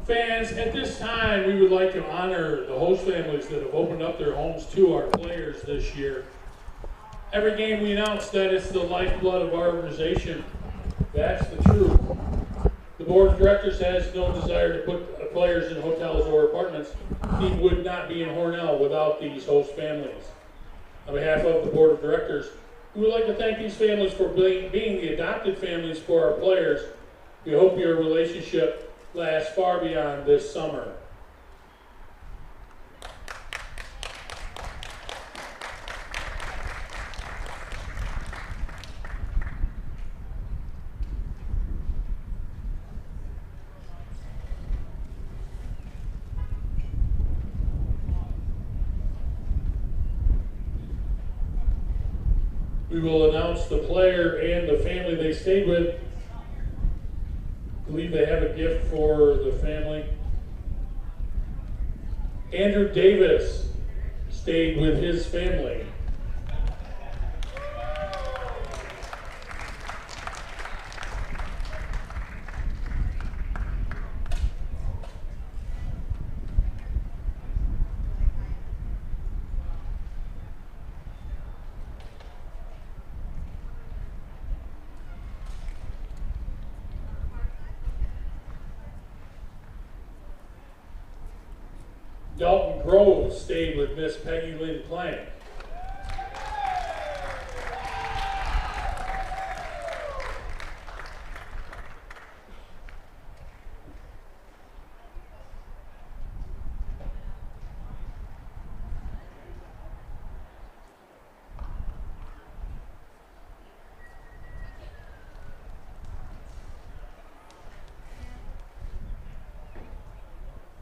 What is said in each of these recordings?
Fans, at this time, we would like to honor the host families that have opened up their homes to our players this year. Every game we announce that it's the lifeblood of our organization. That's the truth. The board of directors has no desire to put players in hotels or apartments. He would not be in Hornell without these host families. On behalf of the board of directors, we would like to thank these families for being the adopted families for our players. We hope your relationship lasts far beyond this summer. We will announce the player and the family they stayed with. I believe they have a gift for the family. Andrew Davis stayed with his family. Dalton Grove stayed with Miss Peggy Lynn Plank.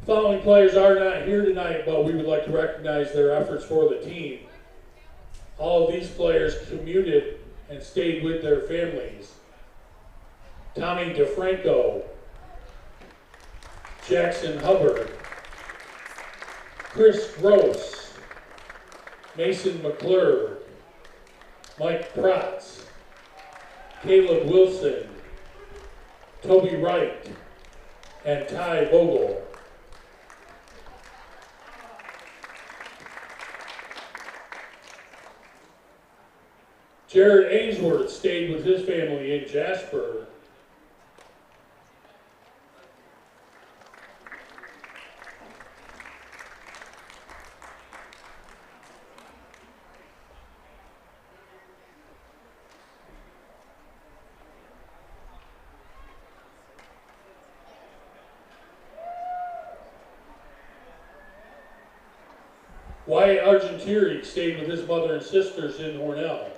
The following players are not here tonight, but we would like to recognize their efforts for the team. All of these players commuted and stayed with their families. Tommy DeFranco, Jackson Hubbard, Chris Gross, Mason McClure, Mike Protz, Caleb Wilson, Toby Wright, and Ty Vogel. Jared Ainsworth stayed with his family in Jasper. Wyatt Argentieri stayed with his mother and sisters in Hornell.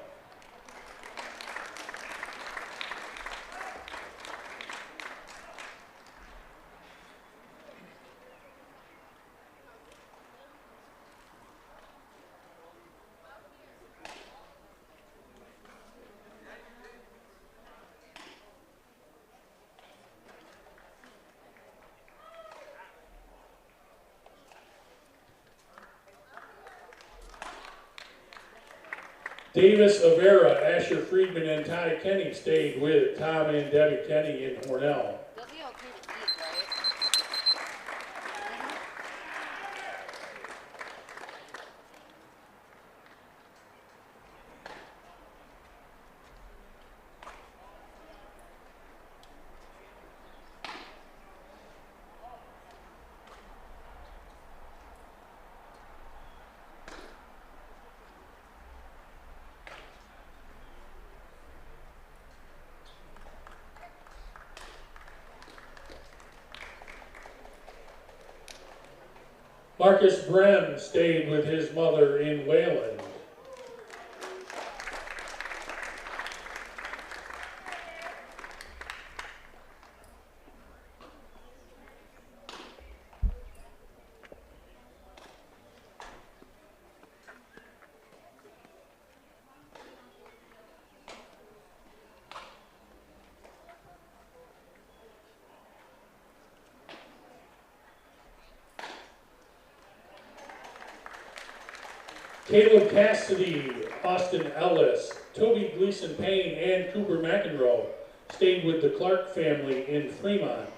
Davis Avera, Asher Friedman, and Ty Kenny stayed with Tom and Debbie Kenny in Hornell. They'll be okay to eat, right? Marcus Brem stayed with his mother in Wayland. Caleb Cassidy, Austin Ellis, Toby Gleason Payne, and Cooper McEnroe stayed with the Clark family in Fremont.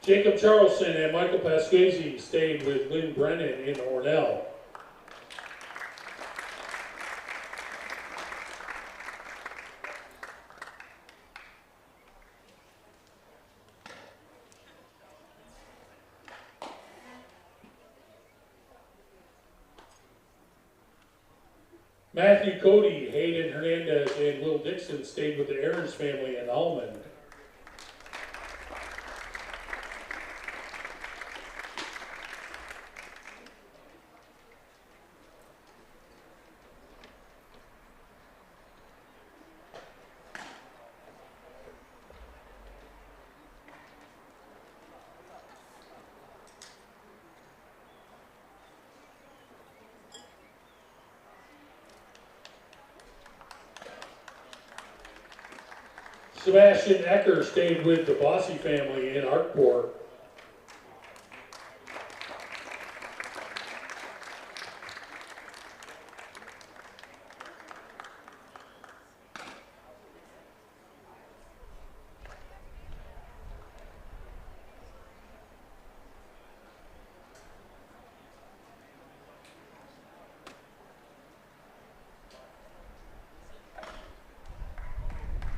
Jacob Charleston and Michael Pasquesi stayed with Lynn Brennan in Hornell. Matthew Cody, Hayden Hernandez, and Will Dixon stayed with the Aarons family in Almond. Sebastian Ecker stayed with the Bossy family in Arkport.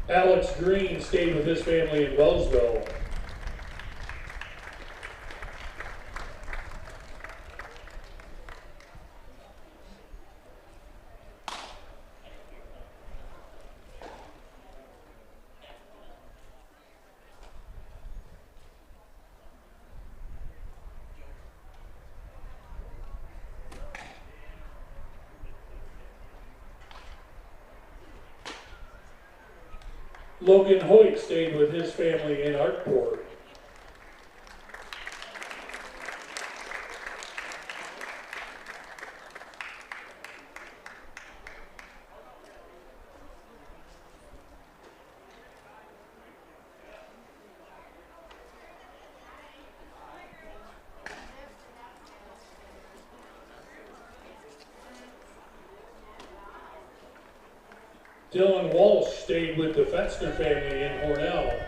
Alex Green stayed with his family in Wellsville. Logan Hoyt stayed with his family in Arkport. Dylan Walsh stayed with the Fetzner family in Hornell.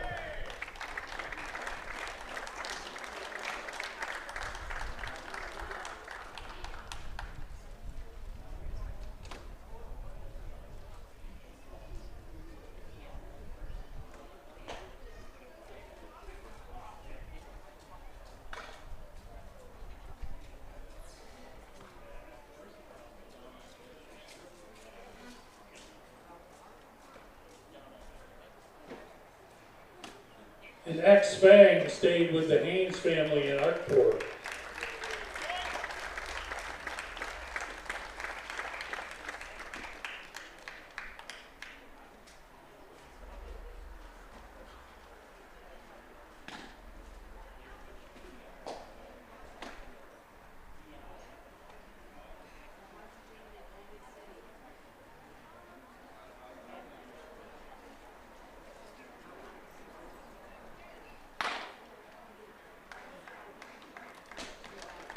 And X-Fang stayed with the Haynes family in Arkport.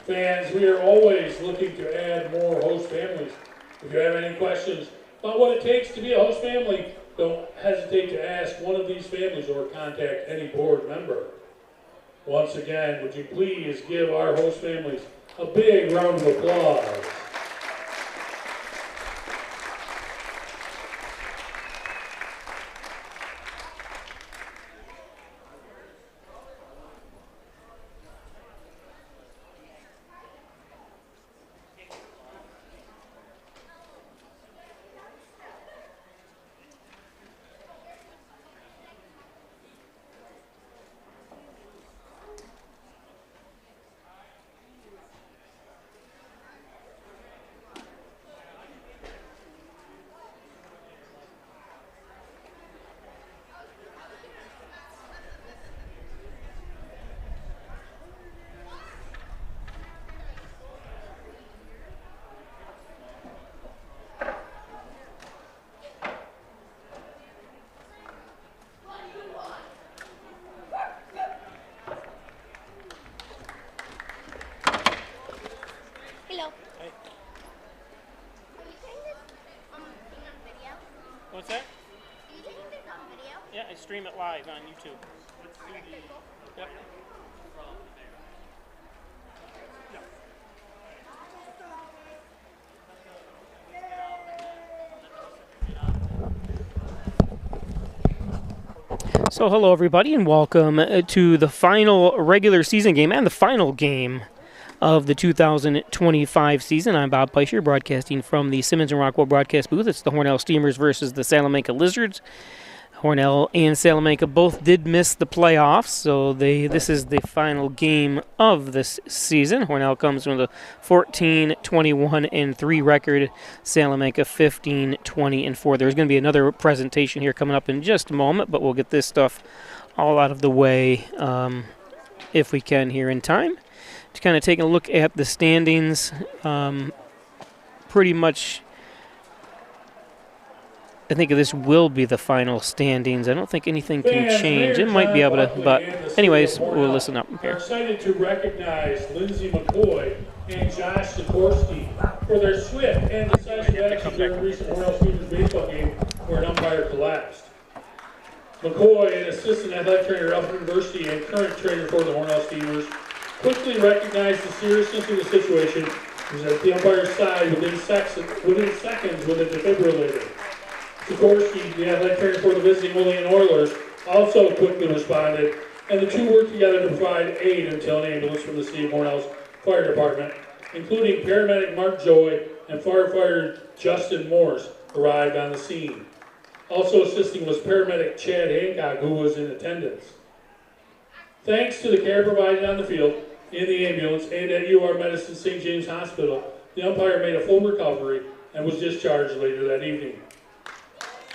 Fans, we are always looking to add more host families. If you have any questions about what it takes to be a host family, don't hesitate to ask one of these families or contact any board member. Once again, would you please give our host families a big round of applause. What's that? Are you taking this on video? Yeah, I stream it live on YouTube. Okay, cool. Yep. So hello everybody and welcome to the final regular season game and the final game of the 2025 season. I'm Bob Peischer, broadcasting from the Simmons and Rockwell broadcast booth. It's the Hornell Steamers versus the Salamanca Lizards. Hornell and Salamanca both did miss the playoffs, so this is the final game of this season. Hornell comes with a 14-21-3 record. Salamanca 15-20-4. There's going to be another presentation here coming up in just a moment, but we'll get this stuff all out of the way if we can here in time. Just kind of taking a look at the standings. Pretty much, I think this will be the final standings. I don't think anything can change. It might be able to, but anyways, we'll listen up here. We're excited to recognize Lindsey McCoy and Josh Sikorsky for their swift and decisive action during a recent Hornell Steamers baseball game where an umpire collapsed. McCoy, an assistant athletic trainer at Upper University and current trainer for the Hornell Steamers, quickly recognized the seriousness of the situation. He was at the umpire's side within seconds with a defibrillator. Sikorsky, the athletic trainer for the visiting Olean Oilers, also quickly responded, and the two worked together to provide aid until an ambulance from the City of Hornell's Fire Department, including paramedic Mark Joy and firefighter Justin Morse, arrived on the scene. Also assisting was paramedic Chad Hancock, who was in attendance. Thanks to the care provided on the field, in the ambulance, and at UR Medicine St. James Hospital, the umpire made a full recovery and was discharged later that evening.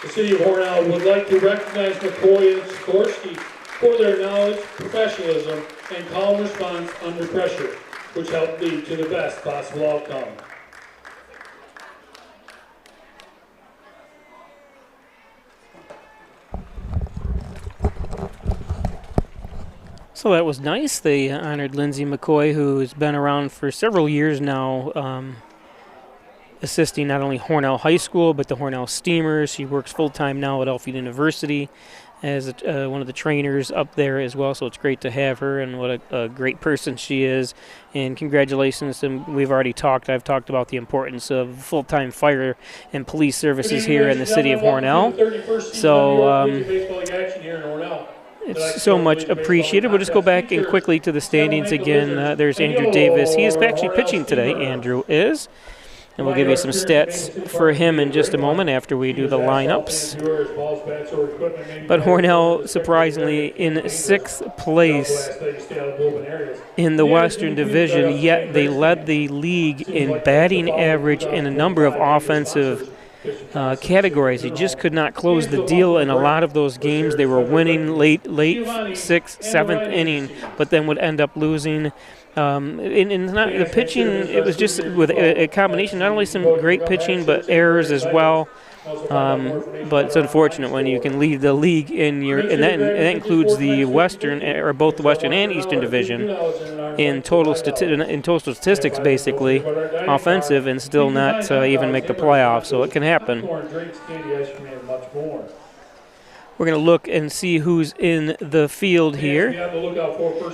The City of Hornell would like to recognize McCoy and Sikorsky for their knowledge, professionalism, and calm response under pressure, which helped lead to the best possible outcome. So that was nice. They honored Lindsey McCoy, who has been around for several years now, assisting not only Hornell High School, but the Hornell Steamers. She works full-time now at Elfie University as one of the trainers up there as well, so it's great to have her, and what a great person she is. And congratulations, and I've talked about the importance of full-time fire and police services here in the city of Hornell. So it's so much appreciated. We'll just go back and quickly to the standings again. There's Andrew Davis. He is actually pitching today, Andrew is. And we'll give you some stats for him in just a moment after we do the lineups. But Hornell, surprisingly, in 6th place in the Western Division, yet they led the league in batting average and a number of offensive categories. He just could not close the deal in a lot of those games. They were winning late 6th, 7th inning, but then would end up losing. The pitching, it was just with a combination, not only some great pitching, but errors as well. But it's unfortunate when you can lead the league and that includes the Western, or both the Western and Eastern Division, in total statistics, basically, offensive, and still not even make the playoffs. So it can happen. We're going to look and see who's in the field here.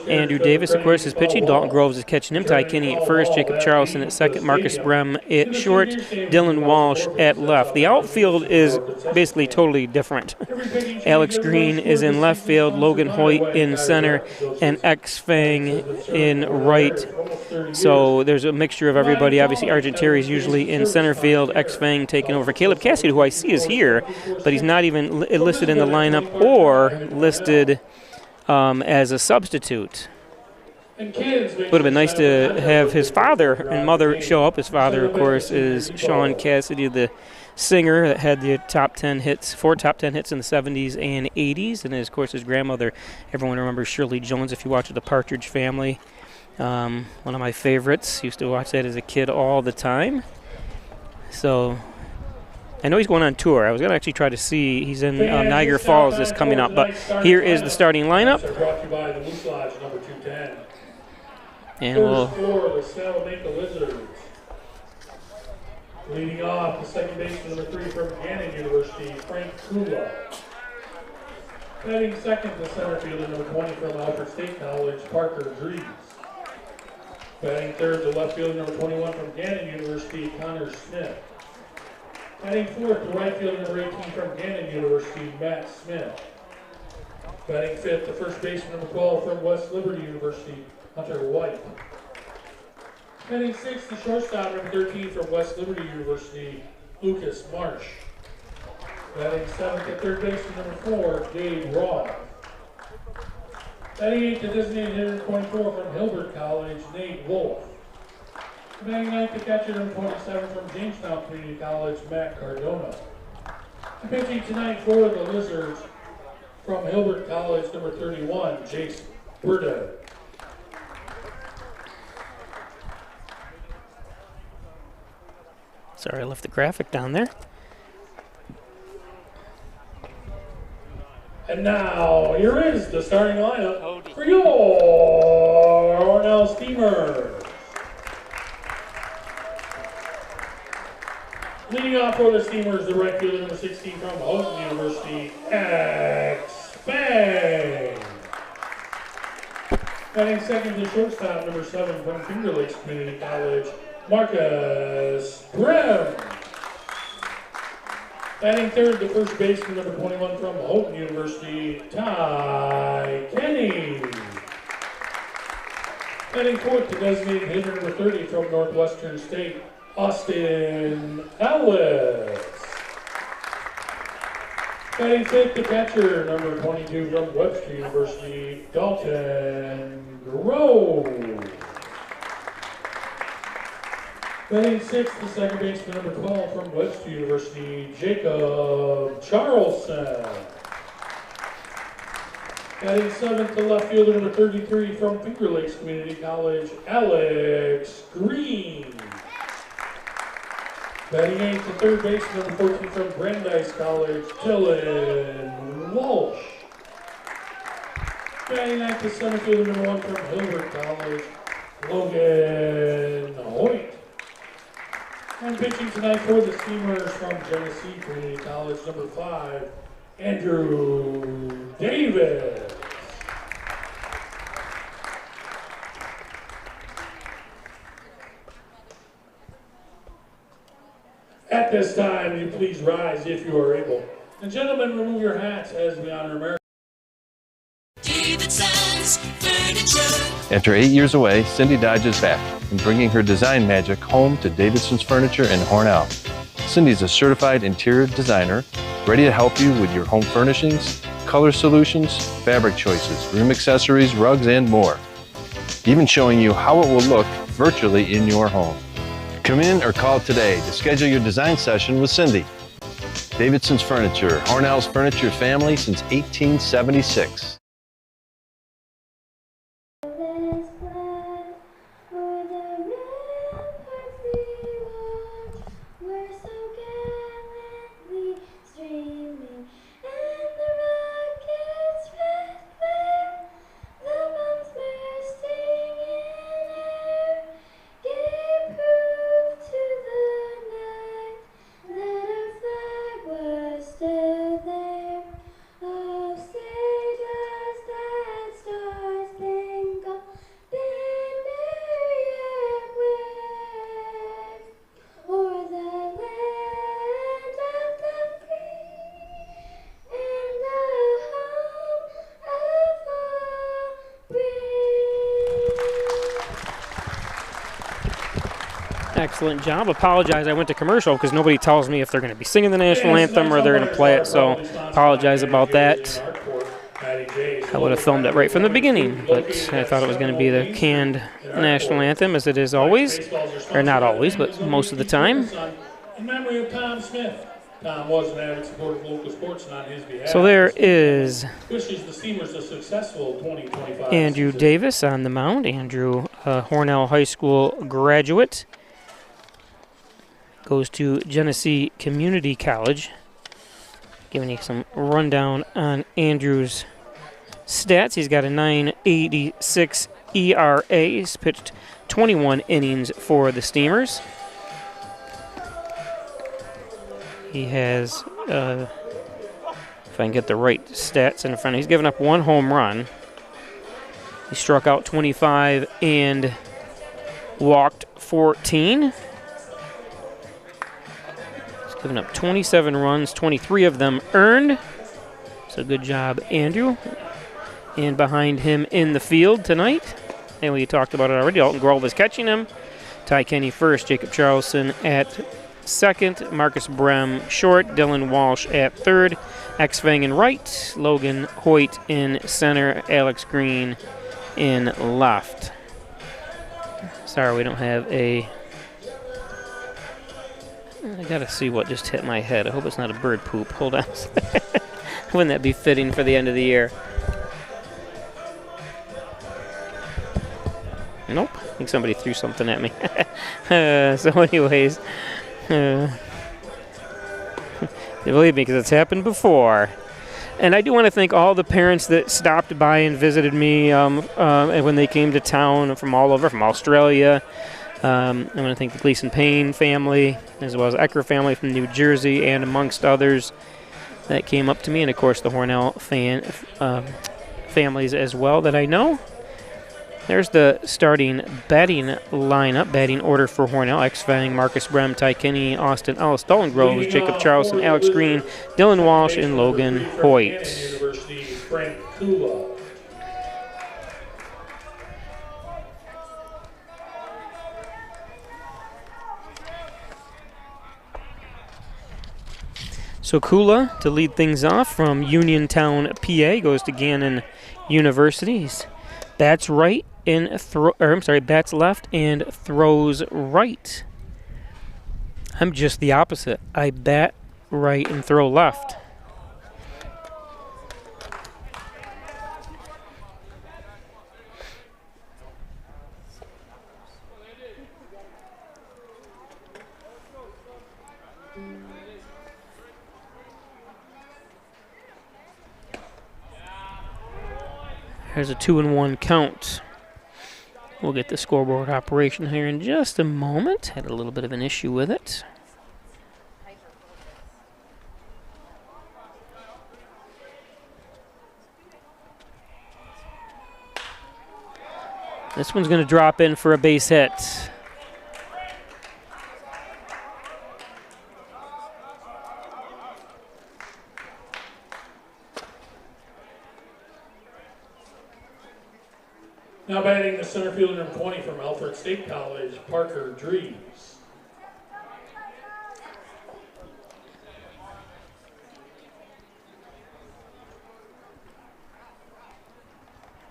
Andrew Davis, of course, is pitching. Dalton Groves is catching him. Ty Kinney at first. Jacob Charleston at second. Marcus Brem at short. Dylan Walsh at left. The outfield is basically totally different. Alex Green is in left field. Logan Hoyt in center. And X Fang in right. So there's a mixture of everybody. Obviously, Argentieri is usually in center field. X Fang taking over. Caleb Cassidy, who I see is here, but he's not even listed in the lineup or listed as a substitute. Would have been nice to have his father and mother show up. His father, of course, is Sean Cassidy, the singer that had the top 10 hits, 4 top 10 hits in the 70s and 80s. And, of course, his grandmother, everyone remembers Shirley Jones if you watch The Partridge Family. One of my favorites. Used to watch that as a kid all the time. So I know he's going on tour. I was going to actually try to see. He's in Niagara Falls this coming up. But here is the starting lineup. And we'll leading off, the second baseman, number 3 from Gannon University, Frank Kula. Heading second to center fielder, number 20 from Alfred State College, Parker Drees. Batting third to left fielder, number 21 from Gannon University, Connor Smith. Batting fourth to right fielder, number 18 from Gannon University, Matt Smith. Batting fifth, the first baseman, number 12 from West Liberty University, Hunter White. Batting sixth, the shortstop, number 13 from West Liberty University, Lucas Marsh. Batting seventh, the third baseman, number 4, Dave Roth. Batting eighth, the designated hitter, 24 from Hilbert College, Nate Wolf. Batting ninth, the catcher, number 27 from Jamestown Community College, Matt Cardona. And pitching tonight for the Lizards from Hilbert College, number 31, Jason Burdett. Sorry, I left the graphic down there. And now, here is the starting lineup for your Hornell Steamers. Leading off for the Steamers, the right fielder, number 16 from Houghton University, X Bang. Batting second, the shortstop, number 7 from Finger Lakes Community College, Marcus Grimm. Batting third, the first baseman, number 21 from Houghton University, Ty Kenny. Batting fourth, the designated hitter, number 30 from Northwestern State, Austin Ellis. Batting fifth, the catcher, number 22 from Webster University, Dalton Grove. Batting sixth, the second baseman, number 12 from Webster University, Jacob Charlson. Batting seventh, the left fielder, number 33 from Finger Lakes Community College, Alex Green. Batting eighth, the third baseman, number 14 from Brandeis College, Dylan Walsh. Batting ninth, the center fielder, number 1 from Hilbert College, Logan Hoyt. And pitching tonight for the Steamers from Genesee Community College, number 5, Andrew Davis. At this time, you please rise if you are able. And gentlemen, remove your hats as we honor America. Davidson's Furniture. After 8 years away, Cindy Dodge is back and bringing her design magic home to Davidson's Furniture in Hornell. Cindy's a certified interior designer, ready to help you with your home furnishings, color solutions, fabric choices, room accessories, rugs, and more. Even showing you how it will look virtually in your home. Come in or call today to schedule your design session with Cindy. Davidson's Furniture, Hornell's furniture family since 1876. Excellent job. Apologize, I went to commercial because nobody tells me if they're going to be singing the national anthem or they're going to play it, so apologize about that. I would have filmed it right from the beginning, but I thought it was going to be the canned national anthem, as it is always, or not always, but most of the time. In memory of Tom Smith. Tom was an avid supporter of local sports, and on his behalf, So there is wishes the Steamers a successful 2025 Andrew season. Davis on the mound. Andrew, Hornell High School graduate, goes to Genesee Community College. Giving you some rundown on Andrew's stats. He's got a 9.86 ERA. He's pitched 21 innings for the Steamers. He has, if I can get the right stats in front, he's given up 1 home run. He struck out 25 and walked 14. He's given up 27 runs, 23 of them earned. So good job, Andrew. And behind him in the field tonight, and we talked about it already, Dalton Grove is catching him. Ty Kenny first, Jacob Charlson at second, Marcus Brem short, Dylan Walsh at third, X-Fang in right, Logan Hoyt in center, Alex Green in left. Sorry, we don't have a... I gotta see what just hit my head. I hope it's not a bird poop. Hold on. Wouldn't that be fitting for the end of the year? Nope. I think somebody threw something at me. So anyways, believe me, because it's happened before. And I do want to thank all the parents that stopped by and visited me when they came to town from all over, from Australia. I want to thank the Gleason Payne family, as well as Ecker family from New Jersey, and amongst others that came up to me, and of course the Hornell families as well that I know. There's the starting batting lineup, batting order for Hornell. X-Fang, Marcus Brem, Ty Kinney, Austin Ellis, Dalton Groves, Jacob Charlson, Alex Green, Dylan Walsh, and Logan Hoyt. So Kula to lead things off from Uniontown, PA, goes to Gannon University's. Bats right and bats left and throws right. I'm just the opposite. I bat right and throw left. There's a 2-1 count. We'll get the scoreboard operation here in just a moment. Had a little bit of an issue with it. This one's going to drop in for a base hit. Now batting the center fielder number 20 from Alfred State College, Parker Drees.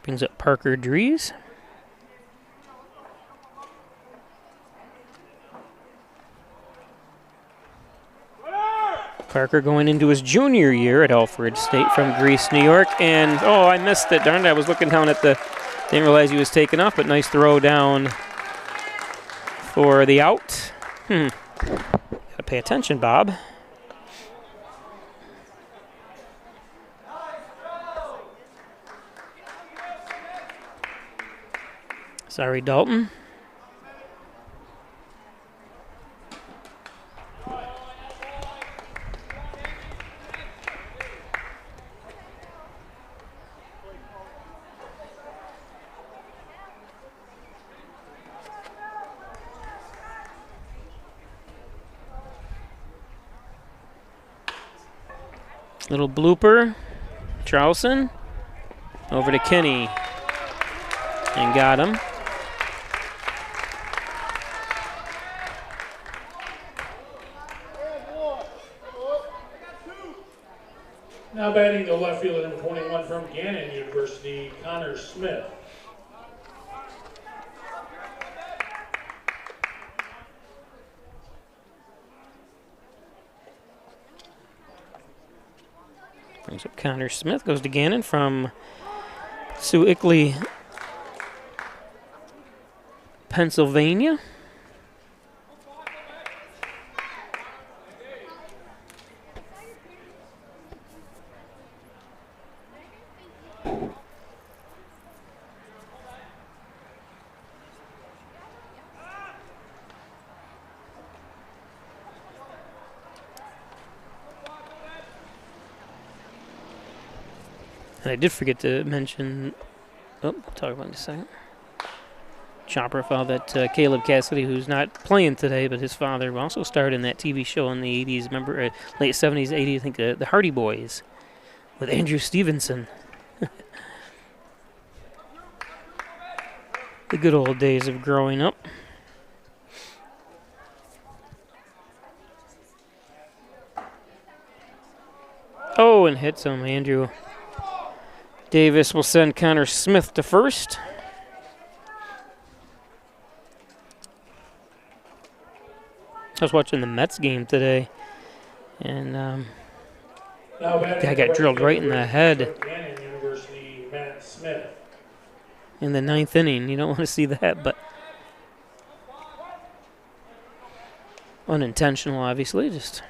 Brings up Parker Drees. Parker going into his junior year at Alfred State from Greece, New York. And, oh, I missed it. Darn it, I was looking down at the... Didn't realize he was taken off, but nice throw down for the out. Gotta pay attention, Bob. Sorry, Dalton. Little blooper. Charlson over to Kenny and got him. Now batting the left fielder number 21 from Gannon University, Connor Smith. Brings up Connor Smith, goes to Gannon from Sewickley, Pennsylvania. And I did forget to mention, I'll talk about it in a second. Chopper found that Caleb Cassidy, who's not playing today, but his father also starred in that TV show in the 80s, remember, late 70s, 80s, I think, the Hardy Boys with Andrew Stevenson. The good old days of growing up. Oh, and hits him. Andrew Davis will send Connor Smith to first. I was watching the Mets game today, and guy got drilled right in the head in the 9th inning. You don't want to see that, but unintentional, obviously. Just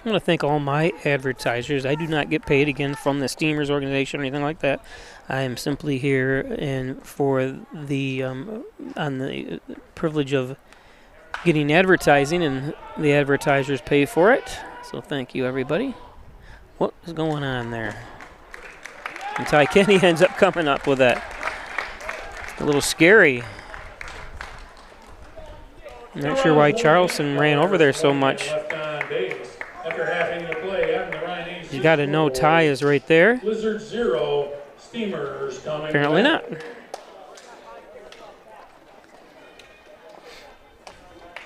I want to thank all my advertisers. I do not get paid again from the Steamers organization or anything like that. I am simply here and for the on the privilege of getting advertising, and the advertisers pay for it. So thank you, everybody. What is going on there? And Ty Kenny ends up coming up with that. A little scary. I'm not sure why Charleston ran over there so much. You got to know Ty is right there. Blizzard 0, Steamers coming. Apparently not.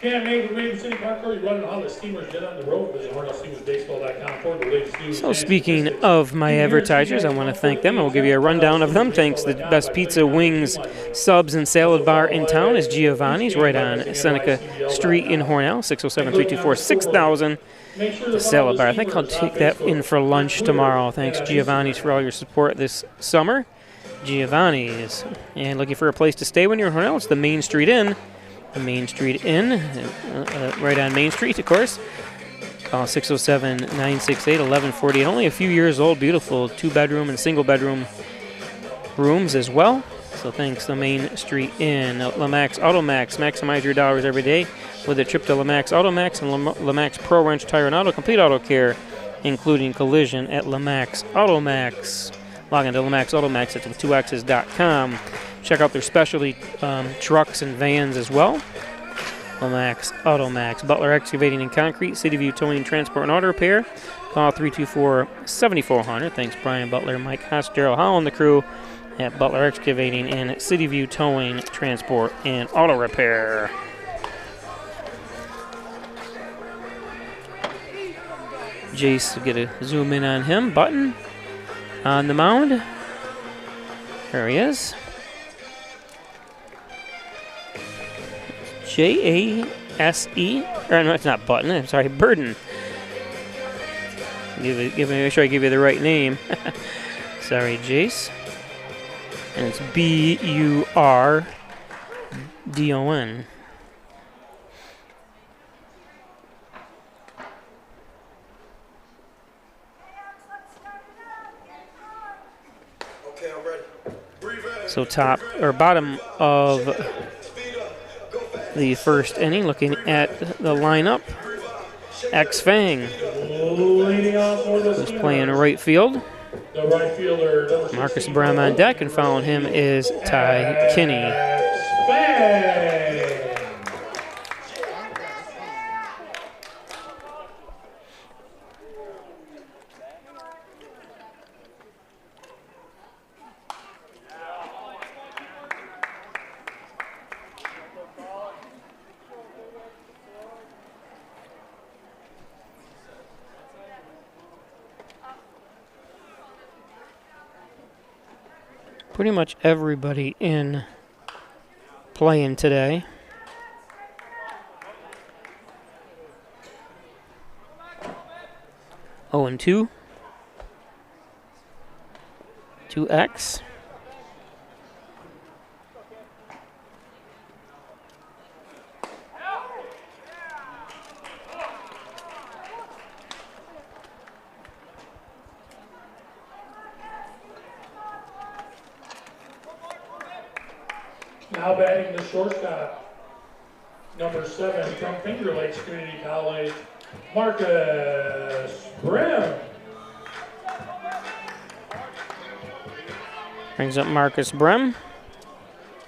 Yeah, maybe City Park Road, running all the Steamers did on the road. Visit HornellSteamersBaseball.com for the latest news. So speaking of my advertisers, I want to thank them. I will give you a rundown of them. Thanks. The best pizza, wings, subs, and salad bar in town is Giovanni's, right on Seneca Street in Hornell, 607-324-6000. The salad bar. I think I'll take that in for lunch tomorrow. Thanks, Giovanni's, for all your support this summer. Giovanni's. And looking for a place to stay when you're in Hornell? It's the Main Street Inn. The Main Street Inn, right on Main Street, of course. Call 607-968-1148. Only a few years old. Beautiful 2-bedroom and single-bedroom rooms as well. So thanks, the Main Street Inn. Lamax Automax. Maximize your dollars every day with a trip to Lamax Automax and Lamax Pro Wrench Tire and Auto. Complete auto care, including collision at Lamax Automax. Log into Lamax Automax at 2x's.com. Check out their specialty trucks and vans as well. Lamax Automax. Butler Excavating and Concrete. City View Towing, Transport, and Auto Repair. Call 324-7400. Thanks, Brian Butler, Mike Haas, Daryl Howell, and the crew at Butler Excavating and City View Towing, Transport, and Auto Repair. Jace, get a zoom in on him. Button on the mound. There he is. J-A-S-E. Or no, it's not Button. I'm sorry, Burden. Make sure I give you the right name. Sorry, Jace. And it's B-U-R-D-O-N. Okay, I'm ready. So top or bottom of the first inning, looking at the lineup. X-Fang, who's playing right field. The right fielder, Marcus Bram on deck, and following him is Ty Kinney. Pretty much everybody in playing today. Oh, and 2. 2X. Now batting the shortstop, number 7 from Finger Lakes Community College, Marcus Brim. Brings up Marcus Brim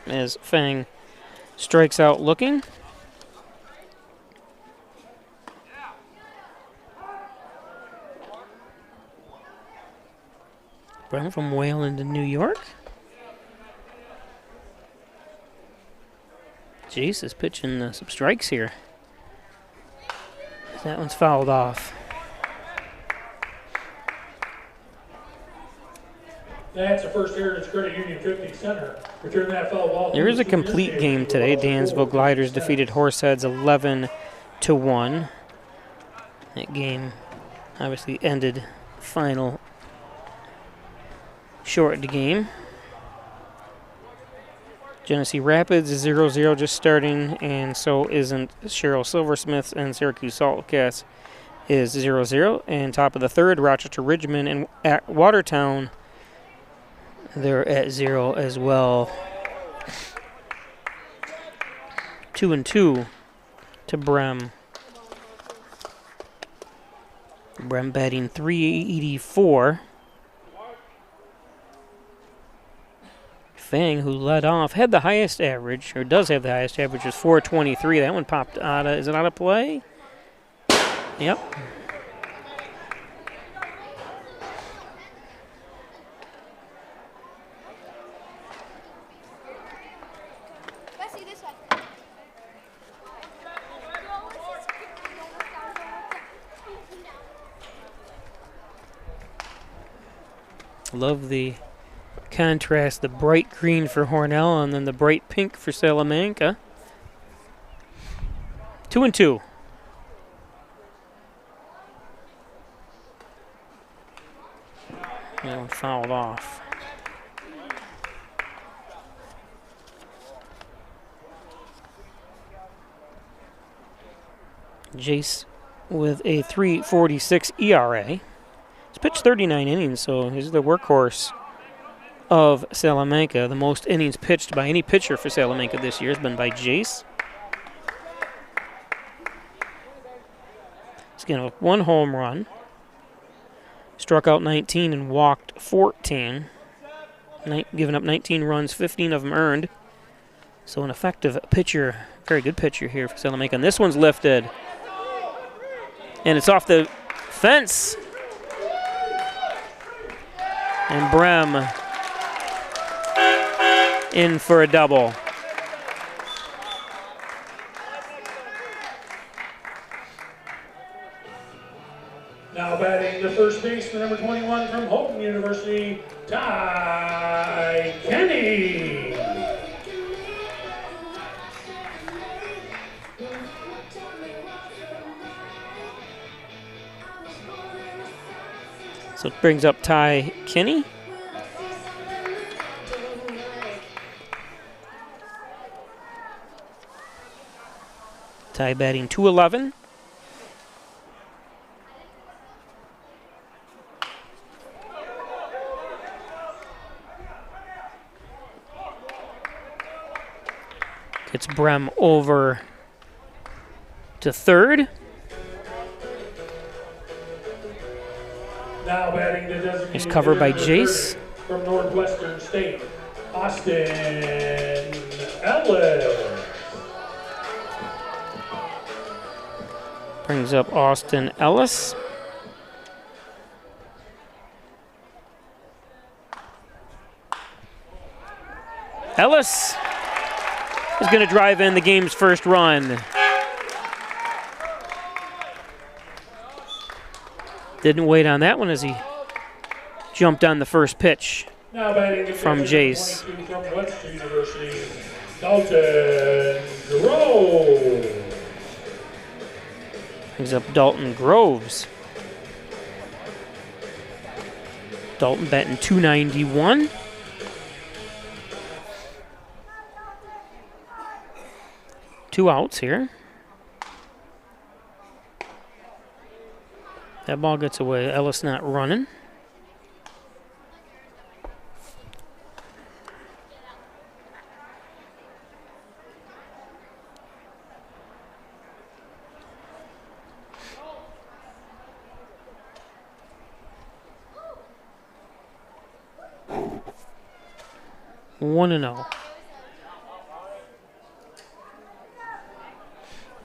as Fang Strikes out looking. Brown from Wayland to New York. Jace is pitching some strikes here. That one's fouled off. That's the first error to Credit Union 50 Center. Return that foul ball. There is a complete game today. Dansville Gliders defeated Horseheads 11-1. That game obviously ended final short game. Genesee Rapids is 0-0 just starting, and so isn't Cheryl Silversmiths, and Syracuse Saltcats is 0-0. And top of the third, Rochester Ridgeman and at Watertown, they're at 0 as well. 2-2 to Brem. Brem batting .384. Fang, who led off, had the highest average, or does have the highest average, is .423. That one popped out of, is it out of play? Yep. Love the contrast, the bright green for Hornell and then the bright pink for Salamanca. 2-2. That one fouled off. Jace with a .346 ERA. He's pitched 39 innings, so he's the workhorse of Salamanca. The most innings pitched by any pitcher for Salamanca this year has been by Jace. He's given up 1 home run, struck out 19 and walked 14, given up 19 runs, 15 of them earned. So an effective pitcher, very good pitcher here for Salamanca. And this one's lifted, and it's off the fence. And Brem in for a double. Now batting the first baseman, number 21 from Houghton University, Ty Kenny. So it brings up Ty Kenny. Ty batting .211. Gets Brem over to third. Now batting the designated Is covered by hitter, Jace. From Northwestern State, Austin Ellis. Brings up Austin Ellis. Ellis is going to drive in the game's first run. Didn't wait on that one as he jumped on the first pitch from Jace. From Western University, Dalton Grove. Brings up Dalton Groves. Dalton batting .291. Two outs here. That ball gets away. Ellis not running.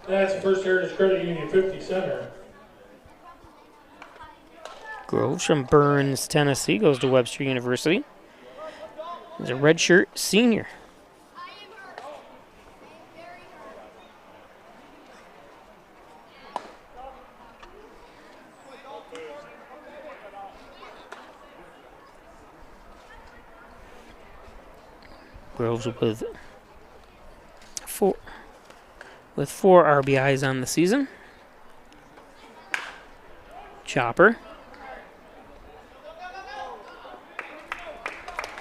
That's First Heritage Credit Union 50 center. Groves from Burns, Tennessee, goes to Webster University. He's a redshirt senior. Groves with four RBIs on the season. Chopper.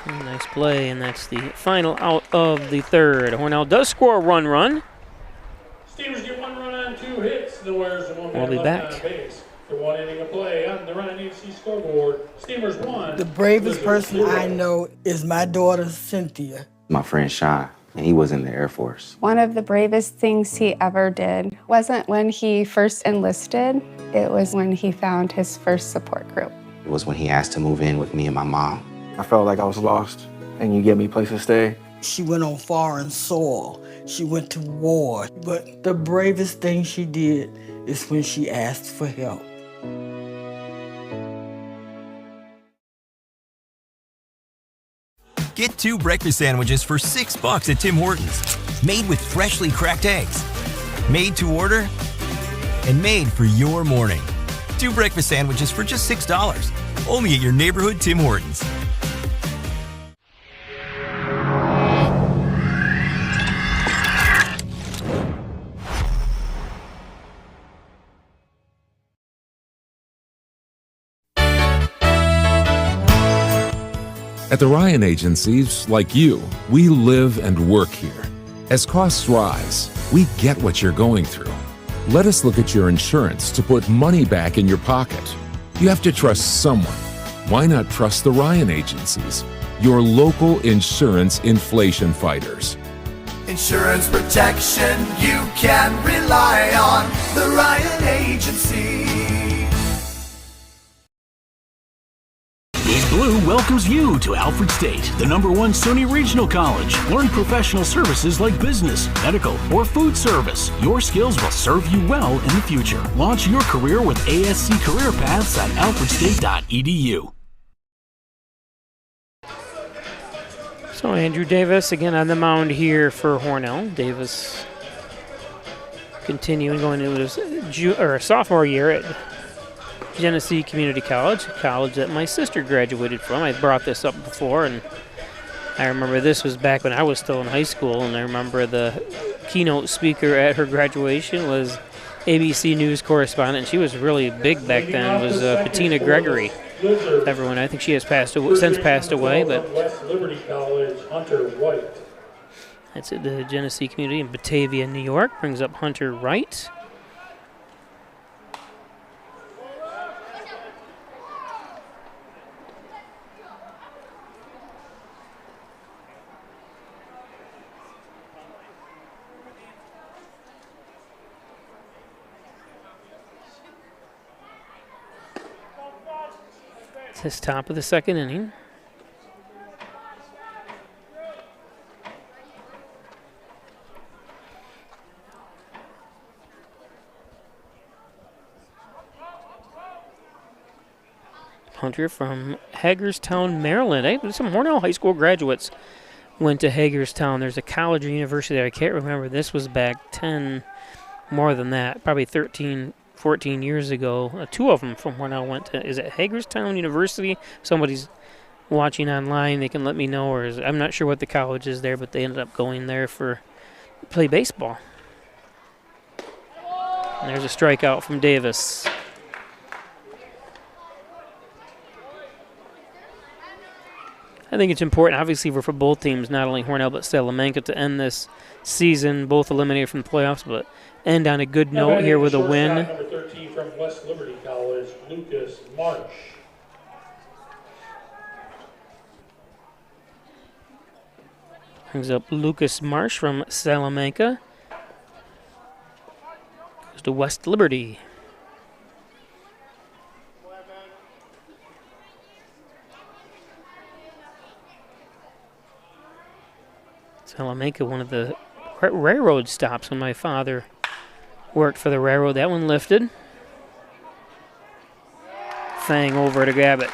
Nice play, and that's the final out of the third. Hornell does score a run. Steamers get 1 run on 2 hits. The Warriors one We'll be left back. on base. For 1 inning of play on the Ryan HC scoreboard. Steamers 1. The bravest person 0. I know is my daughter, Cynthia. My friend Sean, and he was in the Air Force. One of the bravest things he ever did wasn't when he first enlisted, it was when he found his first support group. It was when he asked to move in with me and my mom. I felt like I was lost, and you gave me a place to stay. She went on foreign soil. She went to war. But the bravest thing she did is when she asked for help. Get 2 breakfast sandwiches for $6 at Tim Hortons. Made with freshly cracked eggs. Made to order. And made for your morning. 2 breakfast sandwiches for just $6. Only at your neighborhood Tim Hortons. At the Ryan Agencies, like you, we live and work here. As costs rise, we get what you're going through. Let us look at your insurance to put money back in your pocket. You have to trust someone. Why not trust the Ryan Agencies, your local insurance inflation fighters? Insurance protection you can rely on. The Ryan Agency. East Blue welcomes you to Alfred State, the #1 SUNY Regional College. Learn professional services like business, medical, or food service. Your skills will serve you well in the future. Launch your career with ASC Career Paths at alfredstate.edu. So Andrew Davis again on the mound here for Hornell. Davis continuing going into his sophomore year at Genesee Community College, a college that my sister graduated from. I brought this up before, and I remember this was back when I was still in high school, and I remember the keynote speaker at her graduation was ABC News correspondent, and she was really big back then. It was Bettina Gregory. Everyone, I think she has since passed away, but West Liberty College, Hunter White. That's at the Genesee Community in Batavia, New York. Brings up Hunter Wright. It's his top of the second inning. Hunter from Hagerstown, Maryland. Hey, some Hornell High School graduates went to Hagerstown. There's a college or university there. I can't remember. This was back 10, more than that, probably 13, 14 years ago. 2 of them from Hornell went to, is it Hagerstown University? Somebody's watching online. They can let me know. Or I'm not sure what the college is there, but they ended up going there for play baseball. And there's a strikeout from Davis. I think it's important, obviously, for both teams, not only Hornell but Salamanca, to end this season, both eliminated from the playoffs, but end on a good note here with a win. Number 13 from West Liberty College, Lucas Marsh. Brings up Lucas Marsh from Salamanca. Goes to West Liberty. Salamanca, one of the railroad stops when my father worked for the Railroad. That one lifted. Fang over to grab it.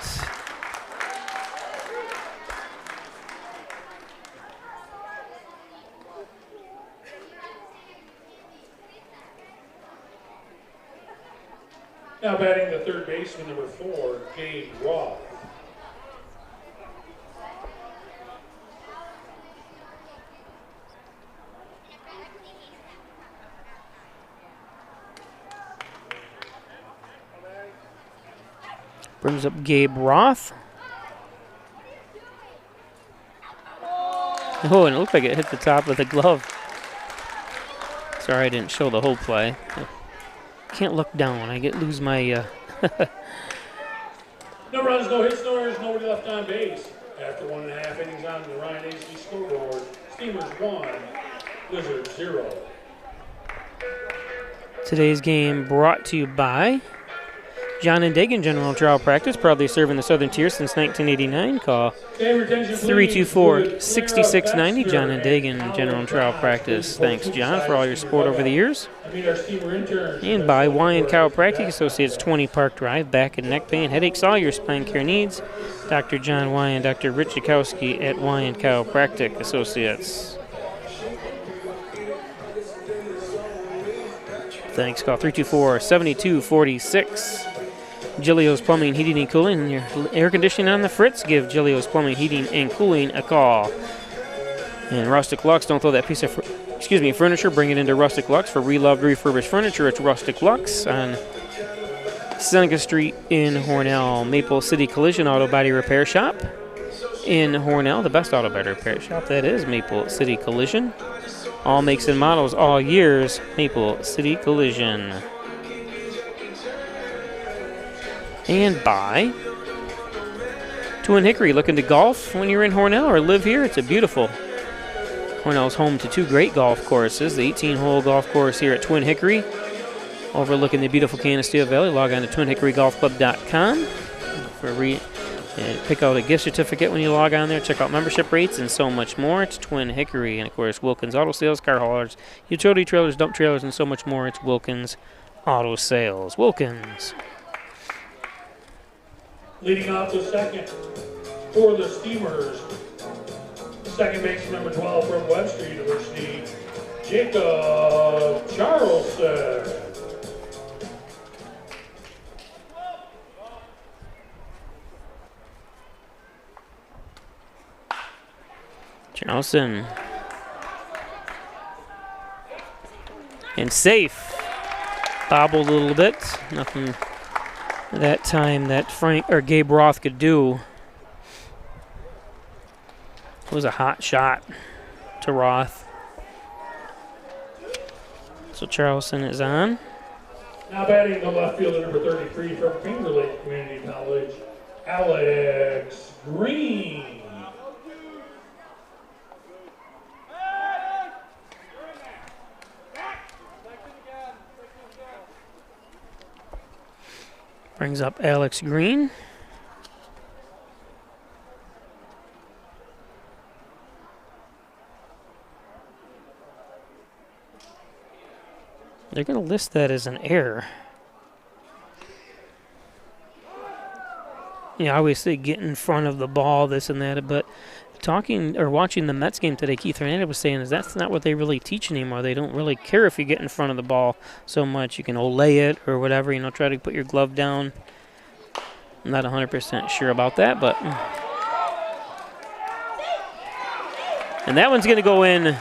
Now batting the third baseman, number 4, Gabe Roth. Brings up Gabe Roth. Oh, and it looked like it hit the top of the glove. Sorry, I didn't show the whole play. Can't look down. I lose my. No runs, no hits, no errors, nobody left on base. After 1.5 innings on the Ryan AC scoreboard, Steamers 1, Blizzard 0. Today's game brought to you by John and Dagan General Trial Practice, proudly serving the Southern Tier since 1989. Call 324-6690, John and Dagan General Trial Practice. Thanks, John, for all your support over the years. And by Wyan Chiropractic Associates, 20 Park Drive, back and neck pain, headaches, all your spine care needs. Dr. John Wyan, Dr. Rich Jakowski at Wyan Chiropractic Associates. Thanks. Call 324-7246. Gilio's Plumbing, Heating, and Cooling. And your air conditioning on the fritz, give Gilio's Plumbing, Heating, and Cooling a call. And Rustic Lux, don't throw that piece of furniture. Bring it into Rustic Lux for reloved, refurbished furniture. It's Rustic Lux on Seneca Street in Hornell. Maple City Collision Auto Body Repair Shop in Hornell. The best auto body repair shop, that is Maple City Collision. All makes and models, all years, Maple City Collision. And by Twin Hickory. Looking to golf when you're in Hornell or live here? It's a beautiful. Hornell's home to 2 great golf courses. The 18-hole golf course here at Twin Hickory, overlooking the beautiful Canasteel Valley. Log on to twinhickorygolfclub.com and pick out a gift certificate when you log on there. Check out membership rates and so much more. It's Twin Hickory. And, of course, Wilkins Auto Sales, car haulers, utility trailers, dump trailers, and so much more. It's Wilkins Auto Sales. Wilkins. Leading off the second for the Steamers, second baseman, number 12 from Webster University, Jacob Charleston. Charleston. And safe. Bobbled a little bit. Nothing that time that Gabe Roth could do. It was a hot shot to Roth. So Charleston is on. Now batting the left fielder, number 33 from Finger Lake Community College, Alex Green. Brings up Alex Green. They're going to list that as an error. Yeah, I always say get in front of the ball, this and that, but watching the Mets game today, Keith Hernandez was saying that's not what they really teach anymore. They don't really care if you get in front of the ball so much. You can olay it or whatever, try to put your glove down. I'm not 100% sure about that, but. And that one's going to go in.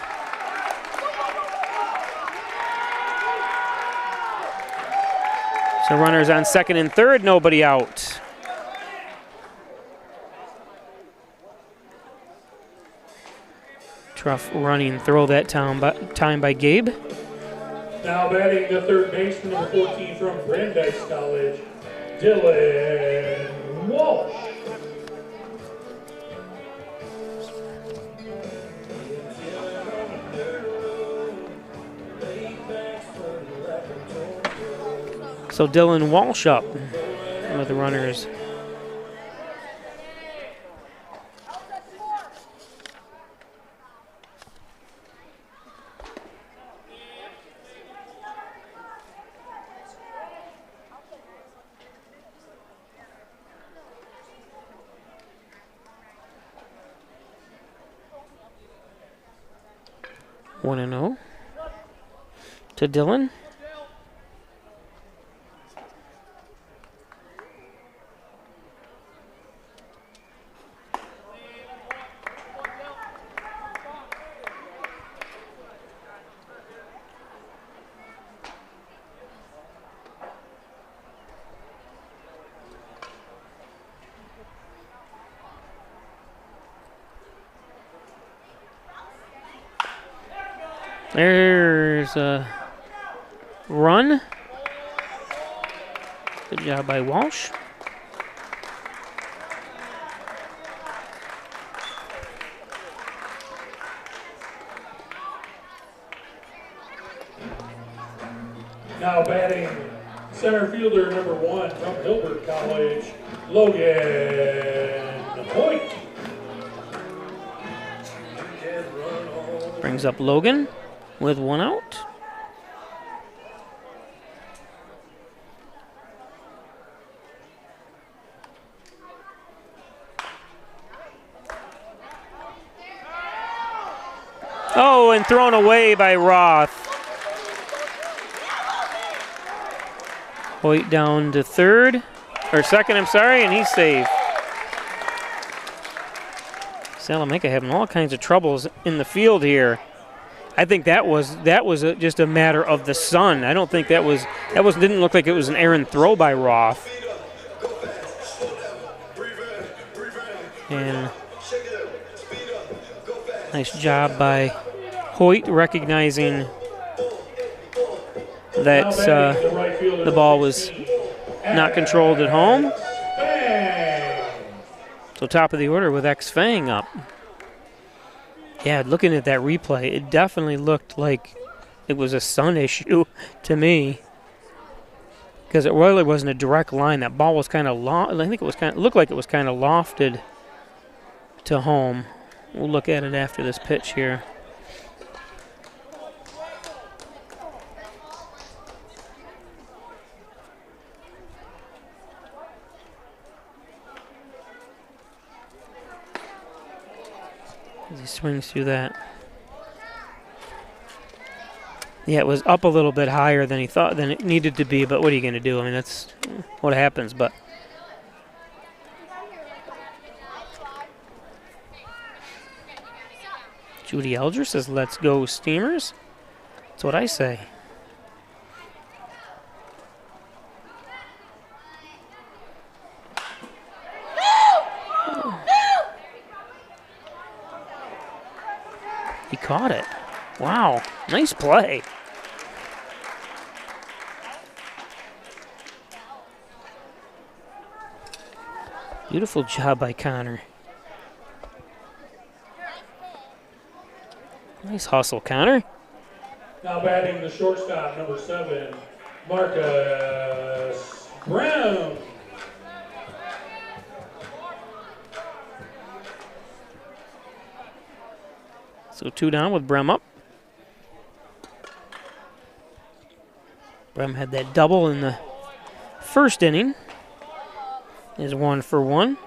So runners on second and third, nobody out. Rough running throw that time by Gabe. Now batting the third baseman, number 14 from Brandeis College, Dylan Walsh. So Dylan Walsh up with the runners. 1-0 to Dylan. There's a run. Good job by Walsh. Now batting center fielder number 1 from Hilbert College, Logan Hoyt. Brings up Logan with 1 out. Oh, and thrown away by Roth. Hoyt down to second, I'm sorry, and he's safe. Salamanca having all kinds of troubles in the field here. I think that was just a matter of the sun. I don't think didn't look like it was an errant throw by Roth. And nice job by Hoyt recognizing that the ball was not controlled at home. So top of the order with X-Fang up. Yeah, looking at that replay, it definitely looked like it was a sun issue to me, because it really wasn't a direct line. That ball was kind of I think it looked like it was kind of lofted to home. We'll look at it after this pitch here. As he swings through that. Yeah, it was up a little bit higher than it needed to be, but what are you going to do? I mean, that's what happens, but Judy Elger says, let's go Steamers. That's what I say. He caught it. Wow, nice play. Beautiful job by Connor. Nice hustle, Connor. Now batting the shortstop, number 7, Marcus Brown. So 2 down with Brem up. Brem had that double in the first inning. Is 1 for 1.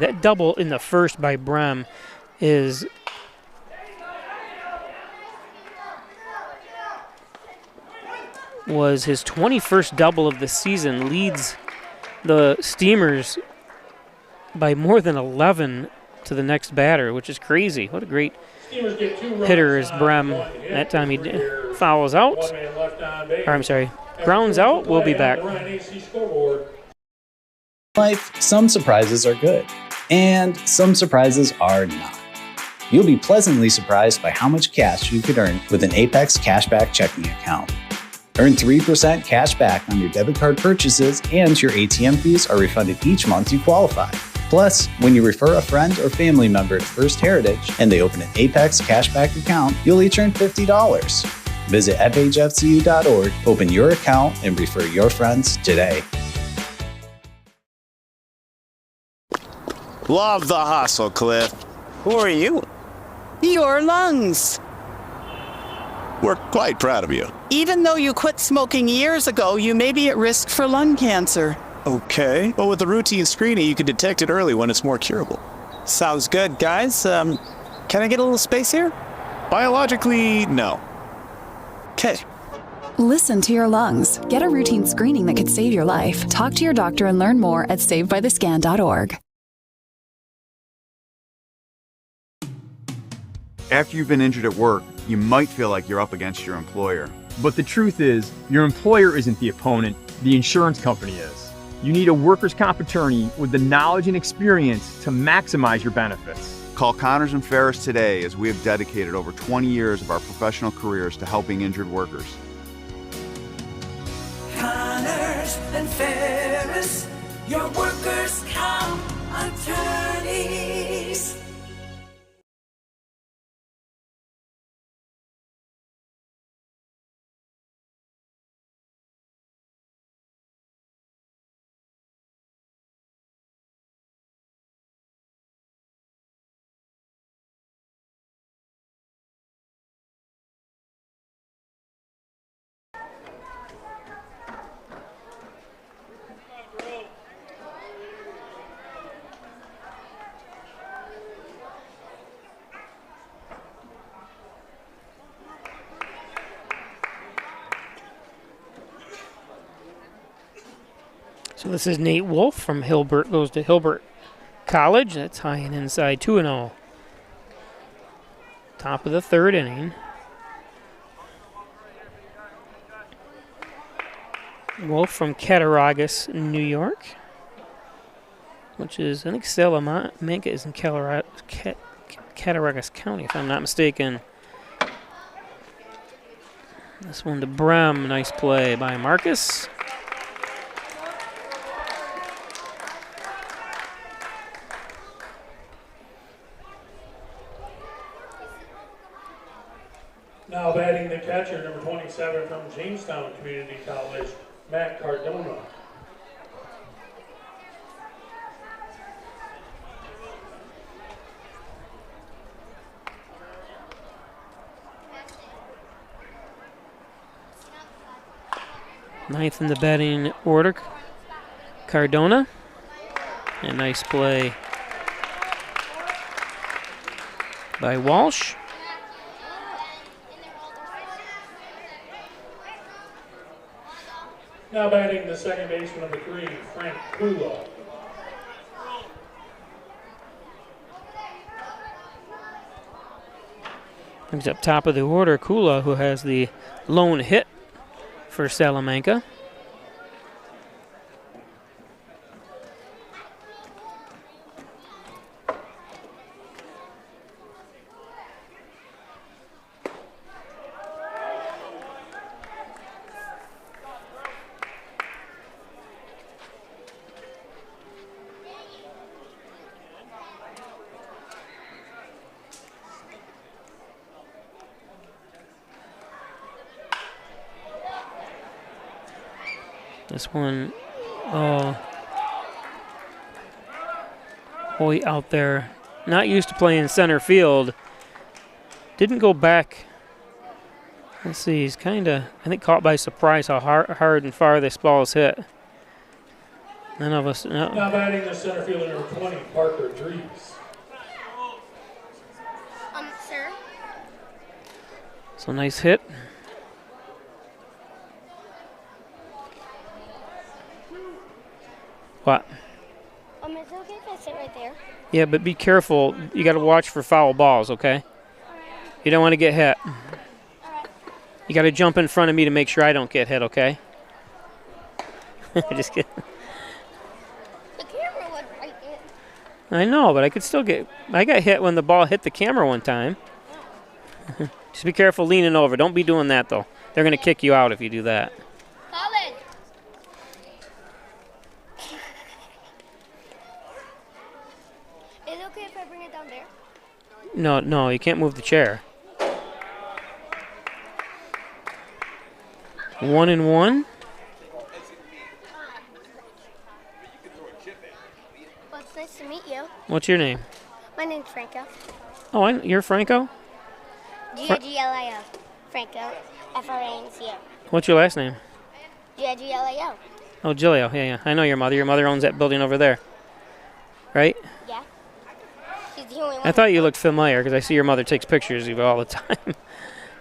That double in the first by Brem was his 21st double of the season, leads the Steamers by more than 11 to the next batter, which is crazy. What a great hitter is Brem. That time he fouls out. Grounds out. We'll be back. Life, some surprises are good, and some surprises are not. You'll be pleasantly surprised by how much cash you could earn with an Apex Cashback checking account. Earn 3% cash back on your debit card purchases, and your ATM fees are refunded each month you qualify. Plus, when you refer a friend or family member to First Heritage and they open an Apex Cashback account, you'll each earn $50. Visit fhfcu.org, open your account, and refer your friends today. Love the hustle, Cliff. Who are you? Your lungs. We're quite proud of you. Even though you quit smoking years ago, you may be at risk for lung cancer. Okay. Well, with the routine screening, you can detect it early when it's more curable. Sounds good, guys. Can I get a little space here? Biologically, no. Okay. Listen to your lungs. Get a routine screening that could save your life. Talk to your doctor and learn more at savedbythescan.org. After you've been injured at work, you might feel like you're up against your employer. But the truth is, your employer isn't the opponent, the insurance company is. You need a workers' comp attorney with the knowledge and experience to maximize your benefits. Call Connors and Ferris today, as we have dedicated over 20 years of our professional careers to helping injured workers. Connors and Ferris, your workers' comp attorneys. So this is Nate Wolf from Hilbert, goes to Hilbert College. That's high and inside, 2-0. Top of the third inning. Wolf from Cattaraugus, New York, which is, I think Salamanca is in Cattaraugus County, if I'm not mistaken. This one to Brem, nice play by Marcus. Now batting the catcher, number 27 from Jamestown Community College, Matt Cardona. Ninth in the batting order, Cardona. A nice play by Walsh. Now batting the second baseman, number 3, Frank Kula. He's up top of the order, Kula, who has the lone hit for Salamanca. This one, Hoy out there, not used to playing center field. Didn't go back. Let's see, he's kind of, I think, caught by surprise how hard and far this ball is hit. None of us know. Now batting the center fielder, number 20, Parker Dries. Sir? So nice hit. What? Is it okay if I sit right there? Yeah, but be careful. You got to watch for foul balls, okay? You don't want to get hit. You got to jump in front of me to make sure I don't get hit, okay? Just kidding. The camera would right it. I know, but I could still get... I got hit when the ball hit the camera one time. Just be careful leaning over. Don't be doing that, though. They're going to kick you out if you do that. Colin! Is it okay if I bring it down there? No, you can't move the chair. 1-1. Well, it's nice to meet you. What's your name? My name's Franco. Oh, you're Franco? G-I-G-L-I-O. Franco. F-R-A-N-C-O. What's your last name? G-I-G-L-I-O. Oh, Gilio. Yeah. I know your mother. Your mother owns that building over there. Right? Yeah. She's the only one. I thought you looked familiar because I see your mother takes pictures of you all the time.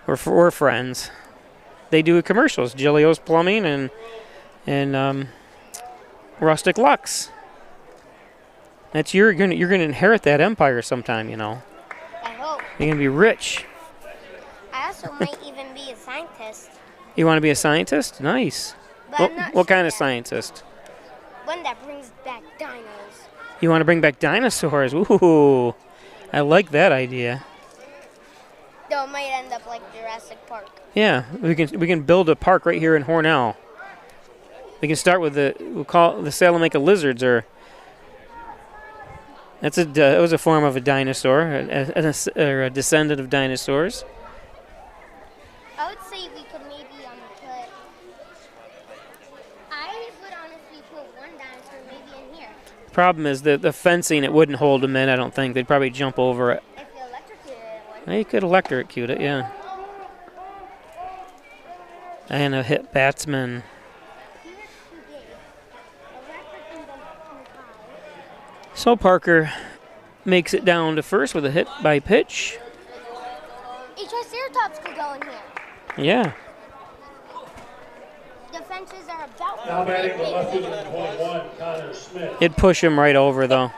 we're friends. They do commercials. Gilio's Plumbing and Rustic Lux. That's you're gonna inherit that empire sometime, you know. I hope. You're gonna be rich. I also might even be a scientist. You want to be a scientist? Nice. But I'm not what sure kind of yet. scientist? One that brings back dinos. You want to bring back dinosaurs? Ooh, I like that idea. Though it might end up like Jurassic Park. Yeah, we can build a park right here in Hornell. We can start with we'll call it the Salamanca lizards, or it was a form of a dinosaur, or a descendant of dinosaurs. I would say we could maybe I would honestly put one dinosaur maybe in here. Problem is the fencing, it wouldn't hold them in, I don't think. They'd probably jump over it. If you electrocuted it, it would. Well, you could electrocute it, yeah. And a hit batsman. So Parker makes it down to first with a hit by pitch. A Triceratops could go in here. Yeah. The fences are about. Now batting the left fielder in point 1, Connor Smith. It'd push him right over, though.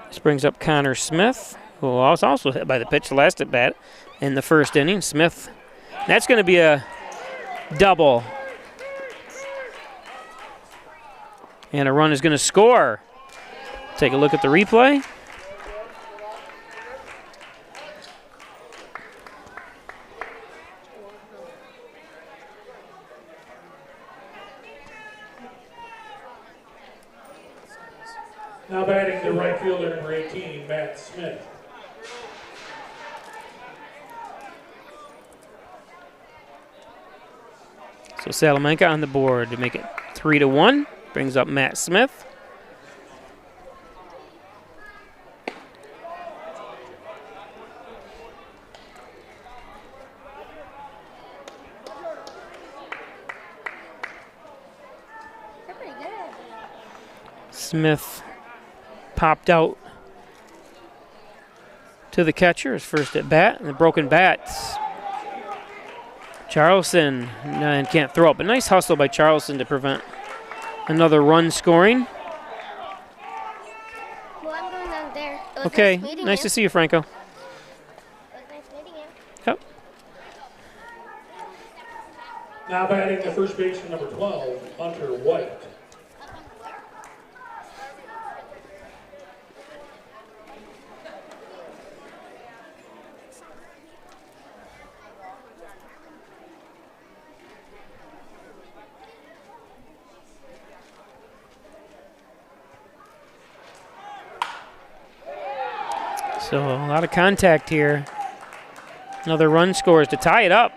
This brings up Connor Smith, who was also hit by the pitch last at bat in the first inning. Smith, that's going to be a double. And a run is going to score. Take a look at the replay. Now batting the right fielder, number 18, Matt Smith. So Salamanca on the board to make it 3-1. Brings up Matt Smith. Smith popped out to the catcher, his first at bat, and the broken bats. Charleston and can't throw up. A nice hustle by Charleston to prevent another run scoring. Well, I'm going down there. It was Okay, nice meeting nice you. to see you, Franco. It was nice meeting you. Yep. Now batting the first baseman, number 12, Hunter White. So a lot of contact here. Another run scores to tie it up.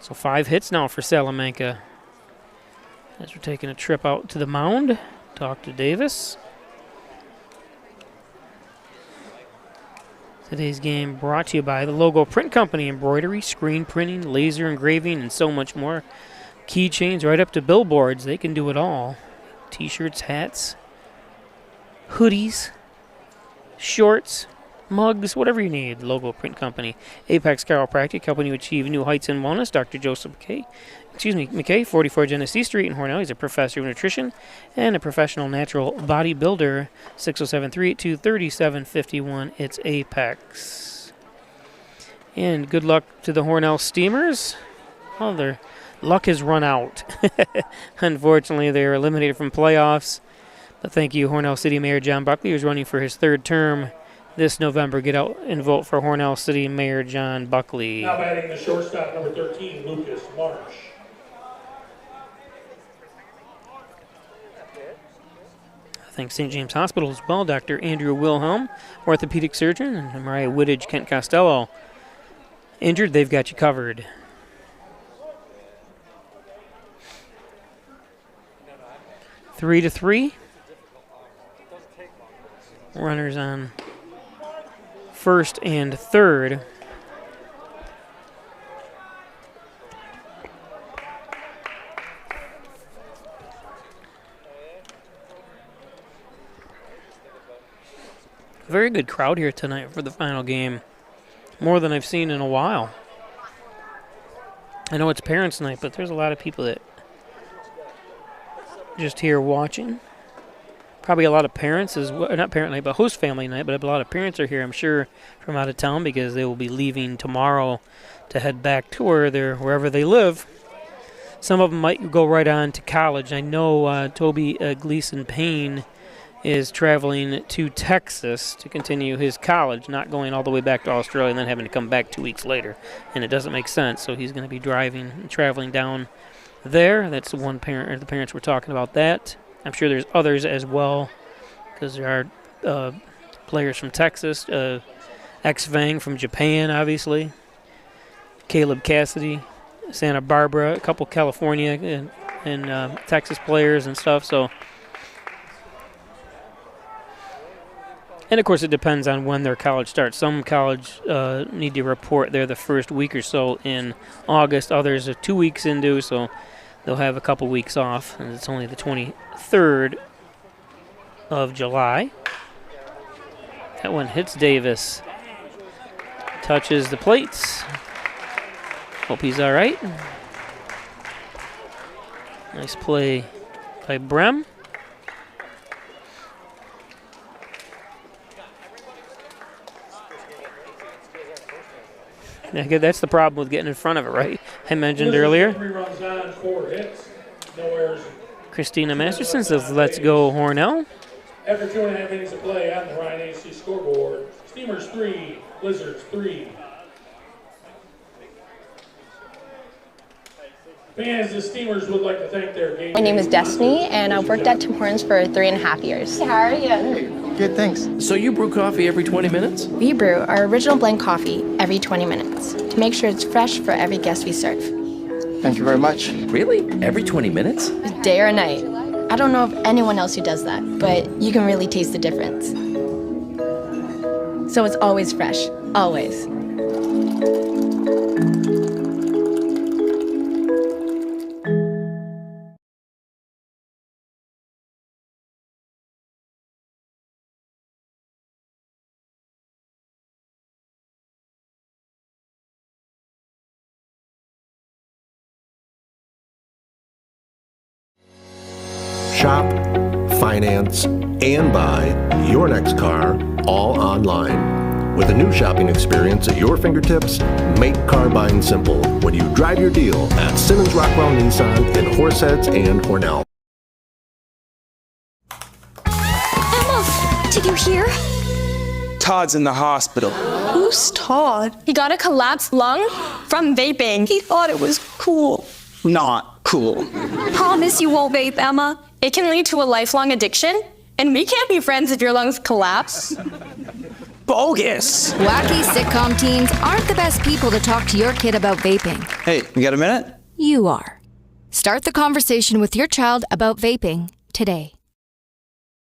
So 5 hits now for Salamanca. As we're taking a trip out to the mound, talk to Davis. Today's game brought to you by the Logo Print Company, embroidery, screen printing, laser engraving, and so much more. Keychains right up to billboards. They can do it all. T-shirts, hats, hoodies, shorts, mugs, whatever you need. Logo Print Company. Apex Chiropractic, helping you achieve new heights in wellness. Dr. Joseph McKay, 44 Genesee Street in Hornell. He's a professor of nutrition and a professional natural bodybuilder. 607-382-3751. It's Apex. And good luck to the Hornell Steamers. Well, their luck has run out. Unfortunately, they are eliminated from playoffs. But thank you, Hornell City Mayor John Buckley, who's running for his 3rd term this November. Get out and vote for Hornell City Mayor John Buckley. Now batting the shortstop, number 13, Lucas Marsh. Thanks St. James Hospital as well. Dr. Andrew Wilhelm, orthopedic surgeon, and Mariah Whittage, Kent Costello. Injured, they've got you covered. Three to three. Runners on first and third. Very good crowd here tonight for the final game. More than I've seen in a while. I know it's parents' night, but there's a lot of people that just here watching. Probably a lot of parents as well, not parent night, but host family night, but a lot of parents are here, I'm sure, from out of town because they will be leaving tomorrow to head back to wherever they live. Some of them might go right on to college. I know Toby Gleason Payne is traveling to Texas to continue his college, not going all the way back to Australia and then having to come back 2 weeks later. And it doesn't make sense, so he's going to be traveling down there. That's the one parent, or the parents were talking about that. I'm sure there's others as well, because there are players from Texas, X-Vang from Japan, obviously, Caleb Cassidy, Santa Barbara, a couple California and Texas players and stuff. So, and of course, it depends on when their college starts. Some college need to report there the first week or so in August. Others are 2 weeks into, so they'll have a couple weeks off, and it's only the 23rd of July. That one hits Davis. Touches the plates. Hope he's all right. Nice play by Brem. Yeah, that's the problem with getting in front of it, right? I mentioned earlier. 3 runs on, 4 hits, no errors. Christina Masterson says, let's go, Hornell. After 2.5 innings of play on the Ryan AC scoreboard, Steamers 3, Blizzards 3. Fans, the Steamers would like to thank their game. My name is Destiny, and I've worked at Tim Hortons for 3.5 years. How are you? Good, thanks. So you brew coffee every 20 minutes? We brew our original blend coffee every 20 minutes to make sure it's fresh for every guest we serve. Thank you very much. Really? Every 20 minutes? Day or night. I don't know of anyone else who does that, but you can really taste the difference. So it's always fresh, always. Shop, finance, and buy your next car all online. With a new shopping experience at your fingertips, make car buying simple when you drive your deal at Simmons Rockwell Nissan in Horseheads and Hornell. Emma, did you hear? Todd's in the hospital. Who's Todd? He got a collapsed lung from vaping. He thought it was cool. Not cool. Promise you won't vape, Emma. It can lead to a lifelong addiction, and we can't be friends if your lungs collapse. Bogus! Wacky sitcom teens aren't the best people to talk to your kid about vaping. Hey, you got a minute? You are. Start the conversation with your child about vaping today.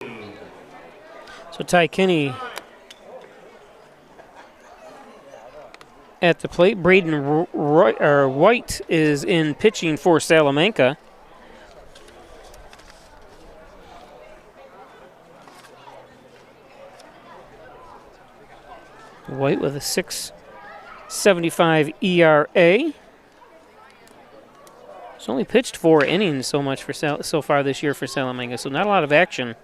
So Ty Kinney at the plate. Braden White is in pitching for Salamanca. White with a 6.75 ERA. He's only pitched 4 innings so far this year for Salamanca, so not a lot of action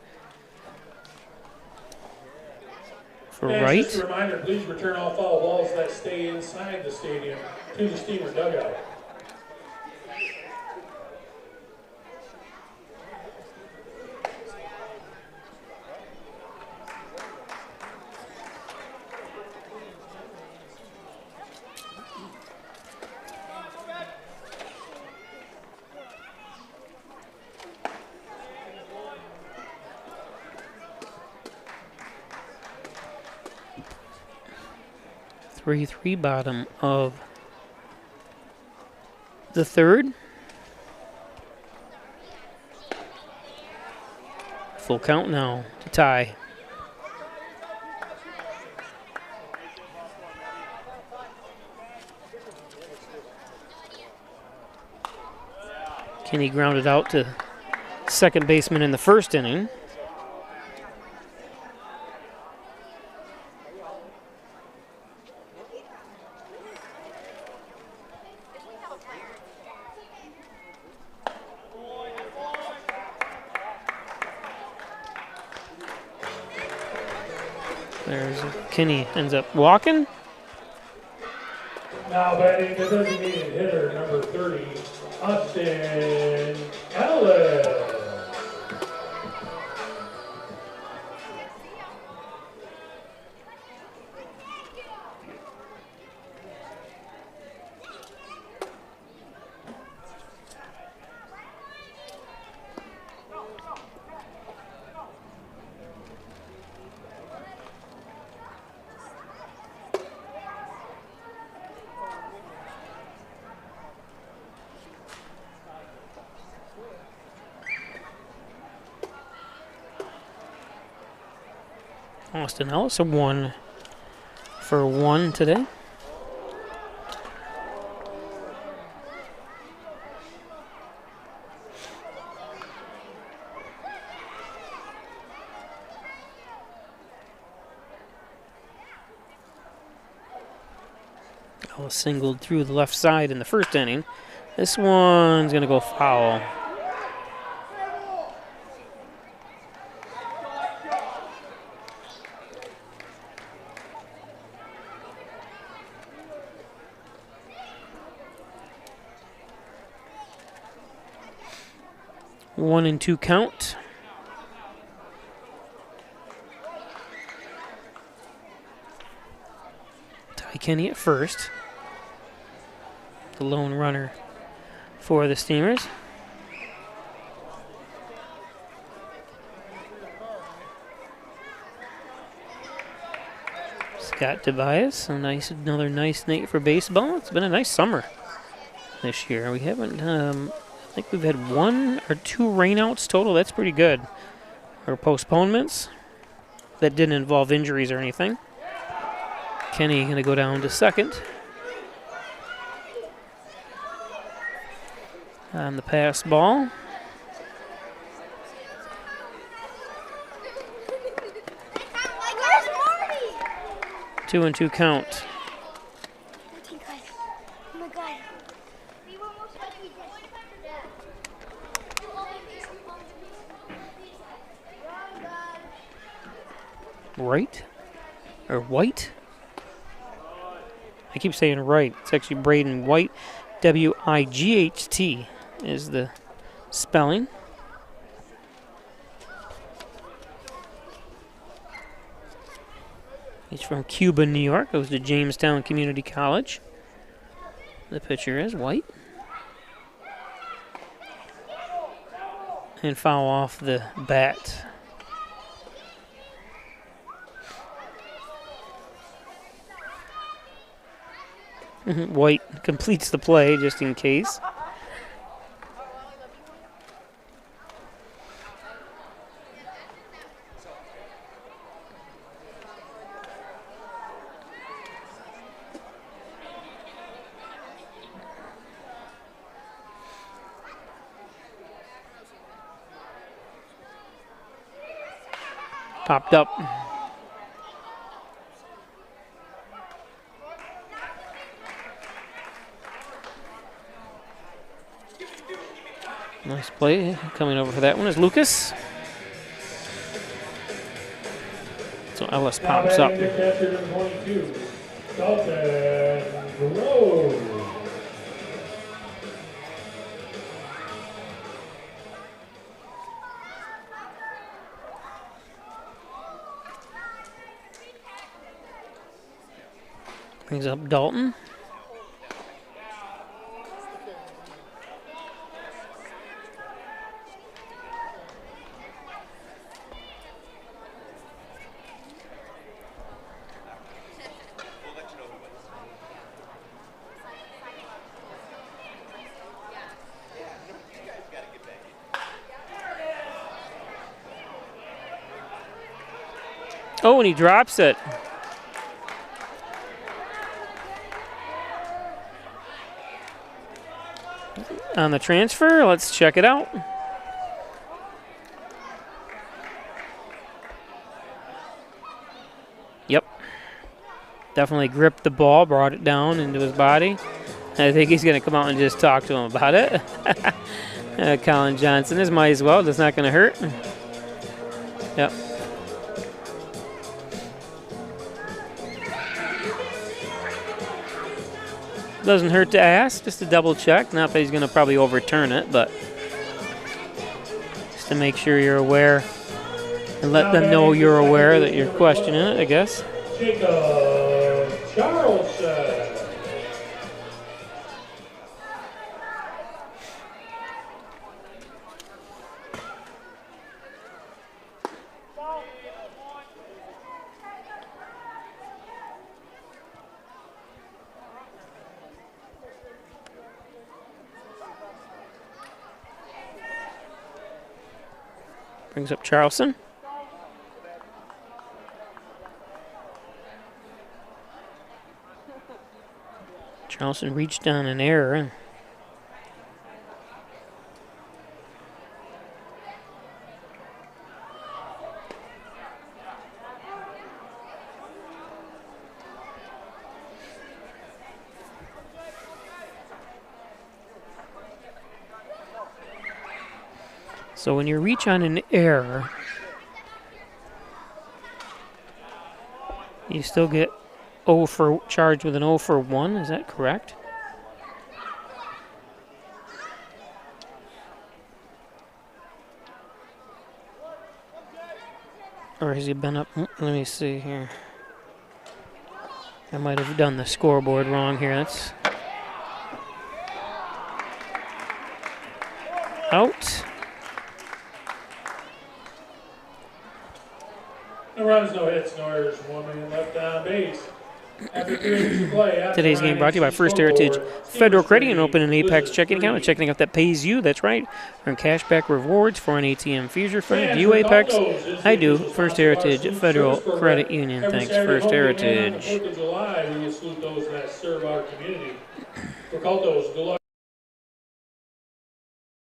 for Wright. Just a reminder, please return all foul balls that stay inside the stadium to the Steamer dugout. 3-3 bottom of the third. Full count now to tie. Kinney grounded out to second baseman in the first inning. There's Kinney ends up walking. Now batting the designated hitter, number 30, Austin Allen. Austin Ellis, a 1 for 1 today. Ellis singled through the left side in the first inning. This one's going to go foul. One and two count. Ty Kinney at first. The lone runner for the Steamers. Scott Tobias, another nice night for baseball. It's been a nice summer this year. We haven't, I think we've had 1 or 2 rainouts total. That's pretty good. Or postponements that didn't involve injuries or anything. Kenny going to go down to second. On the pass ball. Two and two count. Right? Or White? I keep saying right. It's actually Braden White. W-I-G-H-T is the spelling. He's from Cuba, New York. Goes to Jamestown Community College. The pitcher is White. And foul off the bat. White completes the play just in case. Popped up. Nice play. Coming over for that one is Lucas. So Ellis pops up. Brings up Dalton. Oh, and he drops it. On the transfer, let's check it out. Yep. Definitely gripped the ball, brought it down into his body. I think he's going to come out and just talk to him about it. Colin Johnson is might as well. That's not going to hurt. Yep. Doesn't hurt to ask, just to double check. Not that he's going to probably overturn it, but just to make sure you're aware and let them know you're aware that you're questioning it, I guess. Jacob Charleston. Brings up Charleston. Charleston reached on an error. So when you reach on an error, you still get charged with an 0 for 1. Is that correct? Or has he been up? Let me see here. I might have done the scoreboard wrong here. That's out. No runs, no hits, no errors, 1 man left on base. After 3 innings of play, Today's game brought to you by First Heritage Federal Credit Union. Open an Apex checking account, a checking account that pays you. That's right. Earn cashback rewards for an ATM fees refund. Do you Apex? I do. First Heritage Federal Credit Union. Thanks, First Heritage. 4th of July, we will salute those that serve our community. For Caldos, good luck.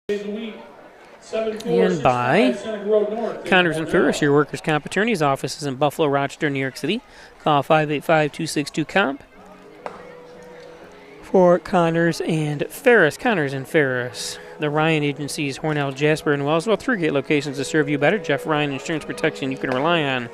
Days a week. And by Connors and Ferris, your workers' comp attorney's offices in Buffalo, Rochester, New York City. Call 585-262-COMP for Connors and Ferris. Connors and Ferris. The Ryan agencies, Hornell, Jasper, and Wellsville. 3 great locations to serve you better. Jeff Ryan Insurance Protection you can rely on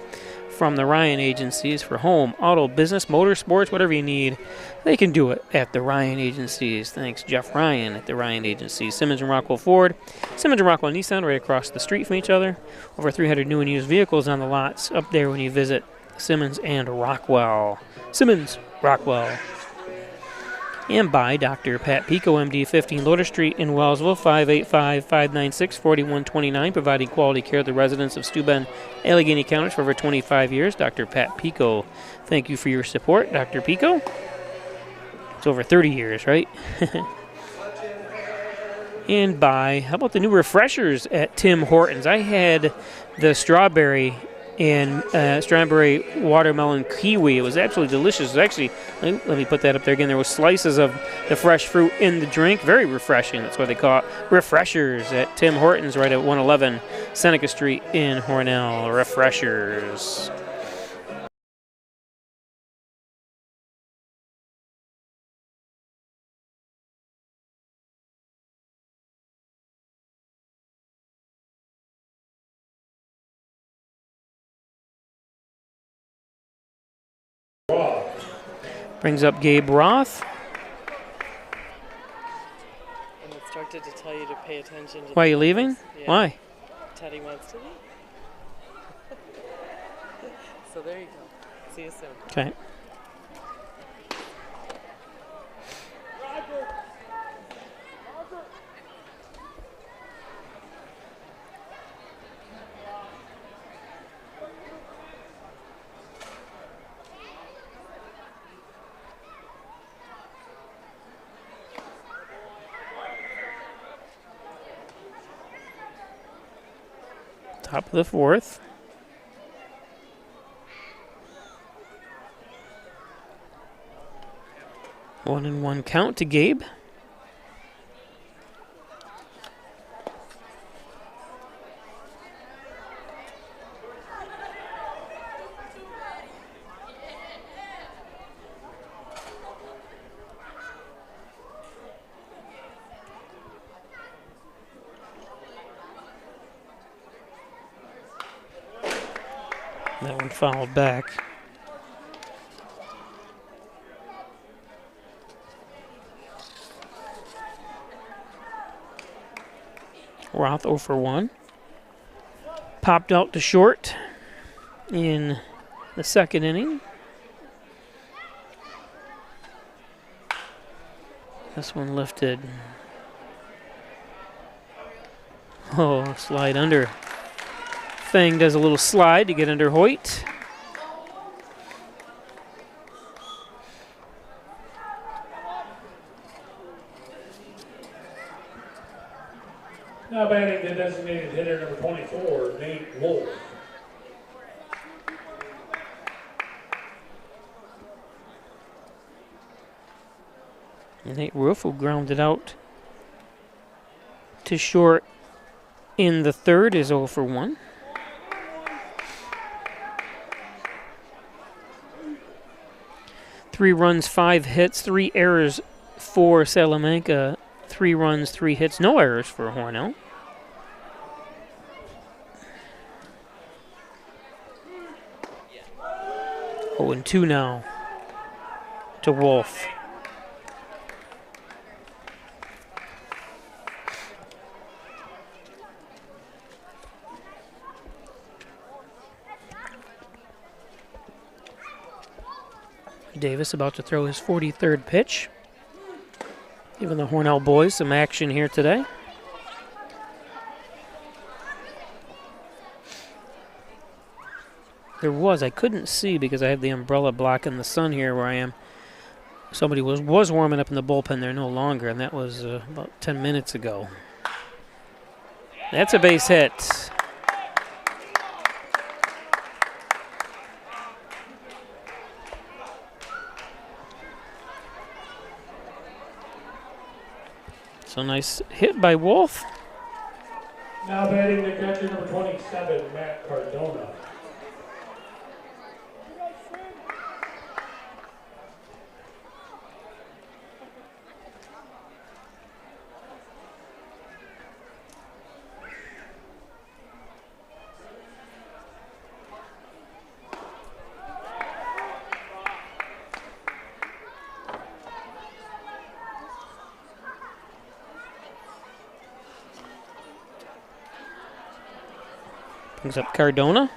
from the Ryan agencies for home, auto, business, motor, sports, whatever you need. They can do it at the Ryan agencies. Thanks, Jeff Ryan at the Ryan agencies. Simmons and Rockwell Ford. Simmons and Rockwell Nissan right across the street from each other. Over 300 new and used vehicles on the lots up there when you visit Simmons and Rockwell. Simmons, Rockwell. And by Dr. Pat Pico, MD, 15 Loader Street in Wellsville, 585-596-4129, providing quality care to the residents of Steuben, Allegheny counties for over 25 years. Dr. Pat Pico, thank you for your support, Dr. Pico. It's over 30 years, right? And by, how about the new refreshers at Tim Hortons? I had the strawberry and strawberry watermelon kiwi. It was absolutely delicious. It was actually, let me put that up there again. There was slices of the fresh fruit in the drink. Very refreshing. That's why they call it refreshers at Tim Hortons right at 111 Seneca Street in Hornell. Refreshers. Brings up Gabe Roth. I'm instructed to tell you to pay attention to. Why are you leaving? Yeah. Why? Teddy wants to leave. So there you go. See you soon. Okay. Top of the 4th. 1-1 count to Gabe. That one fouled back. Roth 0 for 1. Popped out to short in the second inning. This one lifted. Oh, slide under. Fang does a little slide to get under Hoyt. Now batting the designated hitter number 24, Nate Wolf. Nate Wolf will ground it out to short in the third, is 0 for 1. Three runs, 5 hits, 3 errors for Salamanca. 3 runs, 3 hits, no errors for Hornell. Oh, and 2 now to Wolf. Davis about to throw his 43rd pitch. Giving the Hornell boys some action here today. There was, I couldn't see because I have the umbrella blocking the sun here where I am. Somebody was warming up in the bullpen there, no longer, and that was about 10 minutes ago. That's a base hit. So nice hit by Wolf. Now batting the catcher number 27, Matt Cardona. Brings up Cardona.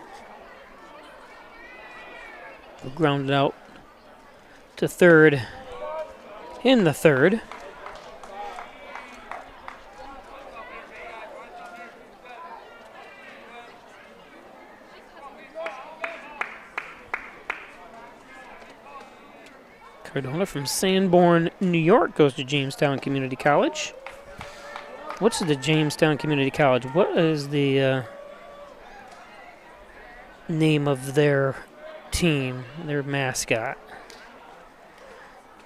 Grounded out to third in the third. Cardona from Sanborn, New York goes to Jamestown Community College. What's the Jamestown Community College? What is the name of their team, their mascot?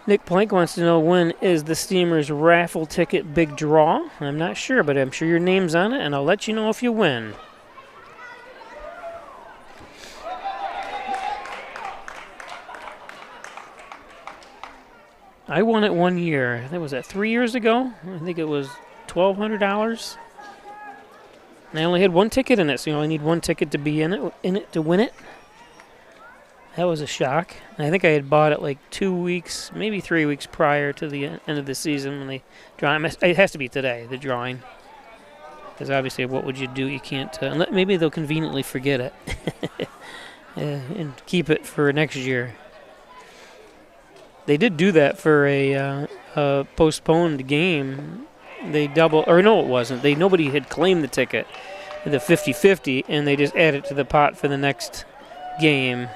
Nick Plank wants to know, when is the Steamers raffle ticket big draw? I'm not sure, but I'm sure your name's on it, and I'll let you know if you win. I won it 1 year. I think, was that 3 years ago? I think it was $1,200. And I only had 1 ticket in it, so you only need 1 ticket to be in it to win it. That was a shock. And I think I had bought it like 2 weeks, maybe 3 weeks prior to the end of the season when they draw. It has to be today, the drawing. Because obviously, what would you do? You can't. Maybe they'll conveniently forget it and keep it for next year. They did do that for a postponed game. They no, it wasn't. Nobody had claimed the ticket, the 50-50, and they just added it to the pot for the next game.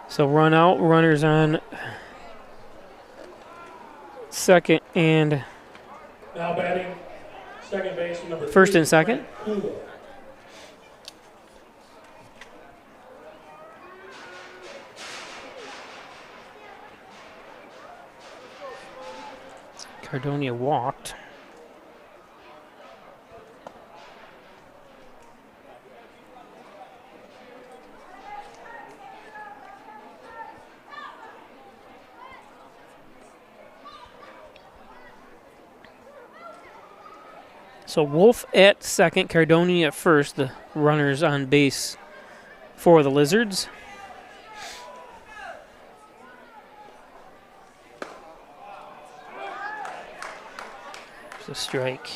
So run out, runners on second and now batting second base number first 3, and second. Cardonia walked. So Wolf at second, Cardonia at first, the runners on base for the Lizards. There's a strike.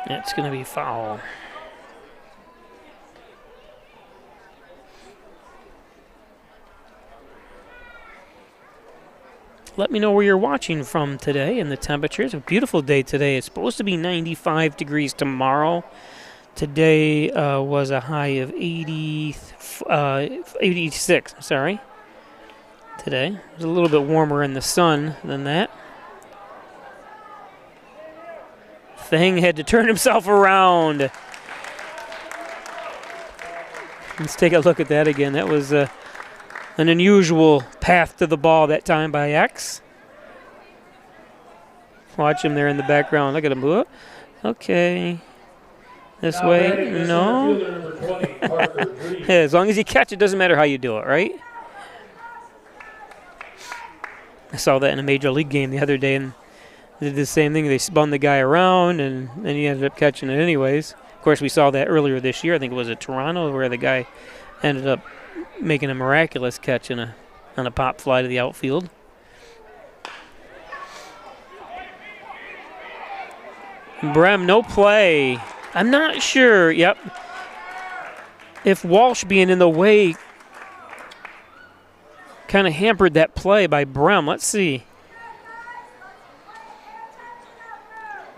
That's going to be foul. Let me know where you're watching from today and the temperature. It's a beautiful day today. It's supposed to be 95 degrees tomorrow. Today was a high of 86, sorry. Today. It was a little bit warmer in the sun than that. Thing had to turn himself around. Let's take a look at that again. That was an unusual path to the ball that time by X. Watch him there in the background. Look at him. Whoop. Okay. This way. No. As long as you catch it, doesn't matter how you do it, right? I saw that in a major league game the other day, and they did the same thing. They spun the guy around, and he ended up catching it anyways. Of course, we saw that earlier this year. I think it was at Toronto, where the guy ended up making a miraculous catch on a pop fly to the outfield. Brem, no play. I'm not sure. Yep. If Walsh being in the way kind of hampered that play by Brem. Let's see.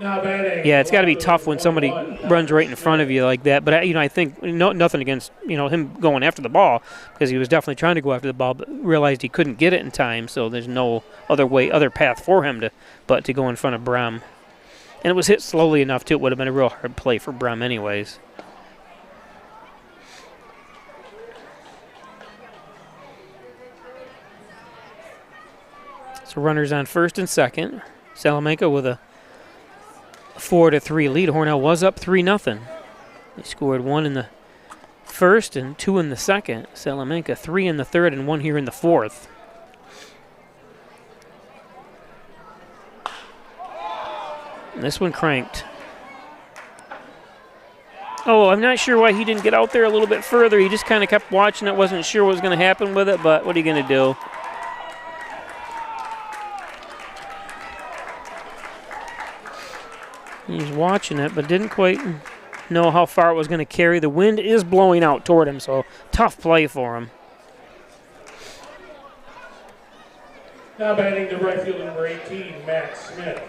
Yeah, it's got to be tough when somebody runs right in front of you like that. But I think nothing against him going after the ball, because he was definitely trying to go after the ball, but realized he couldn't get it in time. So there's no other path for him to go in front of Brem. And it was hit slowly enough too. It would have been a real hard play for Brem, anyways. So runners on first and second. Salamanca with a 4-3 lead. Hornell was up 3-0. They scored 1 in the first and 2 in the second. Salamanca 3 in the third and 1 here in the fourth. And this one cranked. Oh, I'm not sure why he didn't get out there a little bit further. He just kind of kept watching it, wasn't sure what was going to happen with it, but what are you going to do? He's watching it, but didn't quite know how far it was going to carry. The wind is blowing out toward him, so tough play for him. Now batting the right fielder, number 18, Matt Smith.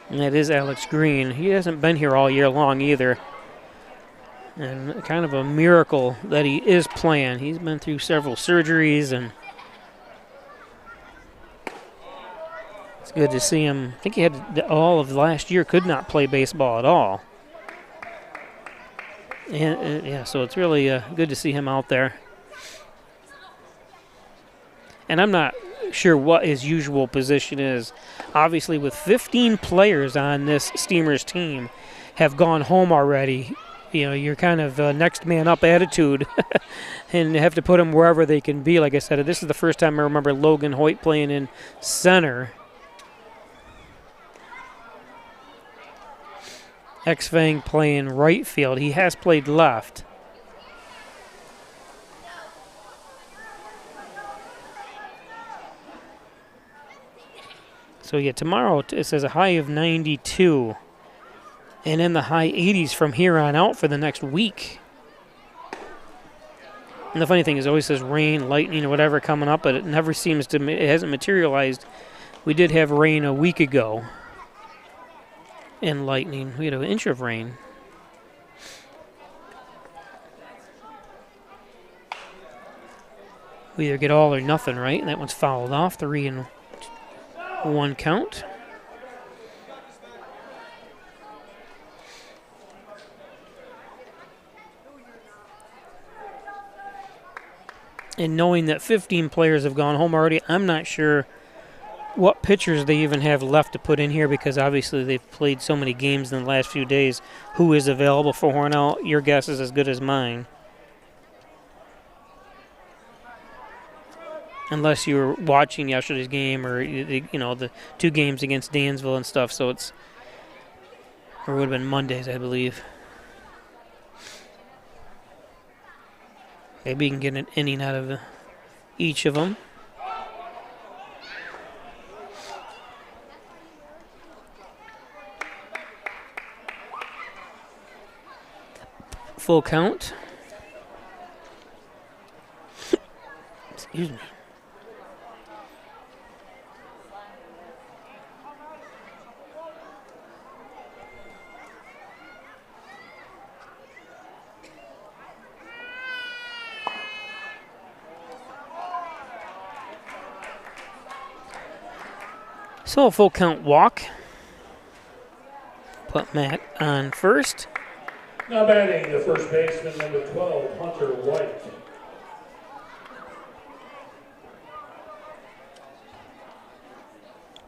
And that is Alex Green. He hasn't been here all year long either. And kind of a miracle that he is playing. He's been through several surgeries, and it's good to see him. I think he had all of last year, could not play baseball at all. And yeah, so it's really good to see him out there. And I'm not sure what his usual position is. Obviously, with 15 players on this Steamers team have gone home already, you're kind of next man up attitude and have to put them wherever they can be. Like I said, this is the first time I remember Logan Hoyt playing in center. X-Fang playing right field. He has played left. So yeah, tomorrow it says a high of 92. And in the high 80s from here on out for the next week. And the funny thing is, it always says rain, lightning, or whatever coming up, but it never seems to, it hasn't materialized. We did have rain a week ago. And lightning. We had an inch of rain. We either get all or nothing, right? And that one's fouled off. 3-1 count. And knowing that 15 players have gone home already, I'm not sure what pitchers they even have left to put in here, because obviously they've played so many games in the last few days. Who is available for Hornell? Your guess is as good as mine. Unless you were watching yesterday's game or, the 2 games against Dansville and stuff. So it would have been Mondays, I believe. Maybe you can get an inning out of each of them. Full count. Excuse me. So a full count walk. Put Matt on first. Now batting the first baseman, number 12, Hunter White.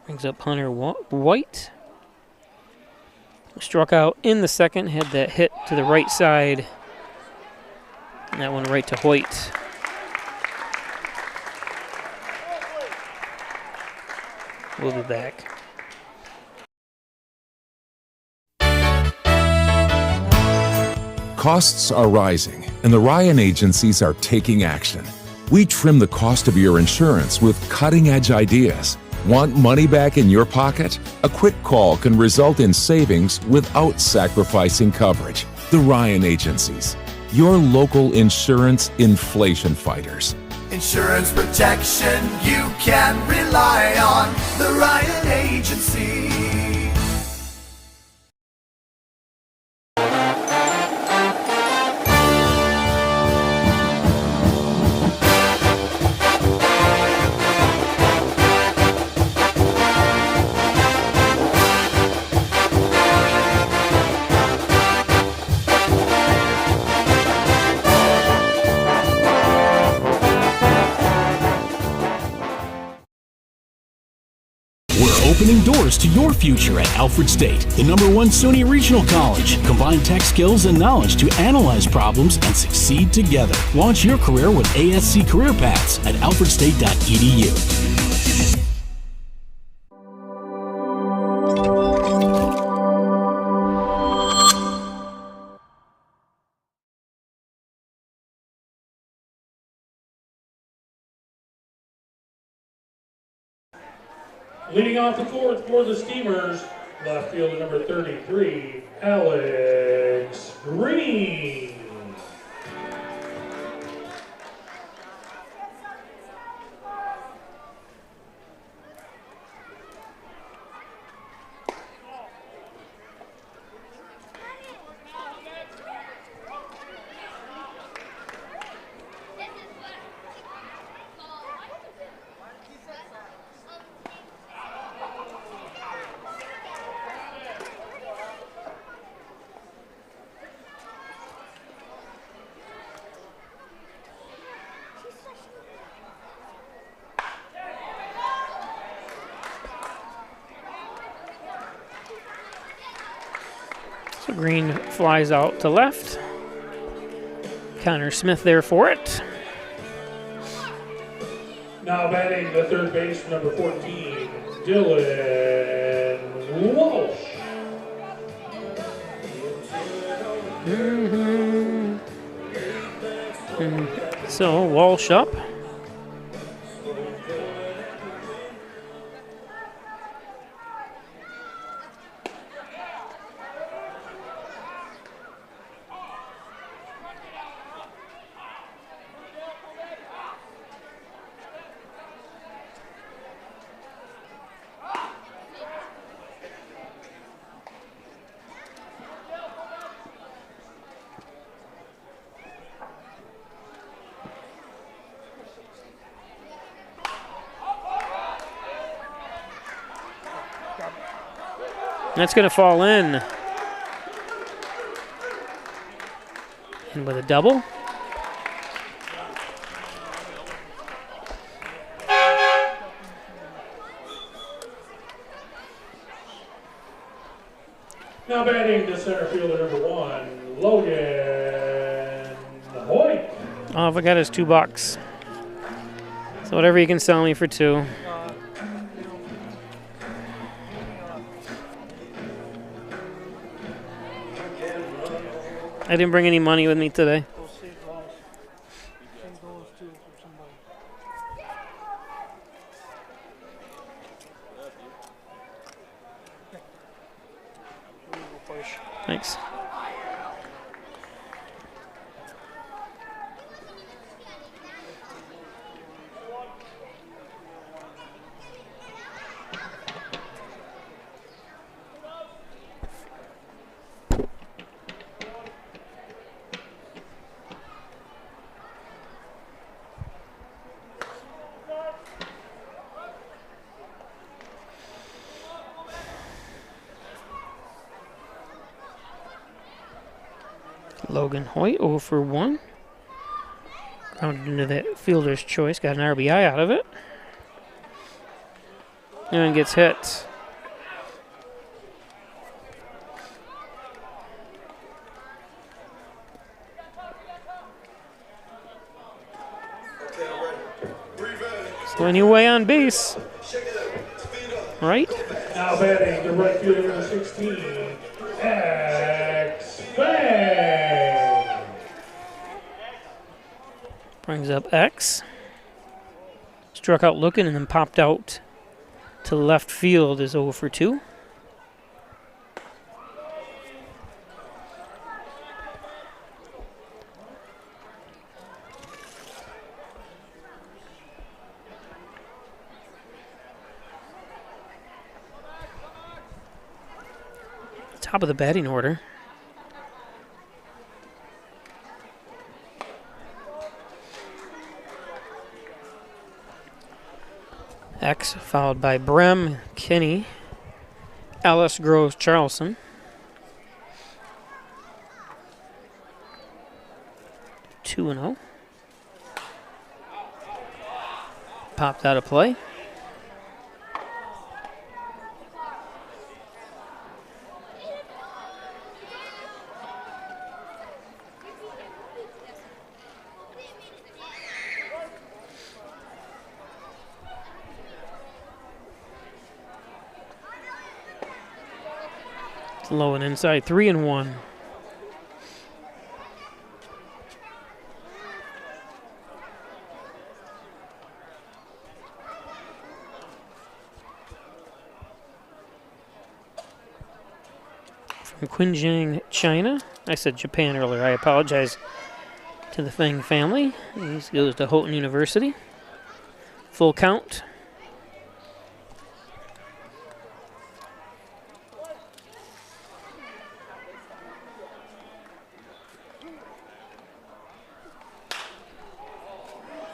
Brings up Hunter White. Struck out in the second, had that hit to the right side. And that one right to Hoyt. We'll be back. Costs are rising, and the Ryan agencies are taking action. We trim the cost of your insurance with cutting-edge ideas. Want money back in your pocket? A quick call can result in savings without sacrificing coverage. The Ryan agencies, your local insurance inflation fighters. Insurance protection you can rely on. The Ryan Agency. Opening doors to your future at Alfred State, the #1 SUNY Regional College. Combine tech skills and knowledge to analyze problems and succeed together. Launch your career with ASC Career Paths at alfredstate.edu. Leading off the fourth for the Steamers, left fielder number 33, Alex Green. So Green flies out to left. Connor Smith there for it. Now batting the third baseman, number 14, Dylan Walsh. So Walsh up. That's going to fall in. And with a double. Now batting to center fielder number 1, Logan Hoyt. All I got is $2. So whatever you can sell me for 2. I didn't bring any money with me today. Thanks. Logan Hoyt 0 for 1. Grounded into that fielder's choice. Got an RBI out of it. And gets hit. So anyway on base. Right? Now batting the right fielder number 16, X Bang. Brings up X. Struck out looking and then popped out to left field is 0 for 2. Top of the batting order. X followed by Brem, Kinney, Ellis, Groves, Charleston. Two and 0. Popped out of play. Low and inside, 3 and 1. From Qinjiang, China. I said Japan earlier. I apologize to the Feng family. He goes to Houghton University. Full count.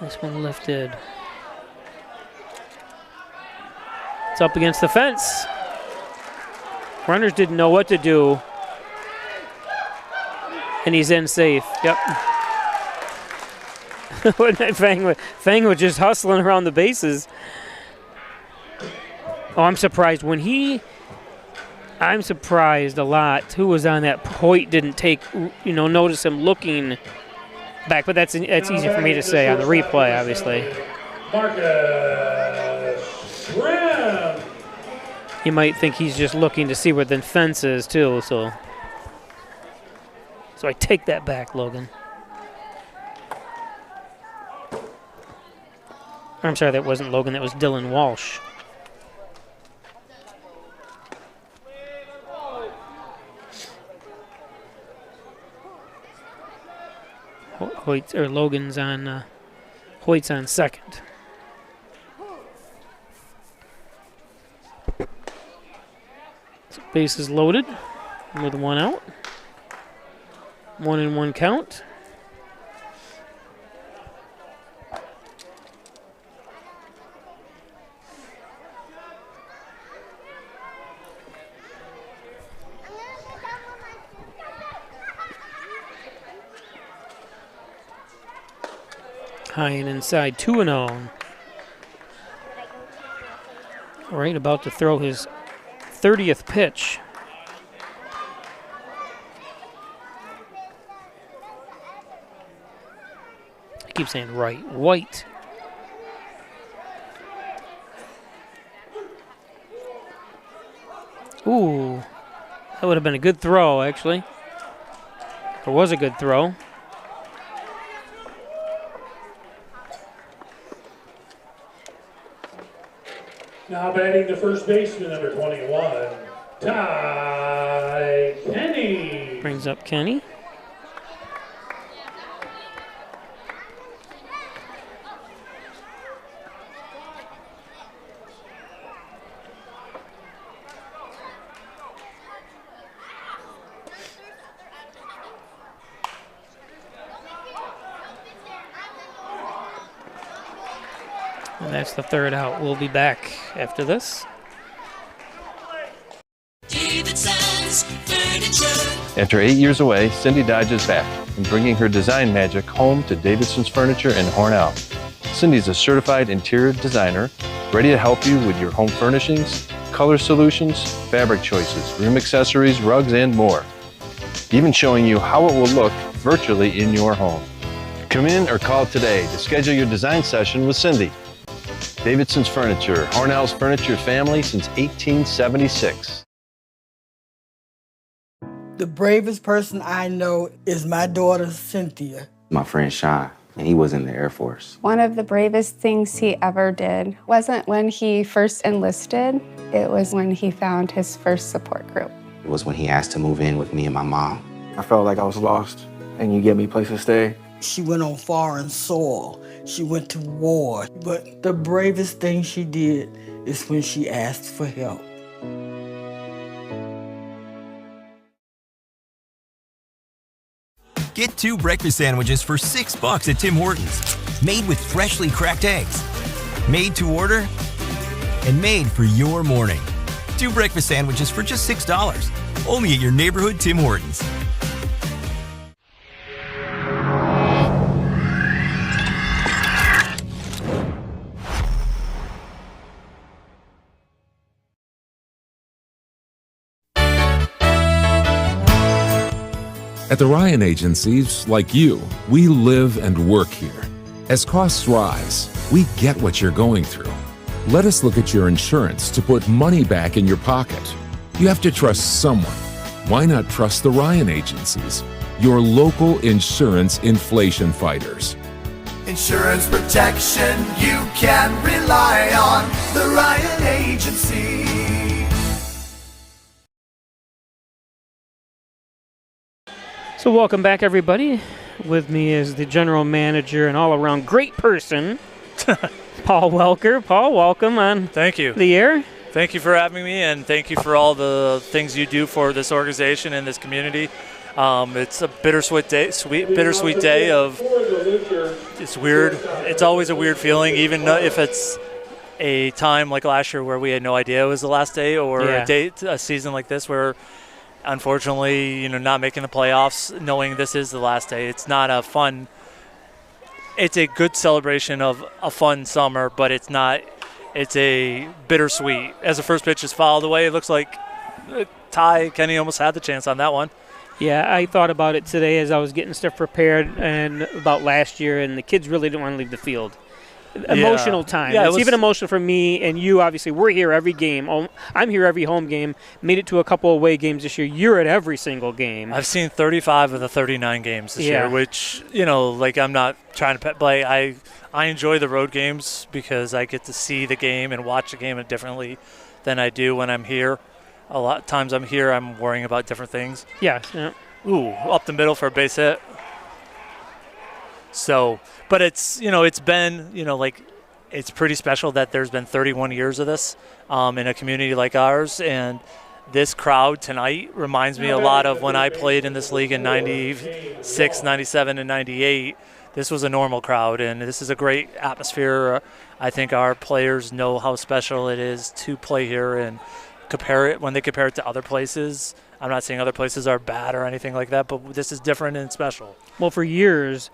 This one lifted. It's up against the fence. Runners didn't know what to do. And he's in safe. Yep. Fang was just hustling around the bases. Oh, I'm surprised I'm surprised a lot. Who was on that? Hoyt didn't take, notice him looking back, but that's easy for me to say on the replay, obviously. You might think he's just looking to see where the fence is, too, so I take that back, Logan. I'm sorry, that wasn't Logan, that was Dylan Walsh. Logan's on, Hoyt's on second. So base is loaded with 1 out. 1-1 count. High and inside, 2-0. Right about to throw his 30th pitch. I keep saying right. White. Ooh, that would have been a good throw, actually. Or was a good throw. Now batting the first baseman, number 21, Ty Kenny. Brings up Kenny. And that's the third out. We'll be back after this. Davidson's Furniture. After 8 years away, Cindy Dodge is back and bringing her design magic home to Davidson's Furniture in Hornell. Cindy's a certified interior designer, ready to help you with your home furnishings, color solutions, fabric choices, room accessories, rugs, and more. Even showing you how it will look virtually in your home. Come in or call today to schedule your design session with Cindy. Davidson's Furniture, Hornell's furniture family since 1876. The bravest person I know is my daughter, Cynthia. My friend Sean, and he was in the Air Force. One of the bravest things he ever did wasn't when he first enlisted, it was when he found his first support group. It was when he asked to move in with me and my mom. I felt like I was lost, and you gave me a place to stay. She went on foreign soil. She went to war. But the bravest thing she did is when she asked for help. Get 2 breakfast sandwiches for $6 at Tim Hortons. Made with freshly cracked eggs. Made to order and made for your morning. 2 breakfast sandwiches for just $6. Only at your neighborhood Tim Hortons. At the Ryan Agencies, like you, we live and work here. As costs rise, we get what you're going through. Let us look at your insurance to put money back in your pocket. You have to trust someone. Why not trust the Ryan Agencies? Your local insurance inflation fighters. Insurance protection you can rely on. The Ryan Agency. So welcome back, everybody. With me is the general manager and all-around great person, Paul Welker. Paul, welcome on Thank you. The air. Thank you for having me, and thank you for all the things you do for this organization and this community. It's a bittersweet day. It's weird. It's always a weird feeling, even if it's a time like last year where we had no idea it was the last day, or a season like this where, unfortunately, not making the playoffs, knowing this is the last day. It's not a fun. It's a good celebration of a fun summer, but it's not. It's a bittersweet. As the first pitch is fouled away, it looks like Ty Kenny almost had the chance on that one. Yeah, I thought about it today as I was getting stuff prepared and about last year, and the kids really didn't want to leave the field. Emotional time. Yeah, it's even emotional for me and you. Obviously, we're here every game. I'm here every home game. Made it to a couple away games this year. You're at every single game. I've seen 35 of the 39 games this year, which, I'm not trying to play. I enjoy the road games because I get to see the game and watch the game differently than I do when I'm here. A lot of times I'm here, I'm worrying about different things. Yeah. Ooh, up the middle for a base hit. So, but it's, it's been, it's pretty special that there's been 31 years of this in a community like ours. And this crowd tonight reminds me a lot of when I played in this league in 96, 97, and 98. This was a normal crowd, and this is a great atmosphere. I think our players know how special it is to play here and when they compare it to other places. I'm not saying other places are bad or anything like that, but this is different and special. Well, for years,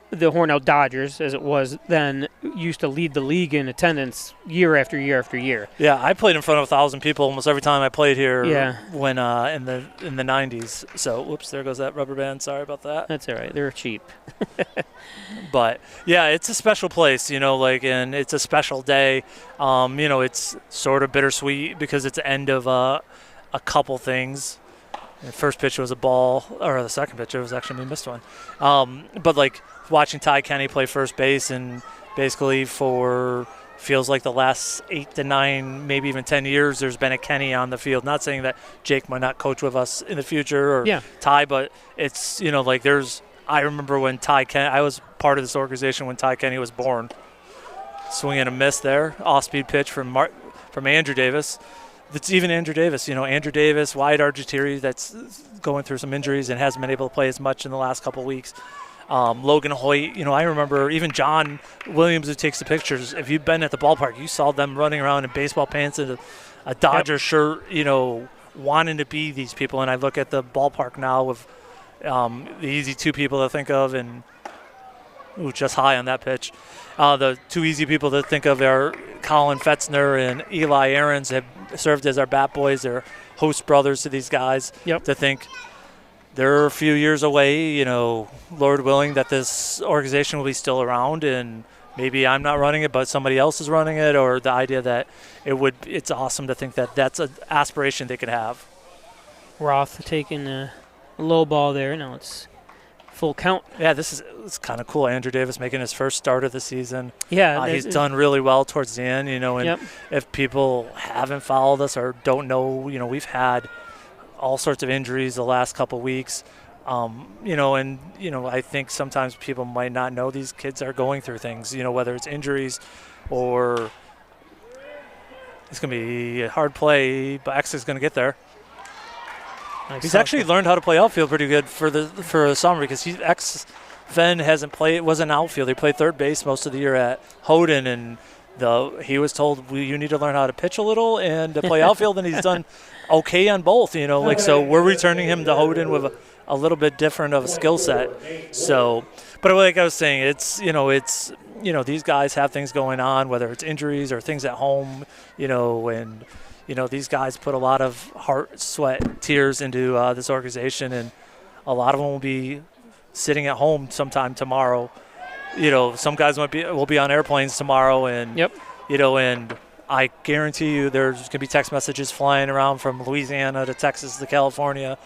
the Hornell Dodgers, as it was then, used to lead the league in attendance year after year after year. Yeah, I played in front of 1,000 people almost every time I played here. Yeah. When in the 90s. So, whoops, there goes that rubber band. Sorry about that. That's all right. They're cheap. But yeah, it's a special place, and it's a special day. It's sort of bittersweet because it's the end of a couple things. The first pitch was a ball, or the second pitch, it was actually, we missed one. But watching Ty Kenny play first base, and basically for feels like the last 8 to 9, maybe even 10 years, there's been a Kenny on the field. Not saying that Jake might not coach with us in the future or Ty, but it's, I remember when Ty Kenny, I was part of this organization when Ty Kenny was born. Swing and a miss there, off-speed pitch from Andrew Davis. It's even Andrew Davis, Andrew Davis, Wyatt Argentiri, that's going through some injuries and hasn't been able to play as much in the last couple of weeks. Logan Hoyt, I remember even John Williams, who takes the pictures. If you've been at the ballpark, you saw them running around in baseball pants and a Dodger shirt, wanting to be these people. And I look at the ballpark now with the easy two people to think of, and just high on that pitch. The two easy people to think of are Colin Fetzner and Eli Aarons, have served as our bat boys. They're host brothers to these guys. To think they're a few years away, Lord willing, that this organization will be still around, and maybe I'm not running it, but somebody else is running it, or the idea that it's awesome to think that that's an aspiration they could have. Roth taking a low ball there. Now it's full count. Yeah, it's kind of cool. Andrew Davis making his first start of the season. Yeah. He's done really well towards the end, and if people haven't followed us or don't know, we've had all sorts of injuries the last couple weeks. I think sometimes people might not know these kids are going through things, whether it's injuries or it's going to be a hard play, but X is going to get there. He's actually learned how to play outfield pretty good for the summer, because Ven hasn't played, wasn't outfield. He played third base most of the year at Houghton, and he was told, you need to learn how to pitch a little and to play outfield, and he's done okay on both, so we're returning him to Houghton with a little bit different of a skill set. So, but like I was saying, it's these guys have things going on, whether it's injuries or things at home, and these guys put a lot of heart, sweat, tears into this organization, and a lot of them will be sitting at home sometime tomorrow. Some guys will be on airplanes tomorrow, and and I guarantee you there's going to be text messages flying around from Louisiana to Texas to California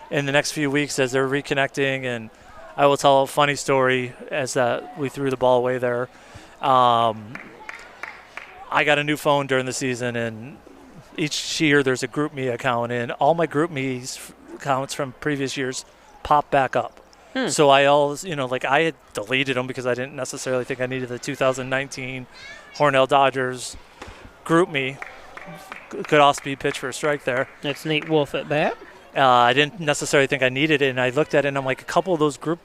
in the next few weeks as they're reconnecting. And I will tell a funny story as we threw the ball away there. I got a new phone during the season, and each year there's a Group Me account, and all my Group Me accounts from previous years pop back up. So I always, I had deleted them because I didn't necessarily think I needed the 2019 Hornell Dodgers Group Me. Good off-speed pitch for a strike there. That's Nate Wolf at bat. I didn't necessarily think I needed it, and I looked at it, and I'm like, a couple of those group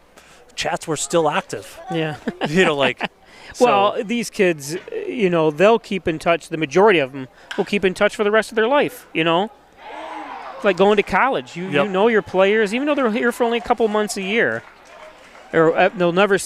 chats were still active. Yeah. Well, these kids, they'll keep in touch. The majority of them will keep in touch for the rest of their life, It's like going to college. You know your players, even though they're here for only a couple months a year. Or they'll never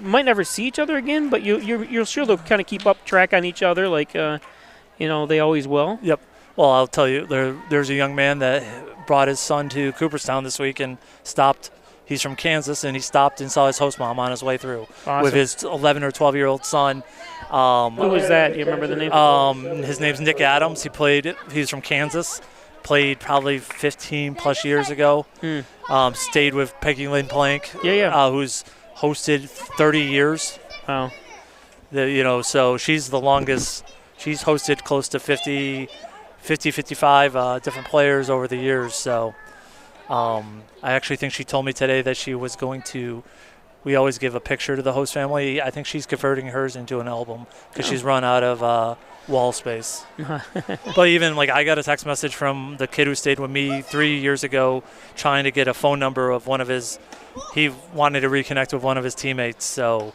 might never see each other again, but you're sure they'll kind of keep up track on each other like, they always will. Yep. Well, I'll tell you, there's a young man that brought his son to Cooperstown this week and stopped. He's from Kansas, and he stopped and saw his host mom on his way through with his 11 or 12-year-old son. Who was that? Do you remember the name? His name's Nick Adams. He's from Kansas. Played probably 15-plus years ago. Stayed with Peggy Lynn Plank, who's hosted 30 years. Wow. So she's the longest. She's hosted close to 50, 55 different players over the years. So I actually think she told me today that she was going to – we always give a picture to the host family. I think she's converting hers into an album because she's run out of wall space. But even, I got a text message from the kid who stayed with me 3 years ago trying to get a phone number of one of his – he wanted to reconnect with one of his teammates. So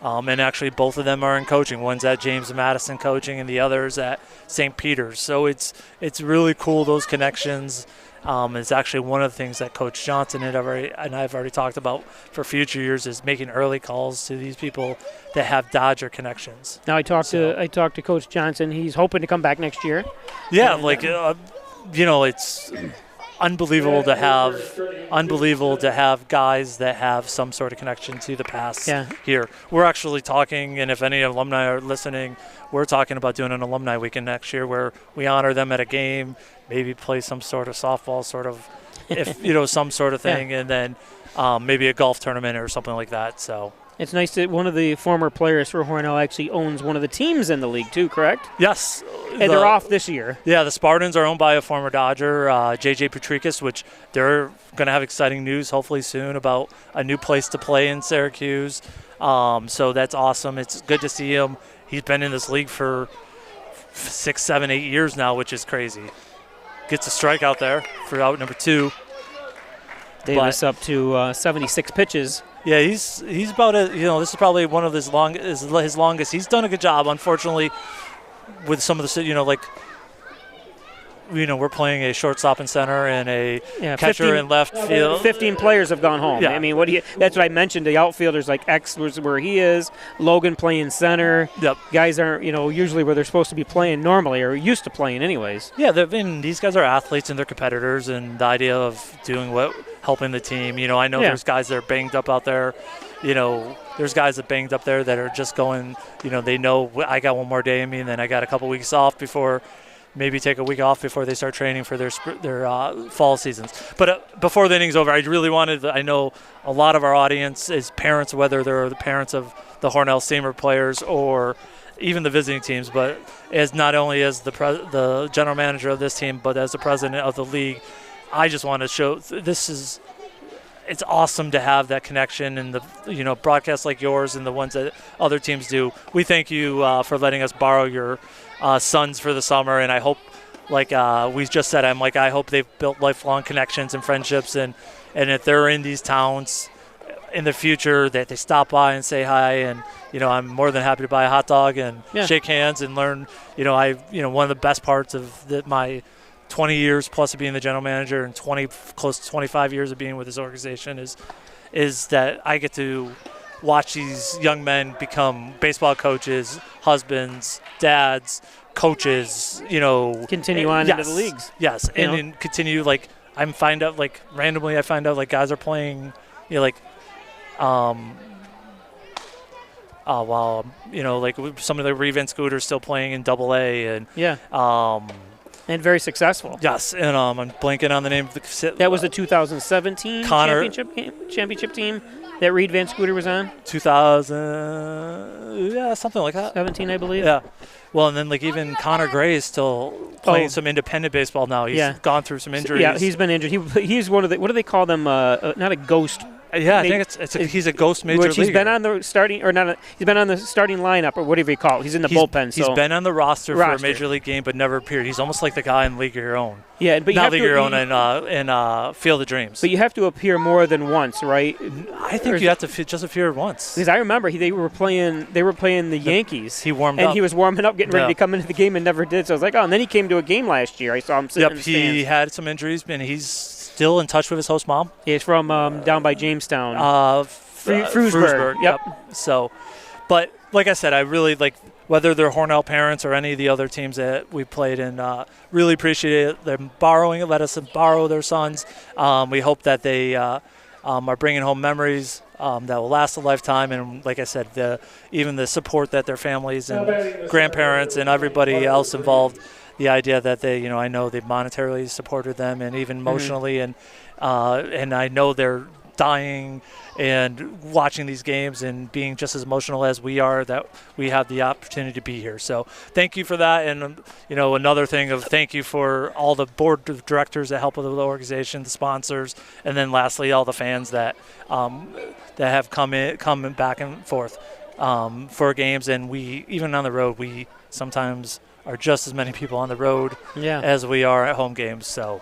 and actually both of them are in coaching. One's at James Madison coaching, and the other's at St. Peter's. So it's really cool, those connections. It's actually one of the things that Coach Johnson and I've already talked about for future years is making early calls to these people that have Dodger connections. Now I talked to Coach Johnson. He's hoping to come back next year. Yeah, it's unbelievable to have guys that have some sort of connection to the past here. We're actually talking, and if any alumni are listening, we're talking about doing an alumni weekend next year where we honor them at a game, maybe play some sort of softball some sort of thing, and then maybe a golf tournament or something like that. So it's nice that one of the former players for Hornell actually owns one of the teams in the league too, correct? Yes. And they're off this year. Yeah, the Spartans are owned by a former Dodger, J.J. Petrikis, which they're going to have exciting news hopefully soon about a new place to play in Syracuse. So that's awesome. It's good to see him. He's been in this league for 6, 7, 8 years now, which is crazy. Gets a strike out there for out number 2. Davis up to 76 pitches. Yeah, he's about this is probably one of his longest. He's done a good job. Unfortunately, with some of the we're playing a shortstop and center and a catcher in left field. 15 players have gone home. Yeah. I mean, that's what I mentioned. The outfielders like X was where he is. Logan playing center. Yep. Guys aren't usually where they're supposed to be playing normally or used to playing anyways. Yeah, these guys are athletes and they're competitors, and the idea of doing helping the team. I know there's guys that are banged up out there. There's guys that banged up there that are just going. They know I got one more day in me, and then I got a couple weeks off before. Maybe take a week off before they start training for their fall seasons. But before the inning's over, I really I know a lot of our audience is parents, whether they're the parents of the Hornell Steamer players or even the visiting teams, but as not only as the general manager of this team, but as the president of the league, I just want to show it's awesome to have that connection and the broadcasts like yours and the ones that other teams do. We thank you for letting us borrow your sons for the summer, and I hope, like we just said, I hope they've built lifelong connections and friendships, and if they're in these towns in the future, that they stop by and say hi, and I'm more than happy to buy a hot dog and shake hands and learn. One of the best parts of my 20 years plus of being the general manager and close to 25 years of being with this organization is that I get to watch these young men become baseball coaches, husbands, dads, coaches, continue on into the leagues. Yes, and continue, randomly I find out guys are playing, some of the Revent Scooters still playing in Double-A and very successful. Yes, and I'm blanking on the name of that was the 2017 championship team that Reed Van Scooter was on. 2000, something like that. 17, I believe. Yeah. Well, and then even Connor Gray is still playing some independent baseball now. He's gone through some injuries. Yeah, he's been injured. He's one of the, what do they call them? Not a ghost. Yeah, I think he's a ghost major leaguer. He's been on the starting, he's been on the starting lineup, or whatever you call it. He's in the bullpen. He's been on the roster for a major league game, but never appeared. He's almost like the guy in League of Your Own. Yeah, but not League of Your Own and Field of Dreams. But you have to appear more than once, right? I think you have to just appear once. Because I remember they were playing the Yankees. He warmed up. And he was warming up, getting ready to come into the game, and never did. So I was like, and then he came to a game last year. I saw him sitting in the stands. He had some injuries, and he's still in touch with his host mom. He's from down by Jamestown. Frewsburg. Yep. So, but like I said, I really whether they're Hornell parents or any of the other teams that we played in, really appreciate them let us borrow their sons. We hope that they are bringing home memories that will last a lifetime. And like I said, even the support that their families and grandparents and everybody else involved, the idea that they, I know they've monetarily supported them and even emotionally, and I know they're dying and watching these games and being just as emotional as we are that we have the opportunity to be here. So thank you for that. And, another thing of thank you for all the board of directors that help with the organization, the sponsors, and then lastly, all the fans that have come back and forth for games. And even on the road, we sometimes are just as many people on the road as we are at home games. So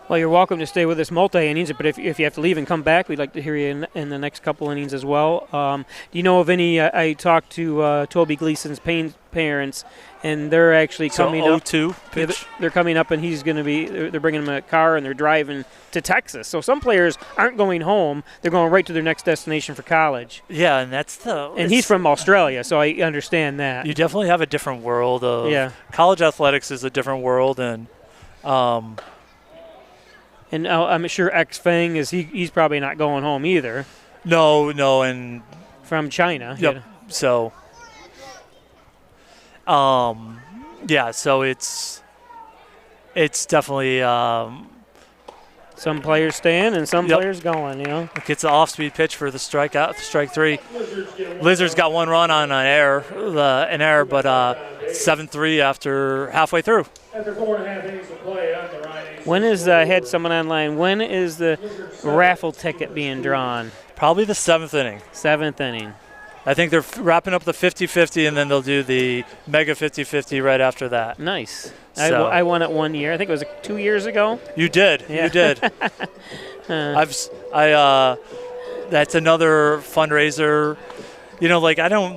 Well, you're welcome to stay with us multi-innings, but if you have to leave and come back, we'd like to hear you in the next couple innings as well. Do you know of any? I talked to Toby Gleason's parents, and they're actually coming up. 0-2 pitch. They're coming up, and he's going to be. They're bringing him a car, and they're driving to Texas. So some players aren't going home; they're going right to their next destination for college. Yeah, and that's the. And he's from Australia, so I understand that. You definitely have a different world of. College athletics is a different world, and. And I'm sure X-Feng he's probably not going home either. No, and from China. Yep. Yeah. So, so it's definitely some players staying and some players going. It gets an off-speed pitch for the strike 3. Lizards got one run on an error, but 7-3 after halfway through. After 4.5 innings of play on the Ryan. When is had someone online? When is the raffle ticket being drawn? Probably the 7th inning. 7th inning. I think they're wrapping up the 50-50, and then they'll do the mega 50-50 right after that. Nice. So. I won it 1 year. I think it was 2 years ago. You did. Yeah. You did. That's another fundraiser. I don't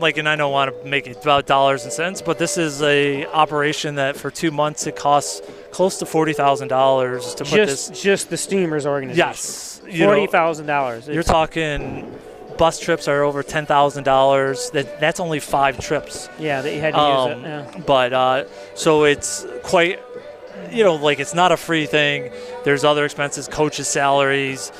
want to make it about dollars and cents, but this is a operation that for 2 months it costs close to $40,000 to put this. Just the Steamers organization. Yes, $40,000. You're talking bus trips are over $10,000. That's only 5 trips. Yeah, that you had to use it. Yeah. But so it's quite. It's not a free thing. There's other expenses, coaches' salaries,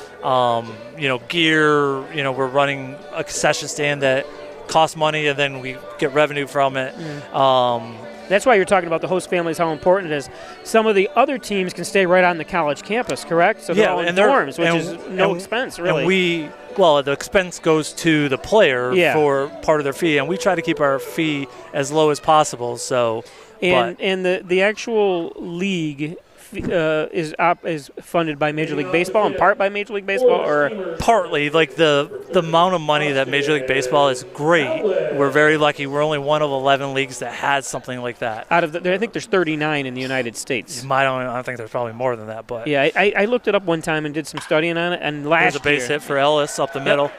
gear. We're running a concession stand that costs money, and then we get revenue from it. That's why you're talking about the host families, how important it is. Some of the other teams can stay right on the college campus, correct? So they're all in dorms, which is no expense, really. And the expense goes to the player for part of their fee, and we try to keep our fee as low as possible. So. And the actual league is funded by Major League Baseball, in part by Major League Baseball, or partly. The amount of money that Major League Baseball is great. We're very lucky. We're only one of 11 leagues that has something like that. Out of I think there's 39 in the United States. I think there's probably more than that, but yeah, I looked it up one time and did some studying on it, and there's a base hit for Ellis up the middle.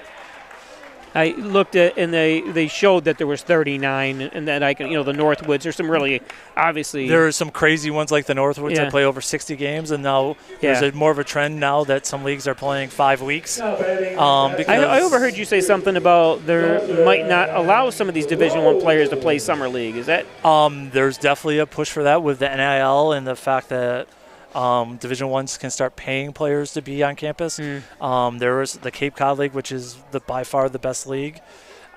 I looked at, and they showed that there was 39, and that the Northwoods. There's some really, obviously. There are some crazy ones like the Northwoods that play over 60 games, and now there's more of a trend now that some leagues are playing 5 weeks. I overheard you say something about there might not allow some of these Division I players to play summer league. Is that? There's definitely a push for that with the NIL and the fact that. Division I's can start paying players to be on campus. There was the Cape Cod League, which is by far the best league.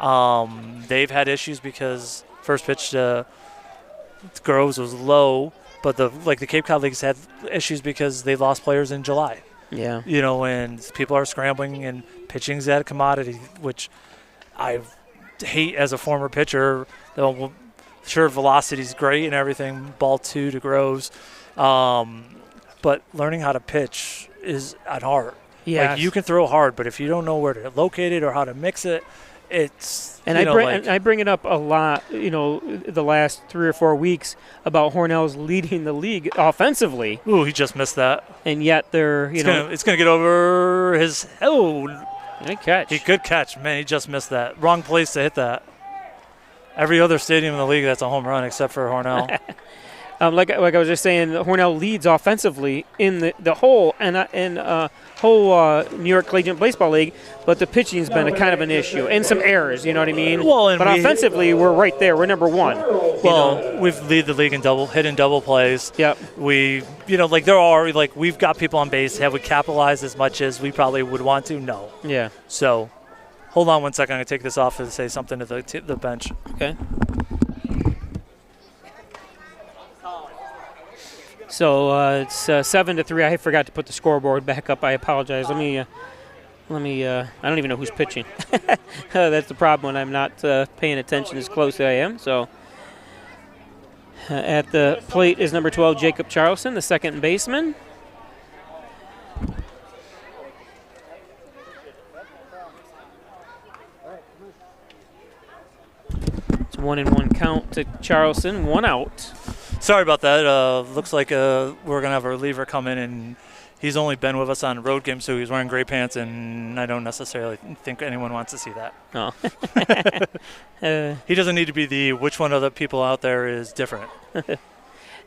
They've had issues because first pitch to Groves was low, but the Cape Cod League's had issues because they lost players in July. Yeah. And people are scrambling, and pitching's at a commodity, which I hate as a former pitcher. Sure, velocity's great and everything, ball 2 to Groves. But learning how to pitch is an art. Yeah, you can throw hard, but if you don't know where to locate it or how to mix it, it's. And I bring it up a lot. The last 3 or 4 weeks about Hornell's leading the league offensively. Ooh, he just missed that. And yet they're it's gonna get over his. Good catch. He could catch, man. He just missed that. Wrong place to hit that. Every other stadium in the league, that's a home run except for Hornell. Like I was just saying, Hornell leads offensively in the whole New York Collegiate Baseball League, but the pitching's been a kind of an issue and some errors. You know what I mean? But offensively, we're right there. We're number 1. We've lead the league in hitting double plays. Yep. We've got people on base. Have we capitalized as much as we probably would want to? No. Yeah. So, hold on one second. I'm gonna take this off and say something to the bench. Okay. So it's 7-3. I forgot to put the scoreboard back up. I apologize. Let me. I don't even know who's pitching. That's the problem when I'm not paying attention as close as I am. So at the plate is number 12, Jacob Charleston, the second baseman. It's 1-1 count to Charleston, 1 out. Sorry about that. Looks like we're going to have a reliever come in, and he's only been with us on road games, so he's wearing gray pants, and I don't necessarily think anyone wants to see that. Oh. He doesn't need to be which one of the people out there is different.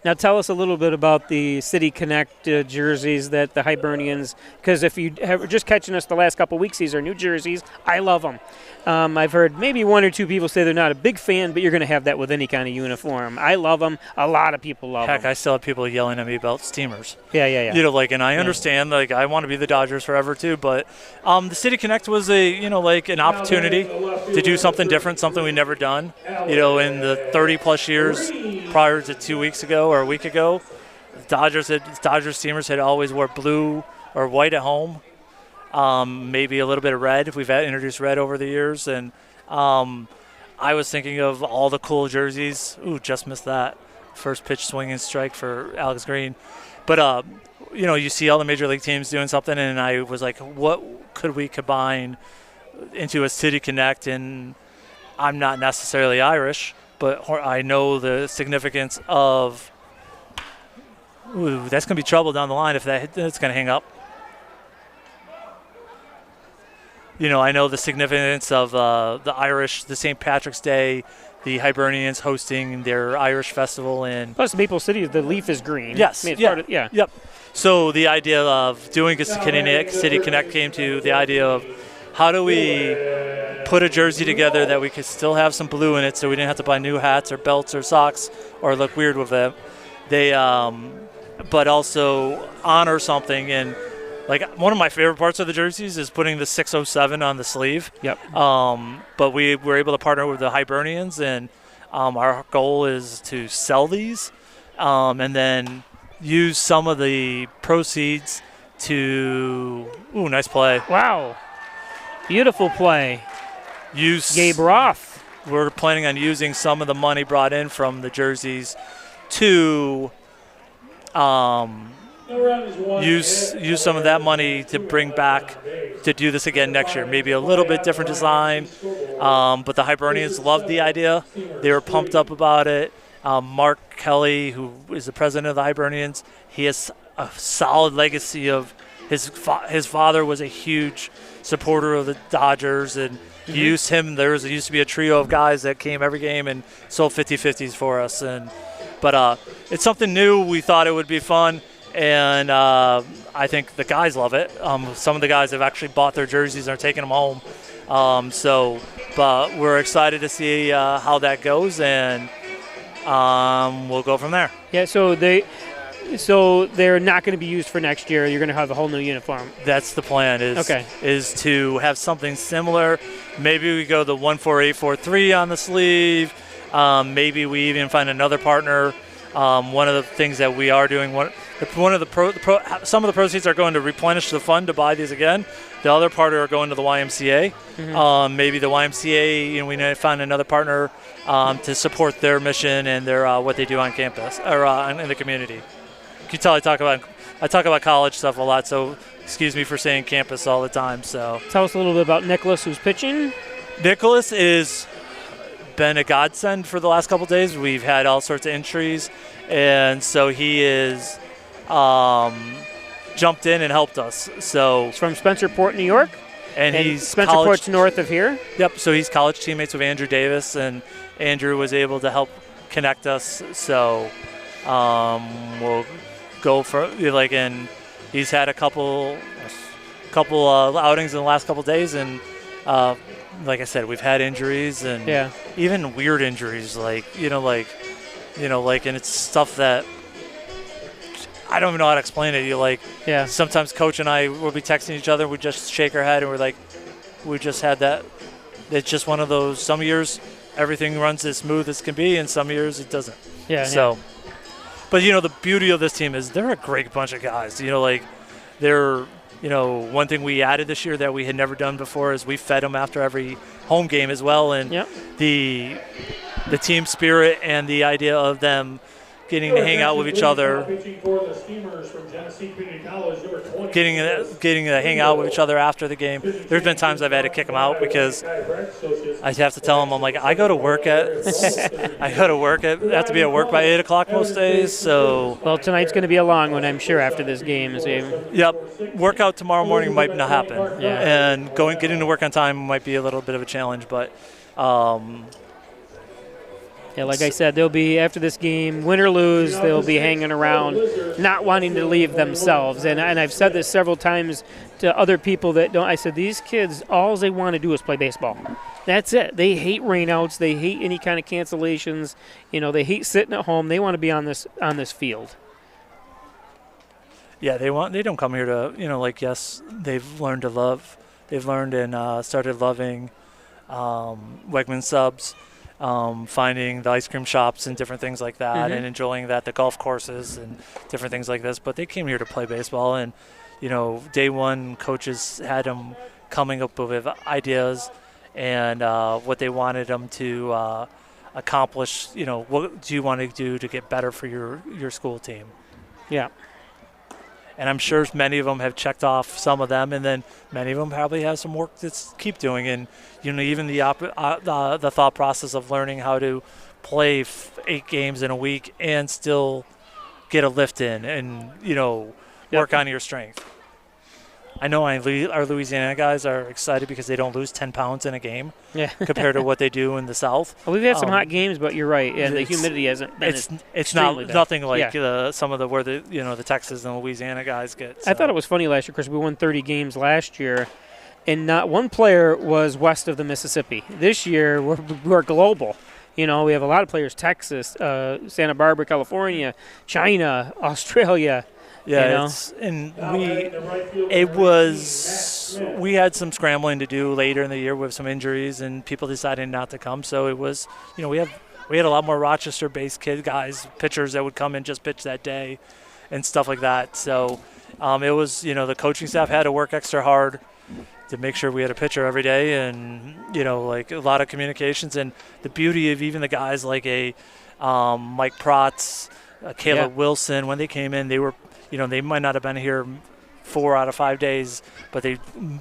Now tell us a little bit about the City Connect jerseys that the Hibernians, because if you have just catching us the last couple of weeks, these are new jerseys. I love them. I've heard maybe one or two people say they're not a big fan, but you're going to have that with any kind of uniform. I love them. A lot of people love them. Heck, I still have people yelling at me about Steamers. Yeah. And I understand, I want to be the Dodgers forever too, but the City Connect was an opportunity to do something different, something we've never done. In the 30-plus years prior to 2 weeks ago or a week ago, Dodgers Steamers had always wore blue or white at home. Maybe a little bit of red. We've introduced red over the years, and I was thinking of all the cool jerseys. Ooh, just missed that. First pitch swing and strike for Alex Green. But, you see all the major league teams doing something, and I was like, what could we combine into a City Connect? And I'm not necessarily Irish, but I know the significance of – ooh, that's going to be trouble down the line if that's going to hang up. I know the significance of the Irish, the St. Patrick's Day, the Hibernians hosting their Irish festival in. Plus, Maple City, the leaf is green. Yes. Yep. So the idea of doing a City Connect came to the idea of how do we put a jersey together that we could still have some blue in it, so we didn't have to buy new hats or belts or socks or look weird with them. But also honor something. And one of my favorite parts of the jerseys is putting the 607 on the sleeve. Yep. But we were able to partner with the Hibernians, and our goal is to sell these and then use some of the proceeds to – ooh, nice play. Wow. Beautiful play. Gabe Roth. We're planning on using some of the money brought in from the jerseys to use some of that money to bring back to do this again next year. Maybe a little bit different design, but the Hibernians loved the idea. They were pumped up about it. Mark Kelly, who is the president of the Hibernians, he has a solid legacy of his father was a huge supporter of the Dodgers, and he used him. There used to be a trio of guys that came every game and sold 50-50s for us. But it's something new. We thought it would be fun, and I think the guys love it. Some of the guys have actually bought their jerseys and are taking them home. But we're excited to see how that goes, and we'll go from there. Yeah, so they're not going to be used for next year. You're going to have a whole new uniform. That's the plan. Is to have something similar. Maybe we go the 14843 on the sleeve. Maybe we even find another partner. One of the things that we are doing, some of the proceeds are going to replenish the fund to buy these again. The other part are going to the YMCA. Mm-hmm. Maybe the YMCA, we need to find another partner to support their mission and their what they do on campus or in the community. You can tell I talk about college stuff a lot, so excuse me for saying campus all the time. So tell us a little bit about Nicholas, who's pitching. Nicholas is been a godsend for the last couple of days. We've had all sorts of injuries, and so he is jumped in and helped us. So he's from Spencerport, New York, and he's Spencerport's north of here. Yep. So he's college teammates with Andrew Davis, and Andrew was able to help connect us. So we'll go for and he's had a couple outings in the last couple of days, and like I said, we've had injuries and even weird injuries, and it's stuff that I don't even know how to explain it. Sometimes Coach and I will be texting each other, we just shake our head and we're like, we just had that. It's just one of those. Some years everything runs as smooth as can be, and some years it doesn't. But the beauty of this team is they're a great bunch of guys. They're one thing we added this year that we had never done before is we fed them after every home game as well, and the team spirit and the idea of them getting to hang out with each other, getting to hang out with each other after the game. There's been times I've had to kick them out because I have to tell them, I'm like, I go to work I have to be at work by 8 o'clock most days. So well, tonight's going to be a long one, I'm sure, after this game. Yep, workout tomorrow morning might not happen, and getting to work on time might be a little bit of a challenge, but. Yeah, like I said, they'll be, after this game, win or lose, they'll be hanging around, not wanting to leave themselves. And I've said this several times to other people that don't. I said, these kids, all they want to do is play baseball. That's it. They hate rainouts. They hate any kind of cancellations. They hate sitting at home. They want to be on this field. Yeah, they don't come here to, yes, they've learned to love. They've learned and started loving Wegman subs. Finding the ice cream shops and different things like that, and enjoying the golf courses and different things like this. But they came here to play baseball, and day one, coaches had them coming up with ideas and what they wanted them to accomplish. What do you want to do to get better for your school team? Yeah. And I'm sure many of them have checked off some of them, and then many of them probably have some work to keep doing. And even the thought process of learning how to play 8 games in a week and still get a lift in, and work on your strength. I know our Louisiana guys are excited because they don't lose 10 pounds in a game compared to what they do in the South. Well, we've had some hot games, but you're right. Yeah, the humidity hasn't been It's nothing like some of where the Texas and Louisiana guys get. So. I thought it was funny last year because we won 30 games last year, and not one player was west of the Mississippi. This year, we're global. We have a lot of players, Texas, Santa Barbara, California, China, Australia. Yeah, we had some scrambling to do later in the year with some injuries and people deciding not to come. So it was, we had a lot more Rochester-based pitchers that would come and just pitch that day and stuff like that. So it was, the coaching staff had to work extra hard to make sure we had a pitcher every day, and a lot of communications. And the beauty of even the guys like Mike Protz, Caleb Wilson, when they came in, they were. They might not have been here 4 out of 5 days, but they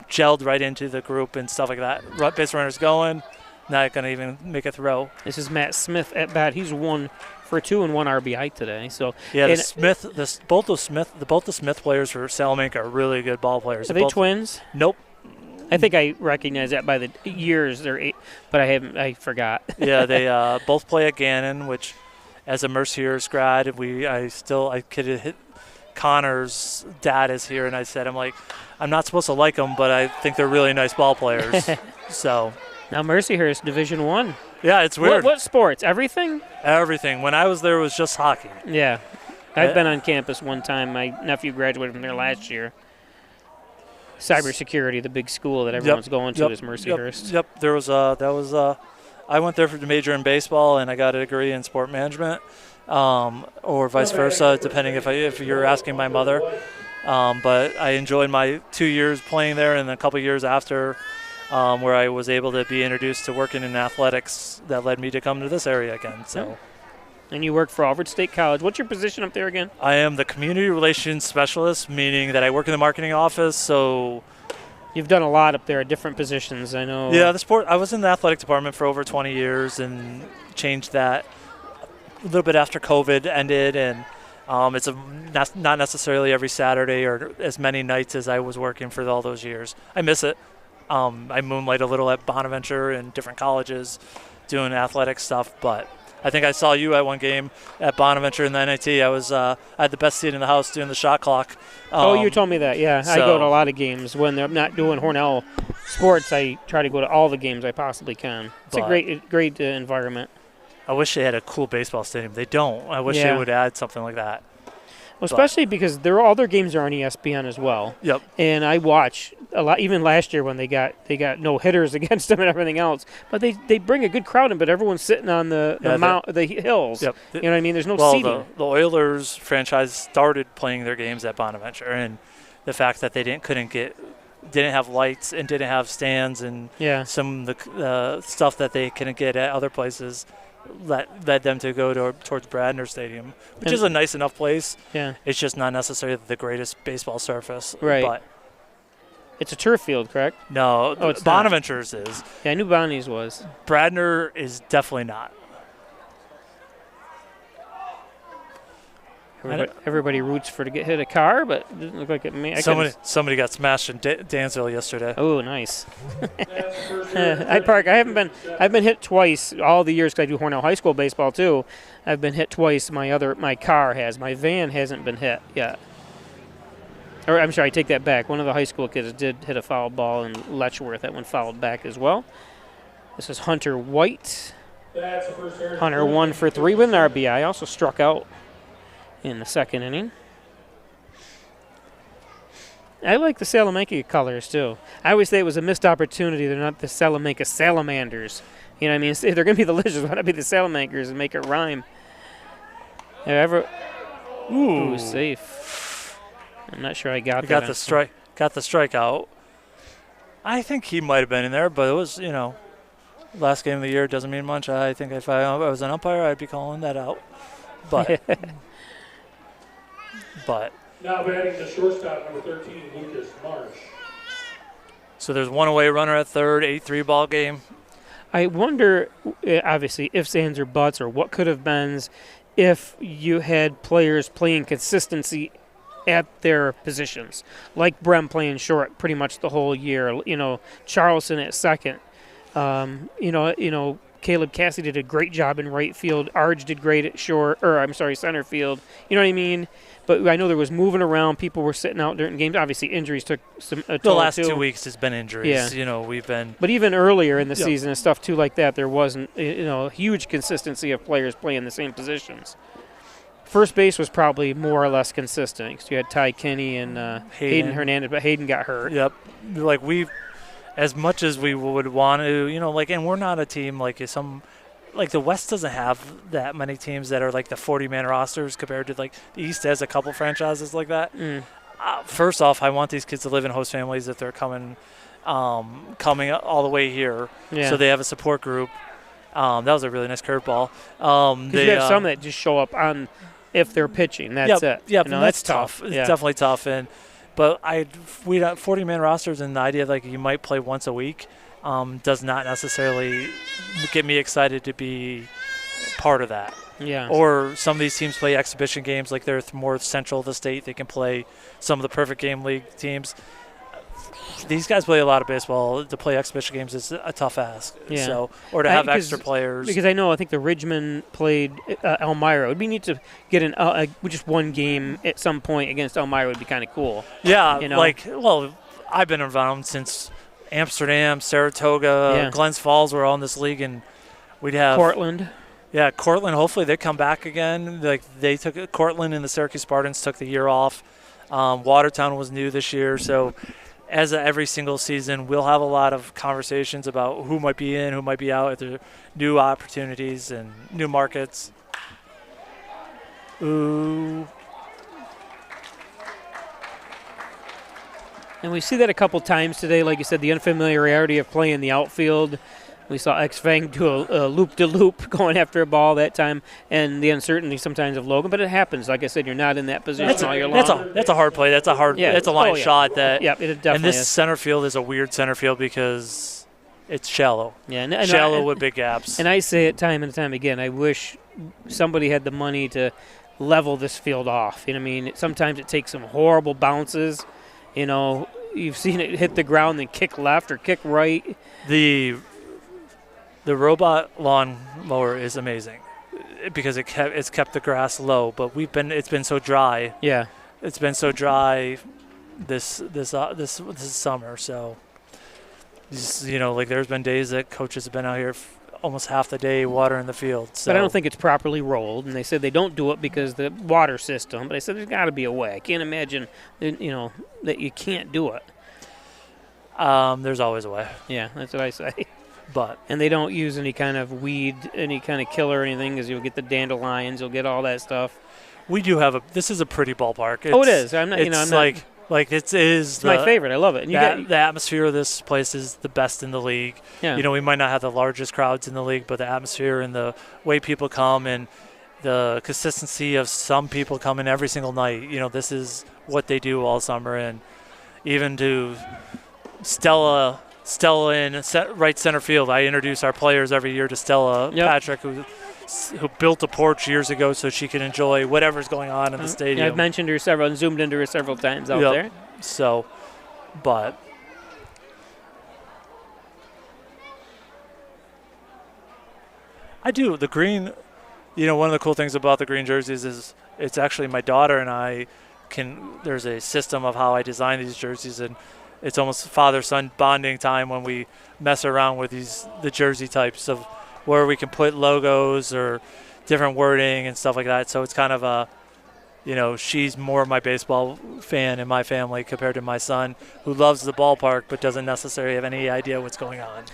gelled right into the group and stuff like that. Base runner's going, not going to even make a throw. This is Matt Smith at bat. He's 1 for 2 and 1 RBI today. So yeah, both the Smith players for Salamanca are really good ball players. Are they twins? Nope. I think I recognize that by the years. They're 8, but I forgot. Yeah, they both play at Gannon, which as a Mercier's grad, I kidded. Connor's dad is here, and I said, I'm not supposed to like them, but I think they're really nice ball players. So now Mercyhurst Division I. Yeah, it's weird. What sports? Everything? Everything. When I was there, it was just hockey. Yeah. I've been on campus one time. My nephew graduated from there last year. Cybersecurity, the big school that everyone's going to, is Mercyhurst. Yep. There was I went there to major in baseball, and I got a degree in sport management. Or vice versa, depending if you're asking my mother. But I enjoyed my 2 years playing there, and a couple years after, where I was able to be introduced to working in athletics that led me to come to this area again. So. And you work for Alfred State College. What's your position up there again? I am the community relations specialist, meaning that I work in the marketing office. So. You've done a lot up there, different positions, I know. Yeah, I was in the athletic department for over 20 years and changed that a little bit after COVID ended, and it's not necessarily every Saturday or as many nights as I was working for all those years. I miss it. I moonlight a little at Bonaventure and different colleges doing athletic stuff, but I think I saw you at one game at Bonaventure in the NIT. I had the best seat in the house doing the shot clock. You told me that, yeah. I go to a lot of games. When they're not doing Hornell sports, I try to go to all the games I possibly can. It's a great environment. I wish they had a cool baseball stadium. They don't. I wish they would add something like that. Well, especially because all their games are on ESPN as well. Yep. And I watch a lot, even last year when they got no hitters against them and everything else. But they bring a good crowd in, but everyone's sitting on the hills. Yep. You know what I mean? There's no seating. The Oilers franchise started playing their games at Bonaventure, and the fact that they didn't have lights and didn't have stands and some of the stuff that they couldn't get at other places led them to go towards Bradner Stadium, which is a nice enough place. Yeah. It's just not necessarily the greatest baseball surface. Right. But it's a turf field, correct? no, it's Bonaventure's is. Yeah, I knew Bonnie's was. Bradner is definitely not. Everybody roots to get hit a car, but it didn't look like it may. Somebody got smashed in Dansville yesterday. Oh, nice. I've been hit twice all the years because I do Hornell High School baseball too. I've been hit twice. My car has. My van hasn't been hit yet. Or I'm sorry, I take that back. One of the high school kids did hit a foul ball in Letchworth. That one fouled back as well. This is Hunter White. Hunter 1 for 3 with an RBI. Also struck out in the second inning. I like the Salamanca colors too. I always say it was a missed opportunity. They're not the Salamanca Salamanders. You know what I mean? If they're going to be the Lizards, why not be the Salamancas and make it rhyme? Ooh, safe. I'm not sure I got that. Got the strikeout. I think he might have been in there, but it was, last game of the year doesn't mean much. I think if I was an umpire, I'd be calling that out. But now batting the shortstop, number 13, Lucas Marsh. So there's one away runner at third, 8-3 ball game. I wonder, obviously, ifs, ands, or buts, or what could have been if you had players playing consistency at their positions, like Brem playing short pretty much the whole year. Charleston at second. Caleb Cassidy did a great job in right field. Arge did great at center field. You know what I mean? But I know there was moving around. People were sitting out during games. Obviously, injuries took a toll. The last 2 weeks has been injuries. Yeah. We've been. But even earlier in the season and stuff too like that, there wasn't huge consistency of players playing the same positions. First base was probably more or less consistent because you had Ty Kinney and Hayden Hernandez, but Hayden got hurt. Yep. As much as we would want to, and we're not a team like the West doesn't have that many teams that are like the 40-man rosters compared to the East has a couple franchises like that. First off, I want these kids to live in host families if they're coming all the way here. Yeah. So they have a support group. That was a really nice curveball. You have some that just show up on if they're pitching. That's it. Yeah, that's tough. It's definitely tough. But we got 40-man rosters, and the idea of you might play once a week does not necessarily get me excited to be part of that. Yeah. Or some of these teams play exhibition games, like they're more central of the state. They can play some of the perfect game league teams. These guys play a lot of baseball. To play exhibition games is a tough ask. Yeah. Or to have extra players. Because I think the Ridgeman played Elmira. It would be neat to get just one game at some point against Elmira would be kind of cool. Yeah. I've been around since Amsterdam, Saratoga, Glens Falls were all in this league, and we'd have Cortland. Yeah, Cortland. Hopefully they come back again. They took Cortland and the Syracuse Spartans took the year off. Watertown was new this year, so. As every single season, we'll have a lot of conversations about who might be in, who might be out, if there are new opportunities and new markets. Ooh. And we see that a couple times today. Like you said, the unfamiliarity of playing the outfield. We saw X-Fang do a loop-de-loop going after a ball that time, and the uncertainty sometimes of Logan. But it happens. Like I said, you're not in that position all year long. That's a hard play. That's a line shot. It definitely and this is. Center field is a weird center field because it's shallow. Yeah, shallow with big gaps. And I say it time and time again, I wish somebody had the money to level this field off. You know what I mean? Sometimes it takes some horrible bounces. You've seen it hit the ground and kick left or kick right. The robot lawn mower is amazing because it's kept the grass low, but it's been so dry. Yeah, it's been so dry this summer. So, there's been days that coaches have been out here almost half the day watering the field. So. But I don't think it's properly rolled, and they said they don't do it because the water system. But I said there's got to be a way. I can't imagine that you can't do it. There's always a way. Yeah, that's what I say. And they don't use any kind of weed, any kind of killer or anything, because you'll get the dandelions, you'll get all that stuff. We do this is a pretty ballpark. It is. I'm not. It's Like It's my favorite. I love it. And the atmosphere of this place is the best in the league. Yeah. You know, we might not have the largest crowds in the league, but the atmosphere and the way people come and the consistency of some people coming every single night. You know, this is what they do all summer. And even to Stella in right center field. I introduce our players every year to Stella Patrick, who built a porch years ago so she can enjoy whatever's going on in the stadium. Yeah, I've mentioned her several and zoomed into her several times out there. So, but I do. The green, you know, one of the cool things about the green jerseys is it's actually my daughter and I there's a system of how I design these jerseys, and it's almost father-son bonding time when we mess around with the jersey types of where we can put logos or different wording and stuff like that. So it's kind of she's more of my baseball fan in my family compared to my son, who loves the ballpark but doesn't necessarily have any idea what's going on.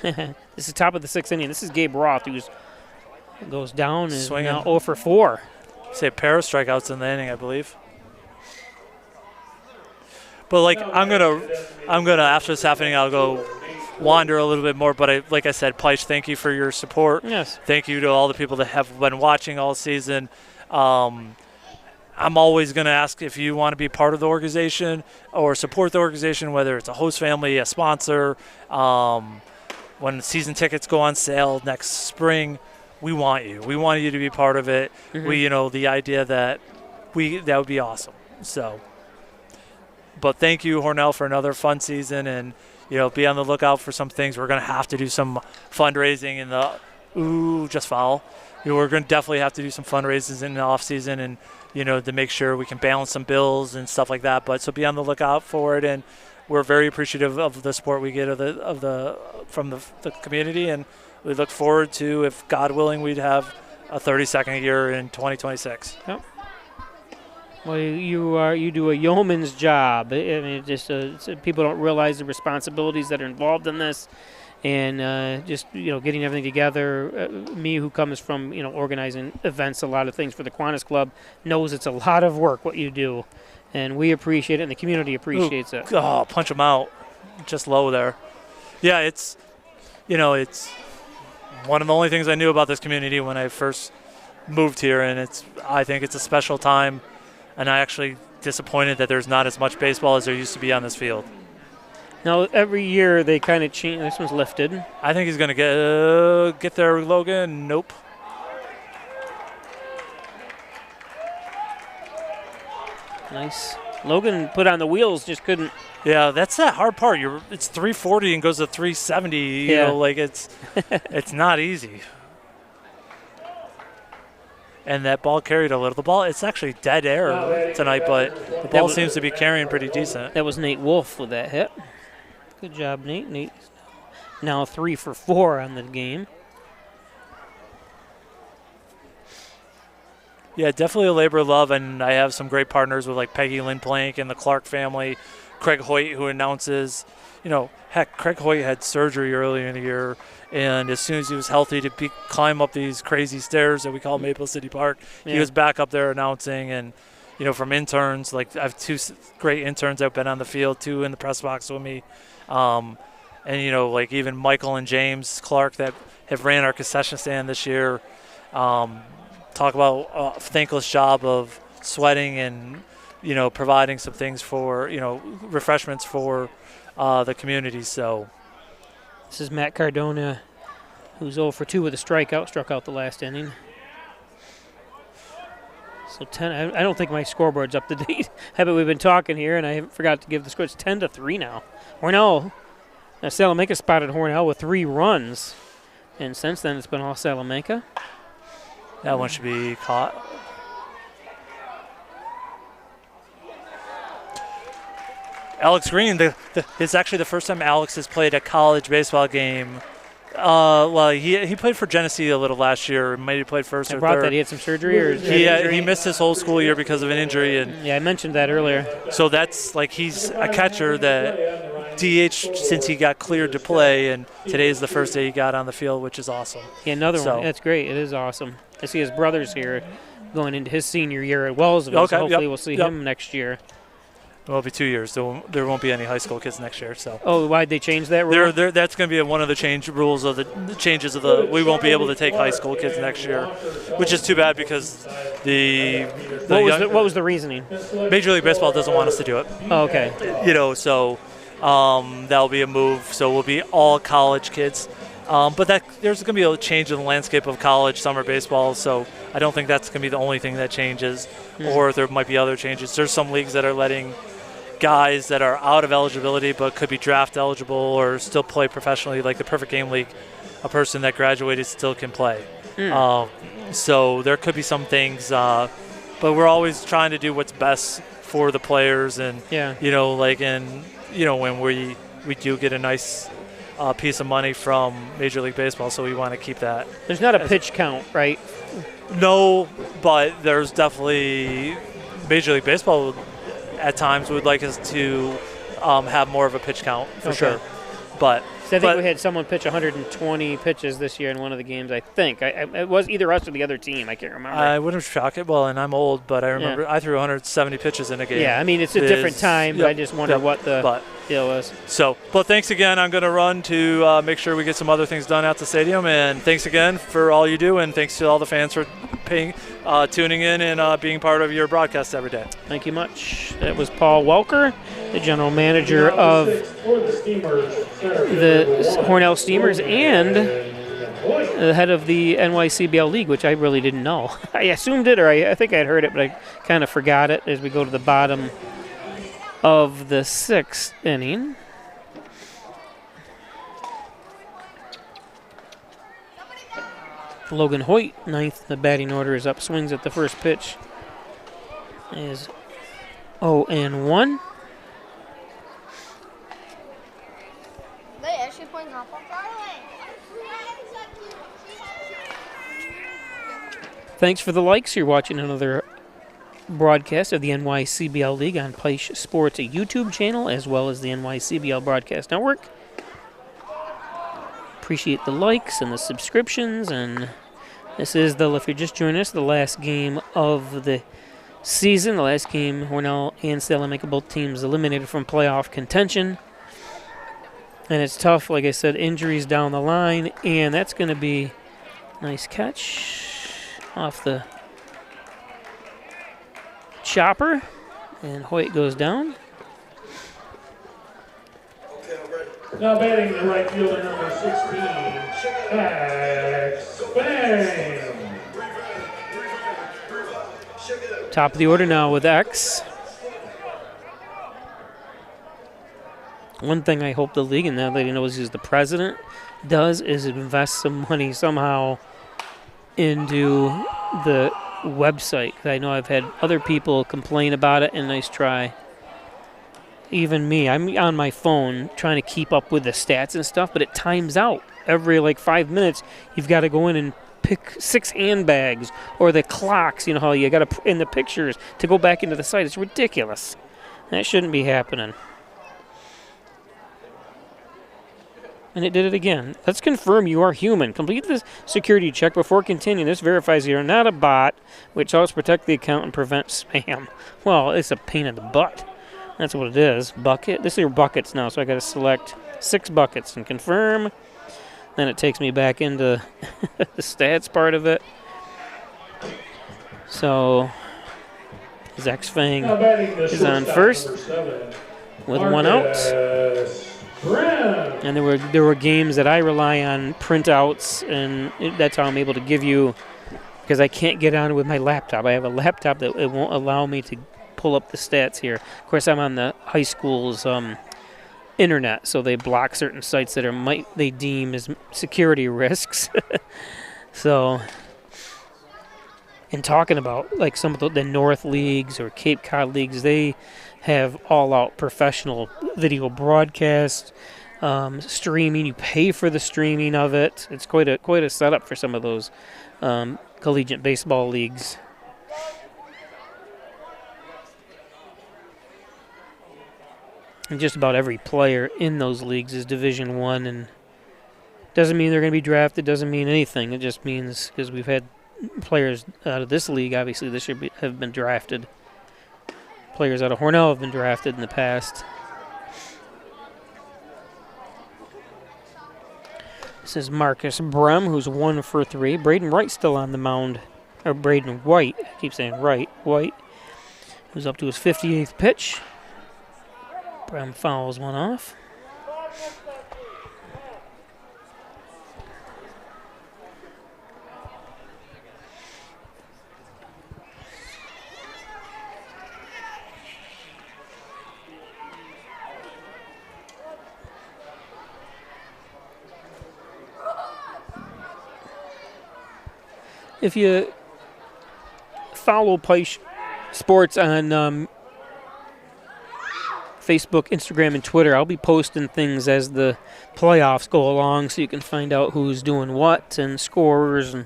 This is top of the 6th inning. This is Gabe Roth, who goes down and is swinging. now 0 for 4. Say a pair of strikeouts in the inning, I believe. But I'm gonna after this happening, I'll go wander a little bit more. But like I said, Pleich, thank you for your support. Yes. Thank you to all the people that have been watching all season. I'm always going to ask if you want to be part of the organization or support the organization, whether it's a host family, a sponsor. When season tickets go on sale next spring, we want you. We want you to be part of it. Mm-hmm. The idea that would be awesome. So. But thank you, Hornell, for another fun season, and be on the lookout for some things. We're going to have to do some fundraising in the just foul. We're going to definitely have to do some fundraisers in the off season, and to make sure we can balance some bills and stuff like that. But so be on the lookout for it, and we're very appreciative of the support we get from the community, and we look forward to, if God willing, we'd have a 32nd year in 2026. Yep. Well, you do a yeoman's job. I mean, people don't realize the responsibilities that are involved in this, and getting everything together. Me, who comes from organizing events, a lot of things for the Kiwanis Club, knows it's a lot of work what you do, and we appreciate it, and the community appreciates it. Oh, punch them out, just low there. Yeah, it's one of the only things I knew about this community when I first moved here, and I think it's a special time. And I actually disappointed that there's not as much baseball as there used to be on this field. Now, every year they kind of change. This one's lifted. I think he's going to get there, Logan. Nope. Nice. Logan put on the wheels, just couldn't. Yeah, that's that hard part. It's 340 and goes to 370. It's not easy. And that ball carried a little. The ball, it's actually dead air tonight, but the ball seems to be carrying pretty decent. That was Nate Wolf with that hit. Good job, Nate. Nate's now 3 for 4 on the game. Yeah, definitely a labor of love, and I have some great partners with Peggy Lynn Plank and the Clark family, Craig Hoyt, who announces. Craig Hoyt had surgery earlier in the year, and as soon as he was healthy to climb up these crazy stairs that we call Maple City Park, he was back up there announcing. And, from interns, I have 2 great interns that have been on the field, 2 in the press box with me. And, even Michael and James Clark that have ran our concession stand this year, talk about a thankless job of sweating and, providing some things for, refreshments for the community. So this is Matt Cardona, who's 0 for 2 with a strikeout, struck out the last inning. So 10. I don't think my scoreboard's up to date. But we've been talking here, and I forgot to give the score. It's 10-3 now. Hornell, Salamanca spotted Hornell with 3 runs, and since then it's been all Salamanca. That one should be caught. Alex Green, it's actually the first time Alex has played a college baseball game. He played for Genesee a little last year. Maybe played first or third. That he had some surgery, or he missed his whole school year because of an injury. And I mentioned that earlier. So that's he's a catcher that DH since he got cleared to play, and today is the first day he got on the field, which is awesome. Yeah, another one. That's great. It is awesome. I see his brother's here going into his senior year at Wellsville. So hopefully we'll see him next year. Well, it'll be 2 years. There won't be any high school kids next year. So. Oh, why'd they change that rule? That's going to be one of the rules of the changes of the. We won't be able to take high school kids next year, which is too bad because what was the reasoning? Major League Baseball doesn't want us to do it. Oh, okay. So that'll be a move. So we'll be all college kids. But there's going to be a change in the landscape of college summer baseball, so I don't think that's going to be the only thing that changes, or there might be other changes. There's some leagues that are letting guys that are out of eligibility but could be draft eligible or still play professionally, like the Perfect Game League, a person that graduated still can play. So there could be some things, but we're always trying to do what's best for the players, and when we do get a nice piece of money from Major League Baseball, so we want to keep that. There's not a pitch count, right? No, but there's definitely Major League Baseball at times would like us to have more of a pitch count for sure. But I think we had someone pitch 120 pitches this year in one of the games. I think it was either us or the other team. I can't remember. I wouldn't shock it. Well, and I'm old, but I remember I threw 170 pitches in a game. Yeah, I mean it's a different time. But I just wonder what the deal was. So, but thanks again. I'm going to run to make sure we get some other things done at the stadium. And thanks again for all you do, and thanks to all the fans for tuning in and being part of your broadcast every day. Thank you much. That was Paul Welker, the general manager of the Hornell Steamers and the head of the NYCBL League, which I really didn't know. I assumed it, or I think I'd heard it, but I kind of forgot it as we go to the bottom of the 6th inning. Logan Hoyt, 9th. The batting order is up. Swings at the first pitch. Is 0-1. Thanks for the likes. You're watching another broadcast of the NYCBL League on Peisch Sports, a YouTube channel, as well as the NYCBL Broadcast Network. Appreciate the likes and the subscriptions, and this is if you're just joining us, the last game of the season, the last game Hornell and Salamanca, both teams eliminated from playoff contention. And it's tough, like I said, injuries down the line, and that's going to be a nice catch off the chopper, and Hoyt goes down. Now batting the right fielder, number 16, X Bang. Top of the order now with X. One thing I hope the league, and that lady knows is the president, does is invest some money somehow into the website. I know I've had other people complain about it, and nice try. Even me, I'm on my phone trying to keep up with the stats and stuff, but it times out. Every 5 minutes, you've got to go in and pick 6 handbags or the clocks, how you got to in the pictures to go back into the site. It's ridiculous. That shouldn't be happening. And it did it again. Let's confirm you are human. Complete this security check before continuing. This verifies you are not a bot, which helps protect the account and prevent spam. Well, it's a pain in the butt. That's what it is. Bucket. This is your buckets now, so I got to select 6 buckets and confirm. Then it takes me back into the stats part of it. So, Zach Fang is on first with 1 out. And there were games that I rely on printouts, and that's how I'm able to give you, because I can't get on with my laptop. I have a laptop that it won't allow me to pull up the stats here. Of course, I'm on the high school's internet, so they block certain sites that they deem as security risks. So, in talking about some of the North Leagues or Cape Cod Leagues, they have all-out professional video broadcast, streaming. You pay for the streaming of it. It's quite a setup for some of those collegiate baseball leagues. And just about every player in those leagues is Division I, and doesn't mean they're going to be drafted. Doesn't mean anything. It just means because we've had players out of this league, obviously, this year have been drafted. players out of Hornell have been drafted in the past. This is Marcus Brem, who's 1 for 3. Braden Wright still on the mound. Or Braden White. I keep saying Wright. White. Who's up to his 58th pitch. Brem fouls one off. If you follow Peisch Sports on Facebook, Instagram, and Twitter, I'll be posting things as the playoffs go along so you can find out who's doing what and scores. And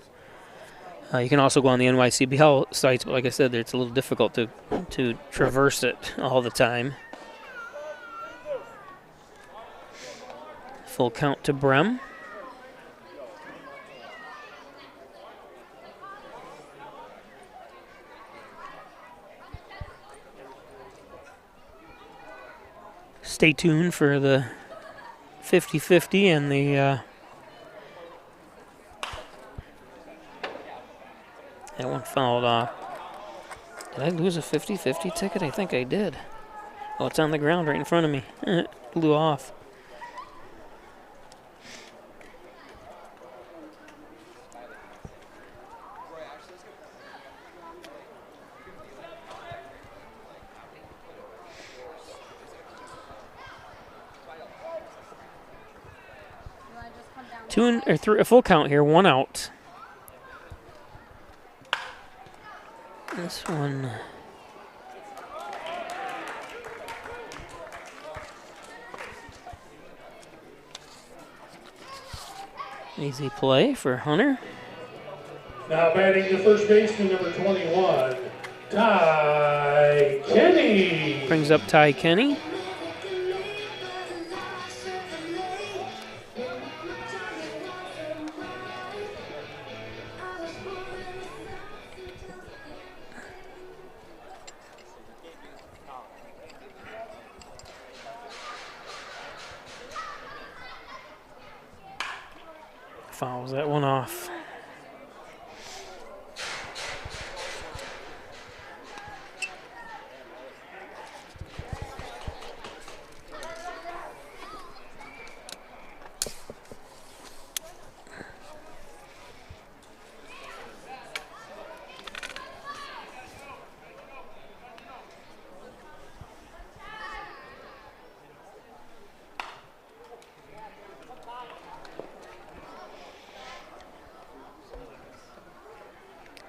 you can also go on the NYCBL sites, but like I said, it's a little difficult to traverse it all the time. Full count to Brem. Stay tuned for the 50-50 and the that one fouled off. Did I lose a 50-50 ticket? I think I did. Oh, it's on the ground right in front of me. It blew off. A full count here, 1 out. This one. Easy play for Hunter. Now batting the first baseman, number 21, Ty Kenny. Brings up Ty Kenny. Fouls that one off.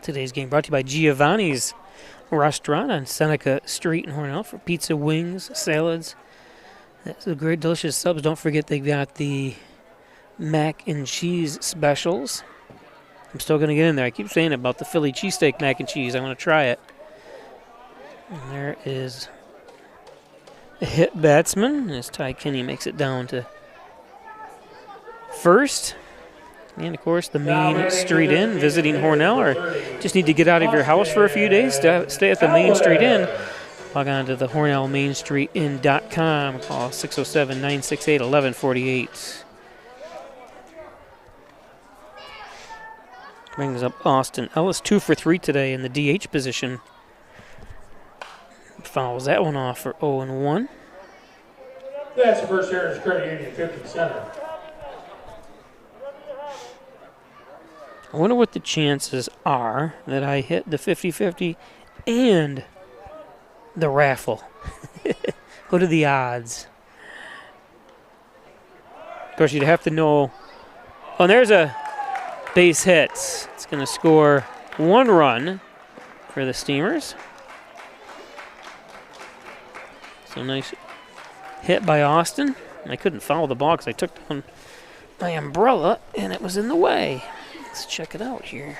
Today's game brought to you by Giovanni's Restaurant on Seneca Street in Hornell for pizza, wings, salads. That's a great, delicious subs. Don't forget they got the mac and cheese specials. I'm still going to get in there. I keep saying about the Philly cheesesteak mac and cheese. I want to try it. And there is a hit batsman as Ty Kenny makes it down to first. And, of course, the main street inn, visiting Hornell, or just need to get out of your house for a few days, stay at the main street inn. Log on to the HornellMainStreetInn.com. Call 607-968-1148. Brings up Austin Ellis, 2 for 3 today in the DH position. Fouls that one off for 0-1. That's the first Heritage Credit Union 50 center. I wonder what the chances are that I hit the 50-50 and the raffle. What are the odds? Of course, you'd have to know. Oh, and there's a base hit. It's going to score 1 run for the Steamers. So nice hit by Austin. I couldn't follow the ball because I took down my umbrella and it was in the way. Let's check it out here.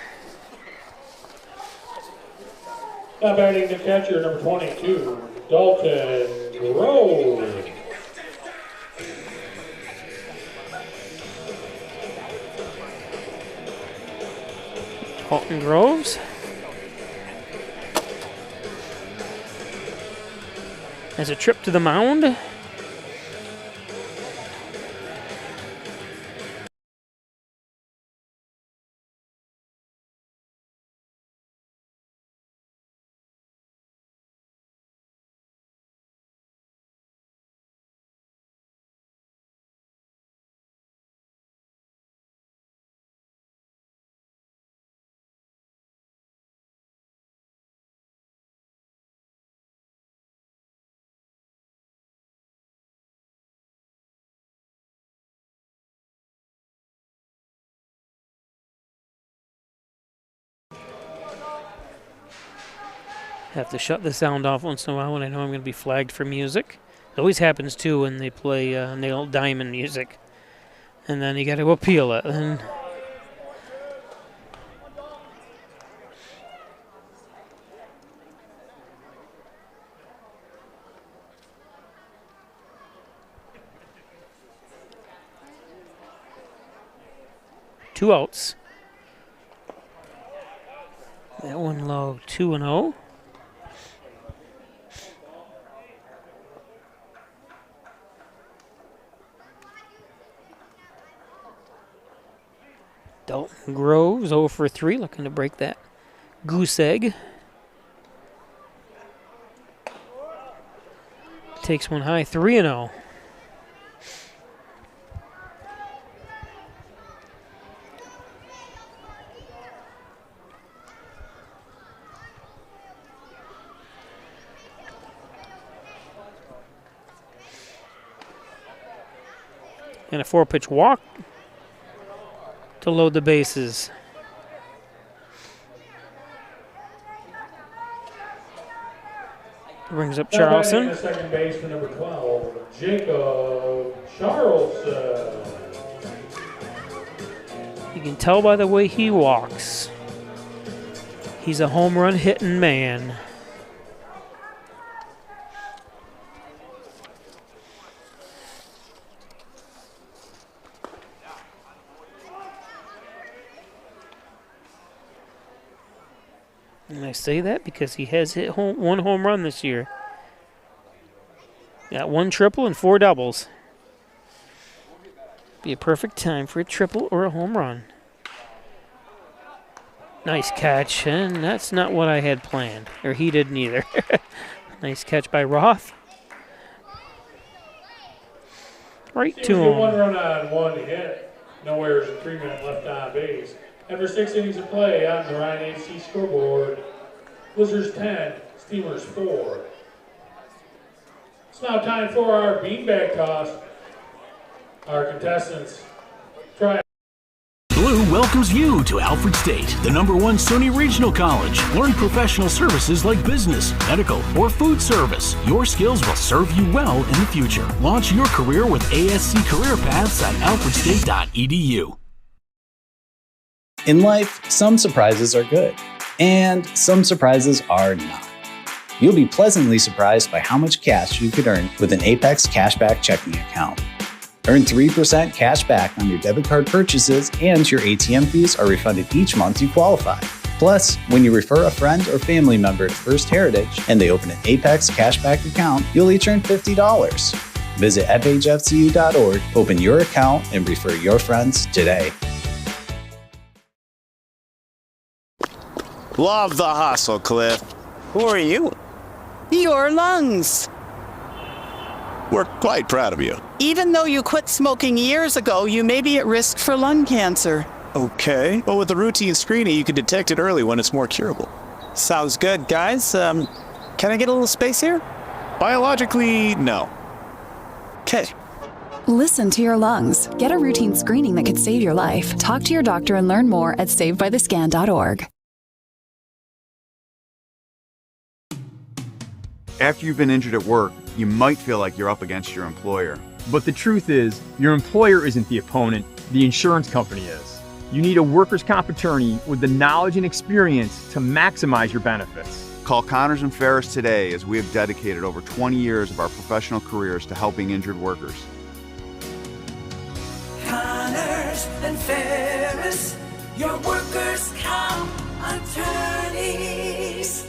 Now batting the catcher, number 22, Dalton Grove. Dalton Groves. As a trip to the mound. Have to shut the sound off once in a while when I know I'm going to be flagged for music. It always happens too when they play Neil Diamond music. And then you got to appeal it. And two outs. That one low, 2-0. Dalton Groves 0 for 3, looking to break that goose egg. Takes one high, 3-0. And a 4-pitch walk to load the bases. Brings up Charleston. The second baseman, number 12, Jacob Charleston. You can tell by the way he walks. He's a home run hitting man. And I say that because he has hit one home run this year. Got 1 triple and 4 doubles. Be a perfect time for a triple or a home run. Nice catch, and that's not what I had planned. Or he didn't either. Nice catch by Roth. Right to him. 1 run on 1 hit. No errors and 3 men left on base. After 6 innings of play on the Ryan AC scoreboard, Blizzards 10, Steamers 4. It's now time for our beanbag toss. Our contestants try. Blue welcomes you to Alfred State, the #1 SUNY Regional College. Learn professional services like business, medical, or food service. Your skills will serve you well in the future. Launch your career with ASC Career Paths at alfredstate.edu. In life, some surprises are good, and some surprises are not. You'll be pleasantly surprised by how much cash you could earn with an Apex Cashback checking account. Earn 3% cash back on your debit card purchases, and your ATM fees are refunded each month you qualify. Plus, when you refer a friend or family member to First Heritage and they open an Apex Cashback account, you'll each earn $50. Visit fhfcu.org, open your account, and refer your friends today. Love the hustle, Cliff. Who are you? Your lungs. We're quite proud of you. Even though you quit smoking years ago, you may be at risk for lung cancer. Okay. Well, with a routine screening, you can detect it early when it's more curable. Sounds good, guys. Can I get a little space here? Biologically, no. Okay. Listen to your lungs. Get a routine screening that could save your life. Talk to your doctor and learn more at savebythescan.org. After you've been injured at work, you might feel like you're up against your employer. But the truth is, your employer isn't the opponent, the insurance company is. You need a workers' comp attorney with the knowledge and experience to maximize your benefits. Call Connors and Ferris today, as we have dedicated over 20 years of our professional careers to helping injured workers. Connors and Ferris, your workers' comp attorneys.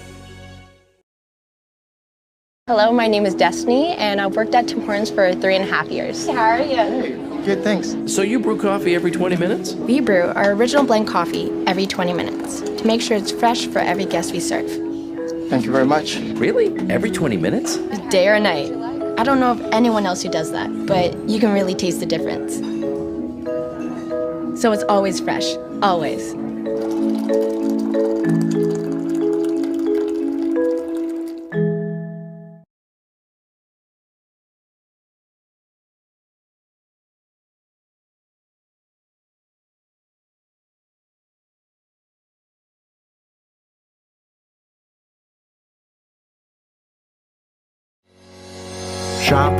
Hello, my name is Destiny, and I've worked at Tim Hortons for 3.5 years. How are you? Good, thanks. So you brew coffee every 20 minutes? We brew our original blend coffee every 20 minutes to make sure it's fresh for every guest we serve. Thank you very much. Really? Every 20 minutes? Day or night. I don't know of anyone else who does that, but you can really taste the difference. So it's always fresh, always. Shop,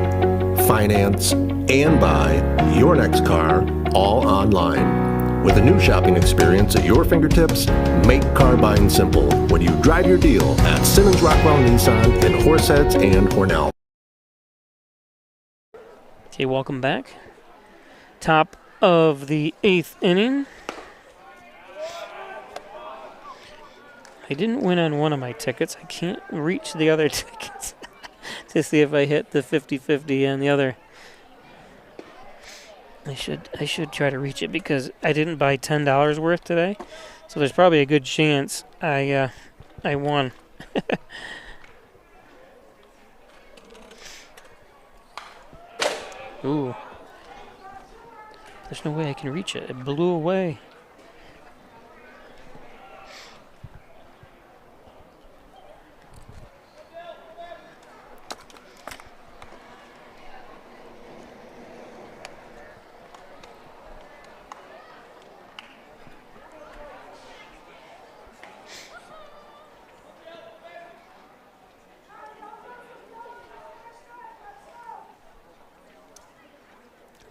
finance, and buy your next car all online. With a new shopping experience at your fingertips, make car buying simple when you drive your deal at Simmons Rockwell Nissan in Horseheads and Hornell. Okay, welcome back. Top of the 8th inning. I didn't win on one of my tickets. I can't reach the other tickets to see if I hit the 50-50 on the other. I should try to reach it because I didn't buy $10 worth today, so there's probably a good chance I won. Ooh, there's no way I can reach it. It blew away.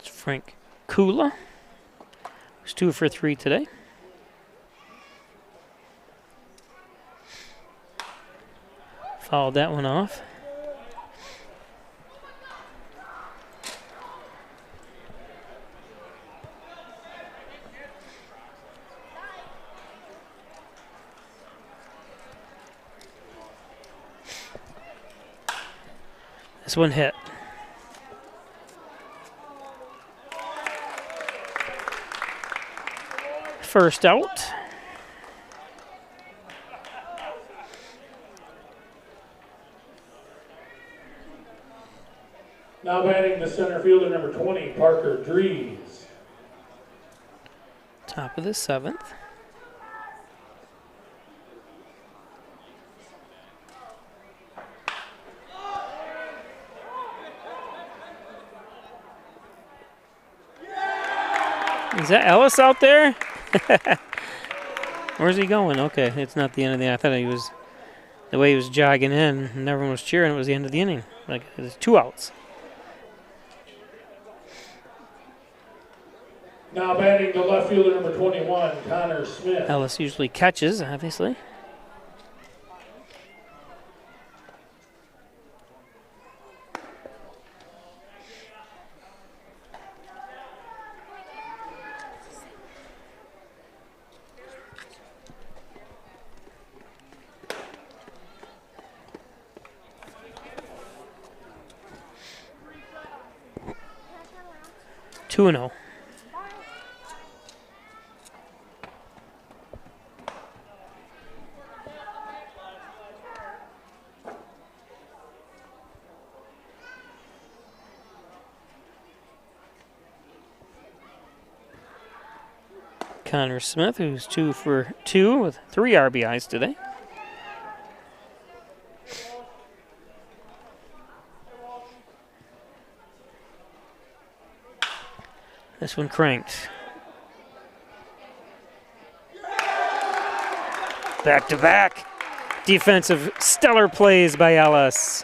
Frank Kula was 2 for 3 today. Fouled that one off. This one hit. First out. Now batting the center fielder, number 20, Parker Dries. Top of the 7th. Is that Ellis out there? Where's he going? Okay, it's not the end of the inning. I thought he was, the way he was jogging in and everyone was cheering, it was the end of the inning. Like, there's 2 outs. Now batting the left fielder, number 21, Connor Smith. Ellis usually catches, obviously. Two and 0. Connor Smith, who's 2 for 2 with 3 RBIs today. This one cranked. Back to back. Defensive stellar plays by Ellis.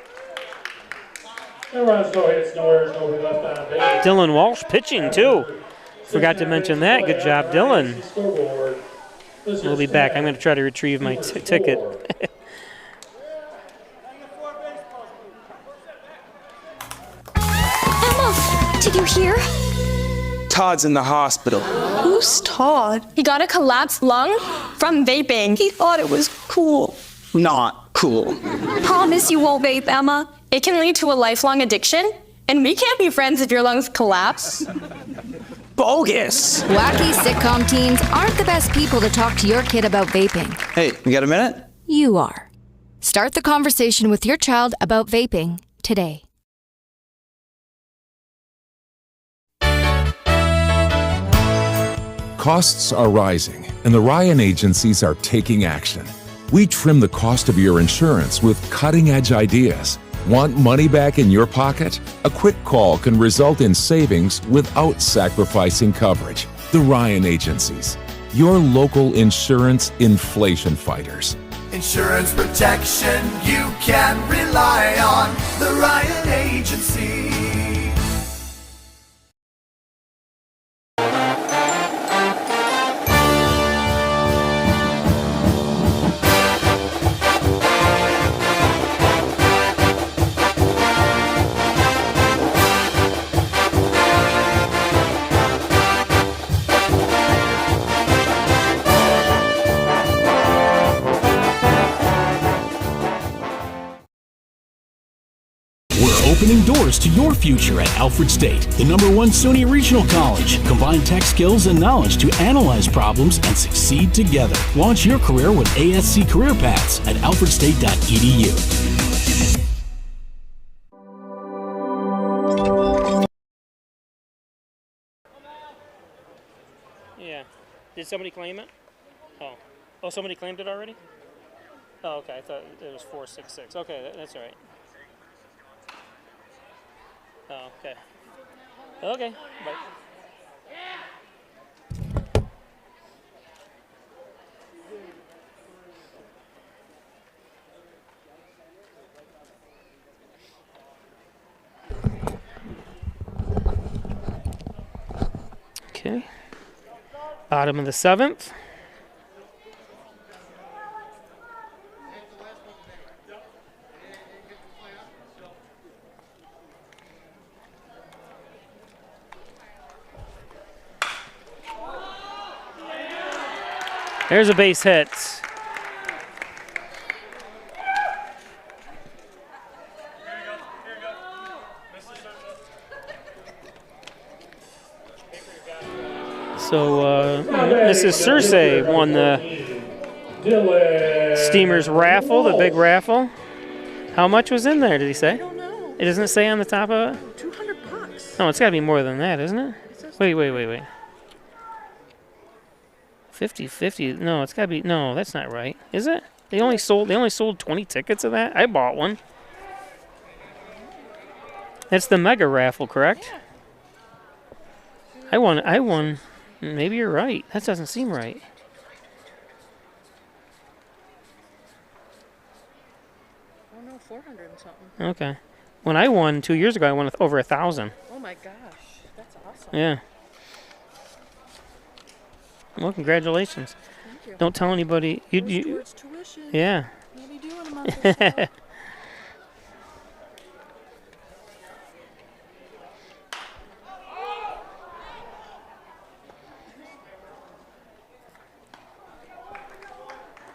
No runs, no hits, no errors, nobody left on base. Dylan Walsh pitching too. Forgot to mention that. Good job, Dylan. We'll be back. I'm going to try to retrieve my ticket. Emma, did you hear? Todd's in the hospital. Who's Todd? He got a collapsed lung from vaping. He thought it was cool. Not cool. Promise you won't vape, Emma. It can lead to a lifelong addiction, and we can't be friends if your lungs collapse. Bogus! Wacky sitcom teens aren't the best people to talk to your kid about vaping. Hey, you got a minute? You are. Start the conversation with your child about vaping today. Costs are rising, and the Ryan agencies are taking action. We trim the cost of your insurance with cutting-edge ideas. Want money back in your pocket? A quick call can result in savings without sacrificing coverage. The Ryan agencies, your local insurance inflation fighters. Insurance protection you can rely on. The Ryan Agency. Opening doors to your future at Alfred State, the #1 SUNY Regional College. Combine tech skills and knowledge to analyze problems and succeed together. Launch your career with ASC Career Paths at alfredstate.edu. Yeah. Did somebody claim it? Oh, somebody claimed it already? Oh, okay. I thought it was 466. Okay, that's all right. Oh, okay. Okay, bye. Okay. Bottom of the 7th. There's a base hit. So Mrs. Cersei won the Steamers raffle, the big raffle. How much was in there, did he say? I don't know. It doesn't say on the top of it? $200. No, it's got to be more than that, isn't it? Wait. 50-50. No, it's got to be. No, that's not right. Is it? They only sold 20 tickets of that. I bought one. That's the mega raffle, correct? I won. Maybe you're right. That doesn't seem right. Oh no, 400 and something. Okay. When I won 2 years ago, I won over 1,000. Oh my gosh, that's awesome. Yeah. Well, congratulations. Thank you. Don't tell anybody. Goes towards tuition. Yeah. Maybe do in a month or so.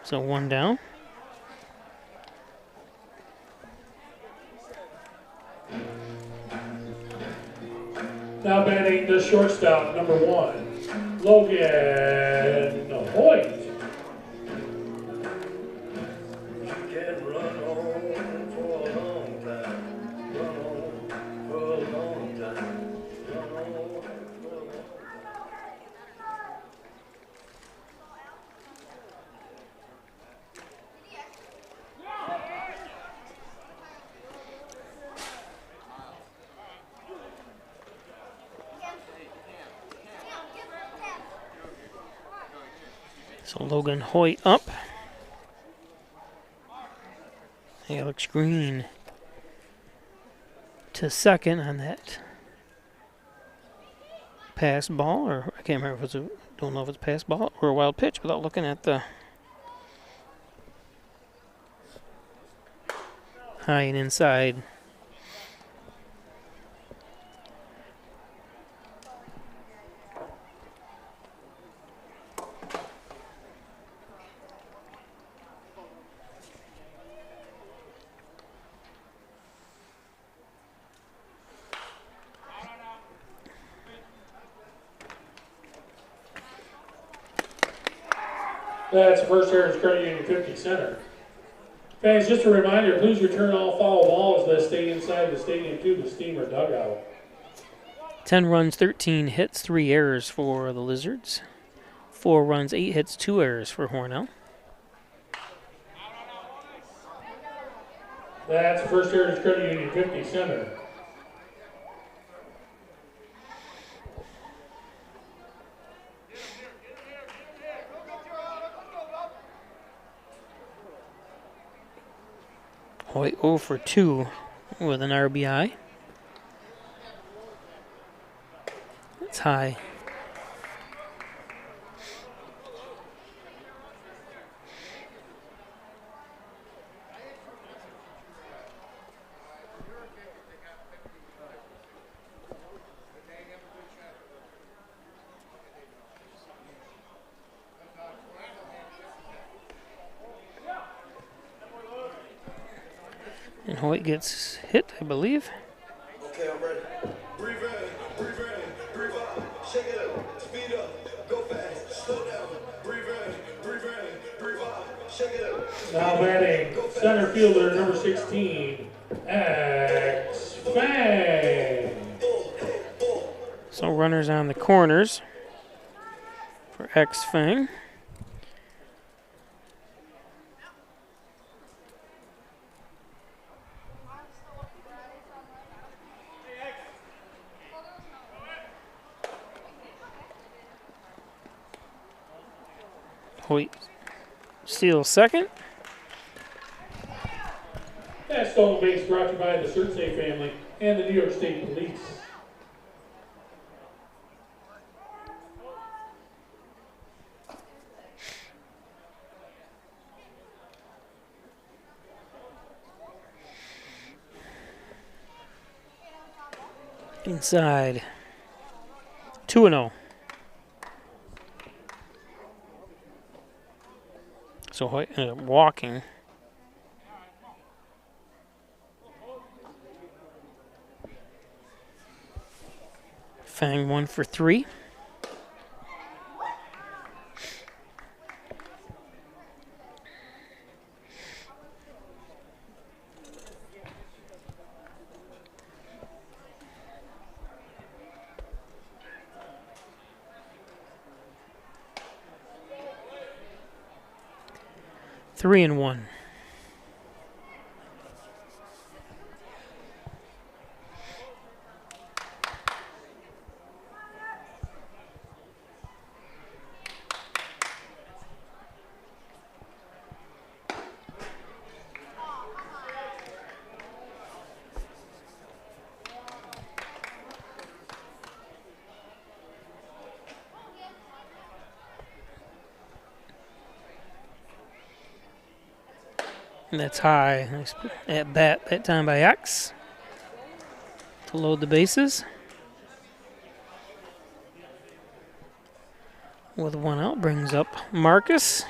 So one down. Now batting the shortstop, #1, Logan Hoyt. So Logan Hoyt up. Alex Green to second on that pass ball, or I can't remember if it's don't know if it's a pass ball or a wild pitch without looking at the high and inside. That's the first error is Credit Union 50 center. Fans, just a reminder, please return all foul balls that stay inside the stadium to the steamer dugout. 10 runs, 13 hits, 3 errors for the Lizards. 4 runs, 8 hits, 2 errors for Hornell. That's the first error is Credit Union 50 center. Hoyt 0 for 2 with an RBI. That's high. And Hoyt gets hit, I believe. Okay, I'm ready. Breathe in, breathe out. Shake it up, speed up, go fast, slow down. Breathe in, breathe out. Shake it up. Now batting center fielder number 16, X Fang. So runners on the corners for X Fang. Hoyt steals second. That stolen base brought to you by the Surtsey family and the New York State Police. Inside. 2-0. So Hoyt ended up walking. Fang 1 for 3. Three and 1. And that's high. Nice at bat that time by X to load the bases. With 1 out, brings up Marcus.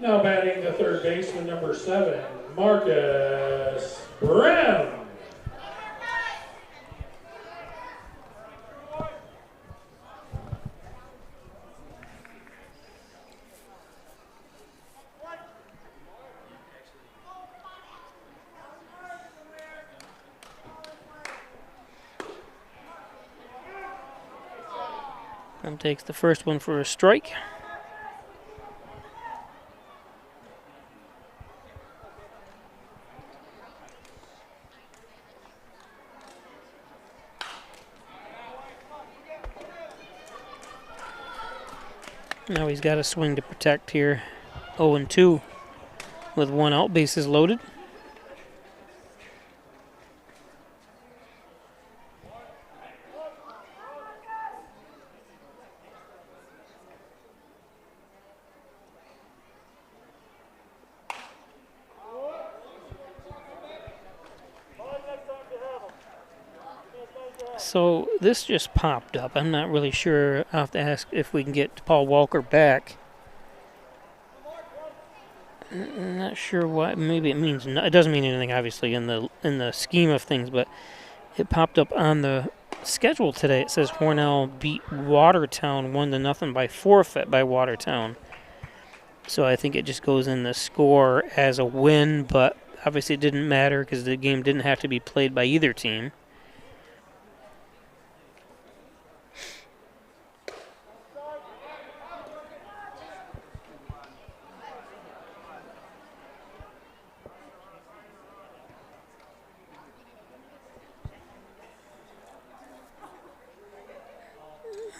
Now batting the third baseman, number 7, Marcus Brown. And takes the first one for a strike. Now he's got a swing to protect here. 0-2 with 1 out, bases loaded. So this just popped up. I'm not really sure. I'll have to ask if we can get Paul Walker back. I'm not not sure why. Maybe it means it doesn't mean anything, obviously, in the scheme of things. But it popped up on the schedule today. It says Hornell beat Watertown 1-0 by forfeit by Watertown. So I think it just goes in the score as a win, but obviously it didn't matter because the game didn't have to be played by either team.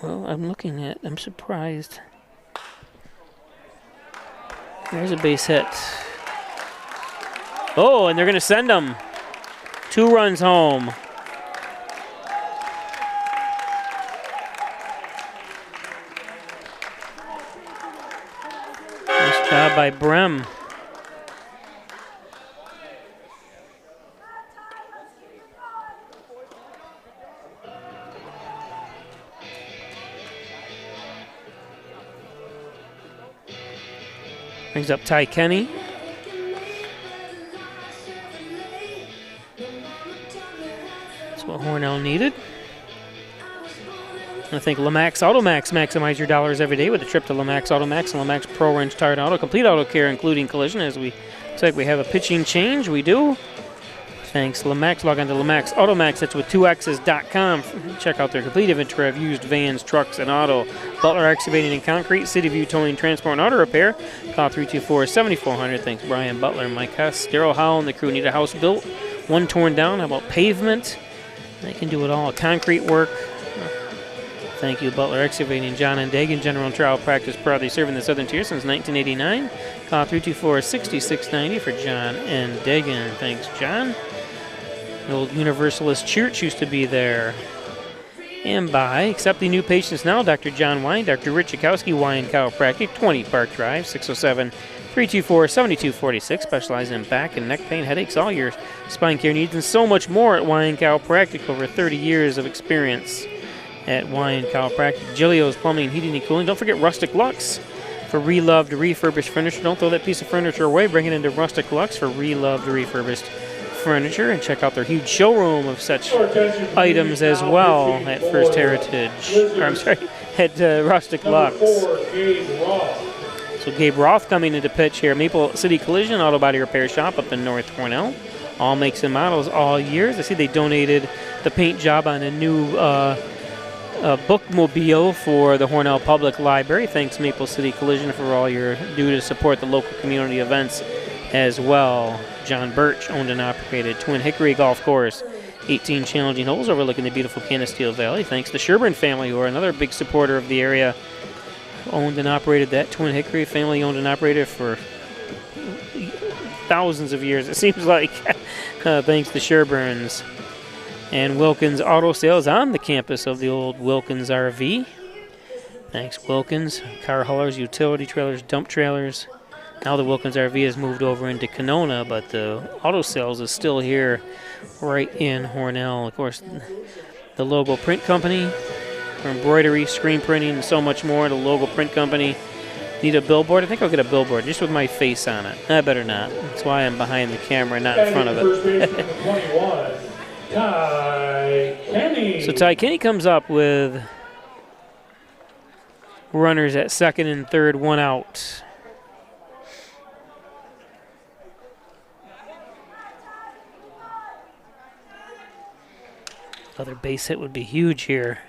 Well, I'm surprised. There's a base hit. Oh, and they're going to send them 2 runs home. Nice job by Brem. Brings up Ty Kenny. That's what Hornell needed. I think Lamax Automax, maximize your dollars every day with a trip to Lamax Automax and Lamax Pro Range Tire and Auto. Complete auto care, including collision. As we looks like we have a pitching change. We do. Thanks, Lamax. Log on to Lamax Automax. That's with 2x's.com. Check out their complete inventory of used vans, trucks, and auto. Butler Excavating and Concrete, City View Towing, Transport, and Auto Repair. Call 324-7400. Thanks, Brian Butler, Mike Hess, Daryl Howell, and the crew need a house built. One torn down. How about pavement? They can do it all. Concrete work. Thank you, Butler Excavating, John and Dagan, General and Trial Practice, proudly serving the Southern Tier since 1989. Call 324-6690 for John and Dagan. Thanks, John. The old Universalist Church used to be there. And by accepting new patients now, Dr. John Wine, Dr. Rich Chakowski, Wine Chiropractic, 20 Park Drive, 607-324-7246. Specializing in back and neck pain, headaches, all your spine care needs, and so much more at Wine Chiropractic. Over 30 years of experience at Wine Chiropractic. Gilio's Plumbing, Heating, and Cooling. Don't forget Rustic Lux for reloved, refurbished furniture. Don't throw that piece of furniture away. Bring it into Rustic Lux for reloved, refurbished furniture, and check out their huge showroom of such items as well at First Heritage. At Rustic Lux. So Gabe Roth coming into pitch here. Maple City Collision Auto Body Repair Shop up in North Hornell. All makes and models, all years. I see they donated the paint job on a new bookmobile for the Hornell Public Library. Thanks, Maple City Collision, for all your do to support the local community events as well. John Birch, owned and operated Twin Hickory Golf Course. 18 challenging holes overlooking the beautiful Canisteel Valley. Thanks to Sherburne family, who are another big supporter of the area. Owned and operated that Twin Hickory family, owned and operated for thousands of years, it seems like. Thanks to Sherburne's. And Wilkins Auto Sales on the campus of the old Wilkins RV. Thanks, Wilkins. Car haulers, utility trailers, dump trailers. Now the Wilkins RV has moved over into Canona, but the auto sales is still here right in Hornell. Of course, the Logo Print Company for embroidery, screen printing, and so much more. The Logo Print Company. Need a billboard? I think I'll get a billboard just with my face on it. I better not. That's why I'm behind the camera, not in front of it. Ty Kenny. So Ty Kenny comes up with runners at second and third, 1 out. Another base hit would be huge here.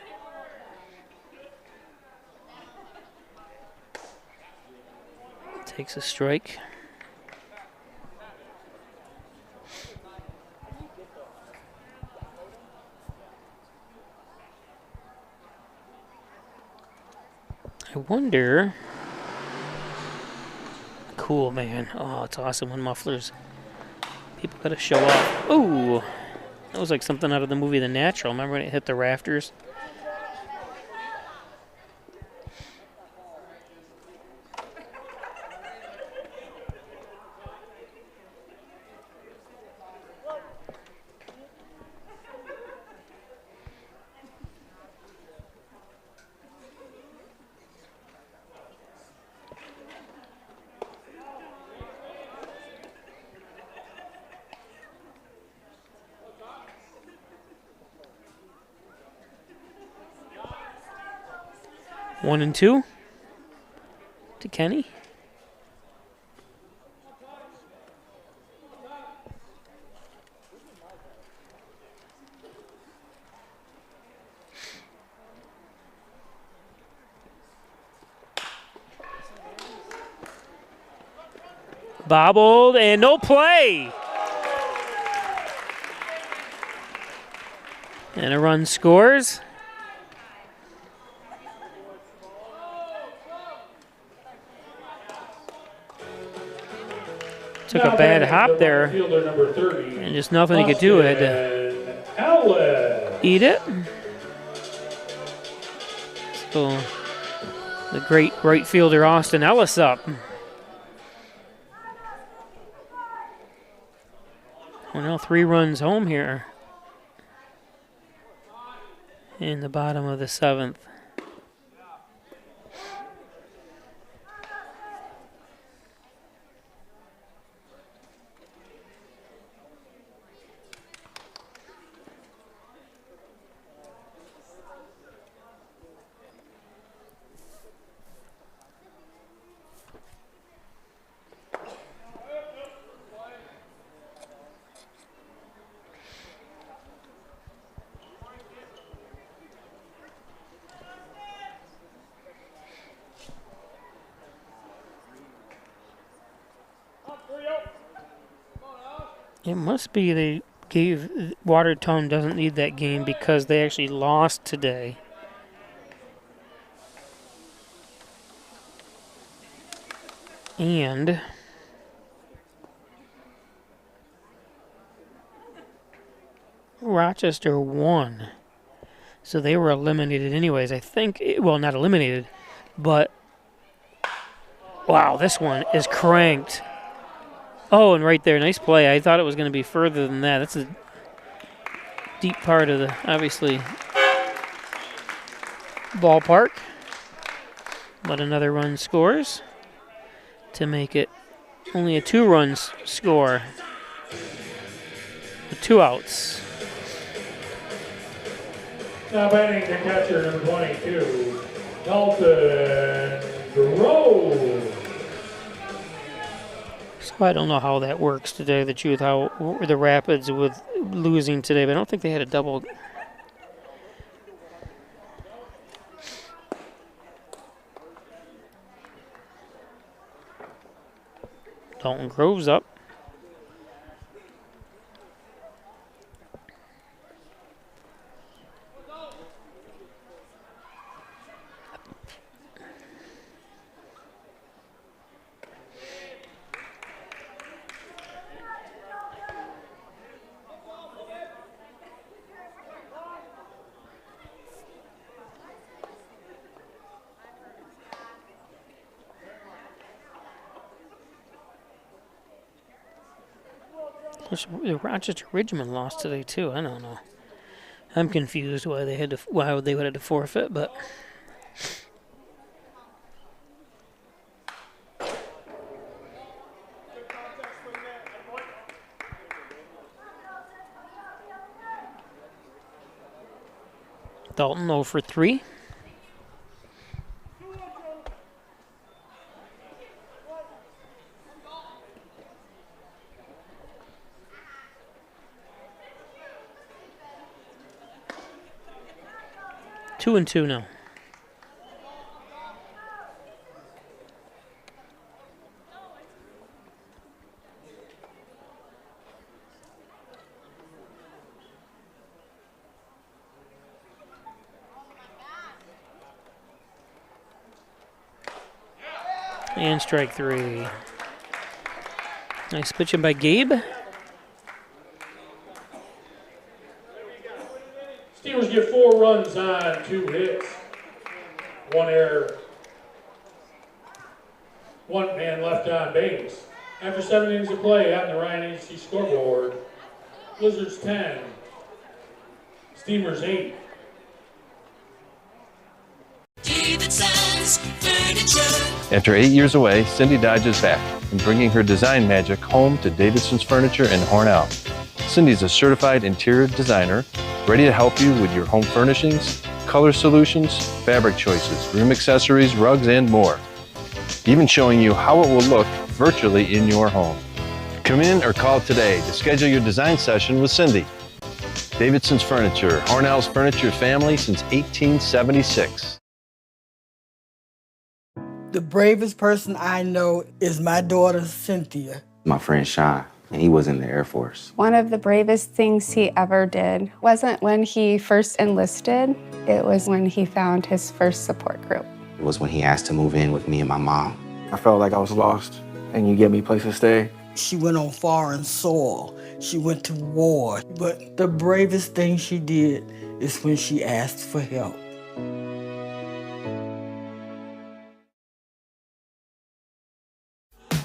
Takes a strike. I wonder. Cool, man. Oh, it's awesome when mufflers. People gotta show off. Ooh. That was like something out of the movie The Natural. Remember when it hit the rafters? 1-2 to Kenny. Bobbled and no play. And a run scores. Took a bad hop there. And just nothing he could do. Had to eat it. So the great right fielder Austin Ellis up. Well, now 3 runs home here in the bottom of the 7th. It must be they gave Watertown doesn't need that game because they actually lost today. And Rochester won. So they were eliminated anyways. I think, well, not eliminated, but wow, this one is cranked. Oh, and right there, nice play. I thought it was going to be further than that. That's a deep part of the, obviously, ballpark. But another run scores to make it only a 2-run score with 2 outs. Now batting the catcher, number 22, Dalton Grove. So I don't know how that works today, the truth, how the Rapids with losing today, but I don't think they had a double. Dalton Grove's up. Rochester Ridgeman lost today too. I don't know. I'm confused why they would have to forfeit, but Dalton 0 for 3. Two and 2 now. And strike 3. Nice pitching by Gabe. Steelers get 4 runs on 2 hits, 1 error, 1 man left on base. After 7 innings of play on the Ryan Agency scoreboard, Blizzards 10, Steamers 8. After 8 years away, Cindy Dodge is back and bringing her design magic home to Davidson's Furniture in Hornell. Cindy's a certified interior designer, ready to help you with your home furnishings, color solutions, fabric choices, room accessories, rugs, and more. Even showing you how it will look virtually in your home. Come in or call today to schedule your design session with Cindy. Davidson's Furniture, Hornell's furniture family since 1876. The bravest person I know is my daughter, Cynthia. My friend Sean, and he was in the Air Force. One of the bravest things he ever did wasn't when he first enlisted, it was when he found his first support group. It was when he asked to move in with me and my mom. I felt like I was lost, and you gave me a place to stay. She went on foreign soil. She went to war. But the bravest thing she did is when she asked for help.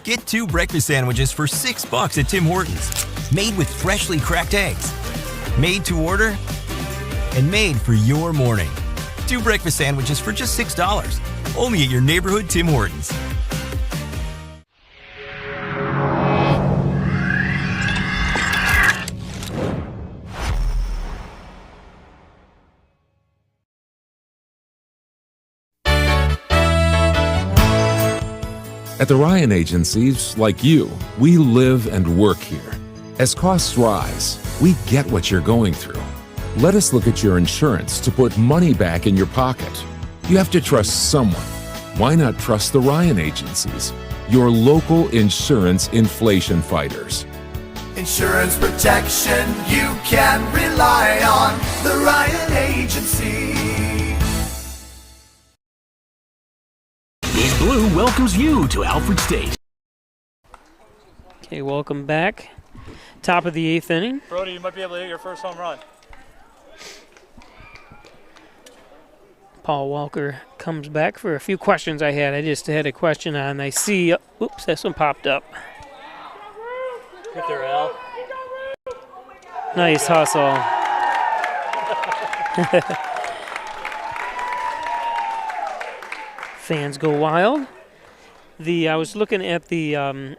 Get 2 breakfast sandwiches for $6 at Tim Hortons. Made with freshly cracked eggs. Made to order and made for your morning. 2 breakfast sandwiches for just $6. Only at your neighborhood Tim Hortons. At the Ryan Agencies, like you, we live and work here. As costs rise, we get what you're going through. Let us look at your insurance to put money back in your pocket. You have to trust someone. Why not trust the Ryan Agencies, your local insurance inflation fighters? Insurance protection you can rely on. The Ryan Agency. East Blue welcomes you to Alfred State. Okay, welcome back. Top of the 8th inning. Brody, you might be able to hit your first home run. Paul Walker comes back for a few questions I had. I just had a question on. I see, oops, this one popped up. Hit there, Al. Nice hustle. Fans go wild. I was looking at the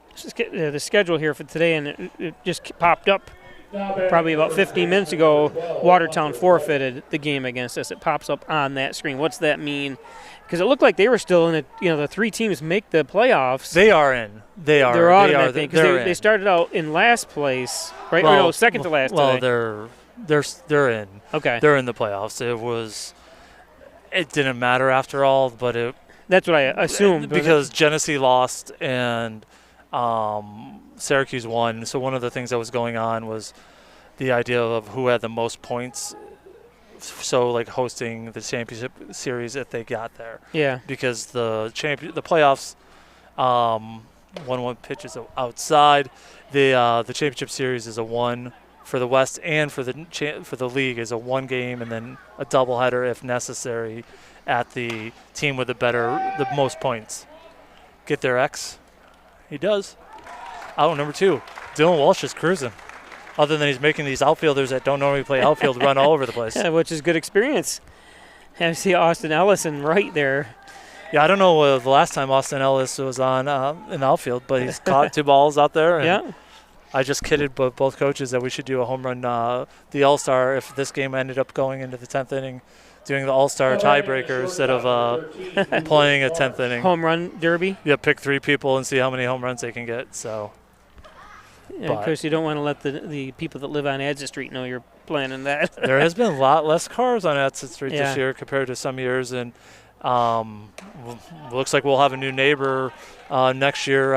schedule here for today, and it just popped up probably about 15 minutes ago. Watertown forfeited the game against us. It pops up on that screen. What's that mean? Because it looked like they were still in it. The 3 teams make the playoffs. They are in. They are. They're automatic Because they started out in last place, right? Well, or no, second to last. Well, today. they're in. Okay. They're in the playoffs. It didn't matter after all, but that's what I assumed. Because Genesee lost and Syracuse won. So one of the things that was going on was the idea of who had the most points. So like hosting the championship series if they got there. Yeah. Because the playoffs, 1-1 pitch is outside. The championship series is a 1 for the West, and for the league is a 1 game and then a doubleheader if necessary at the team with the most points. Get their X. He does. Out number 2. Dylan Walsh is cruising. Other than he's making these outfielders that don't normally play outfield run all over the place. Yeah, which is good experience. I see Austin Ellison right there. Yeah, I don't know the last time Austin Ellis was on in the outfield, but he's caught 2 balls out there. And yeah. I just kidded both coaches that we should do a home run, the All-Star, if this game ended up going into the 10th inning, doing the All-Star tiebreaker instead of playing a 10th inning. Home run derby? Yeah, pick 3 people and see how many home runs they can get. So. Yeah, of course, you don't want to let the people that live on Adsit Street know you're planning that. There has been a lot less cars on Adsit Street this year compared to some years, and looks like we'll have a new neighbor next year.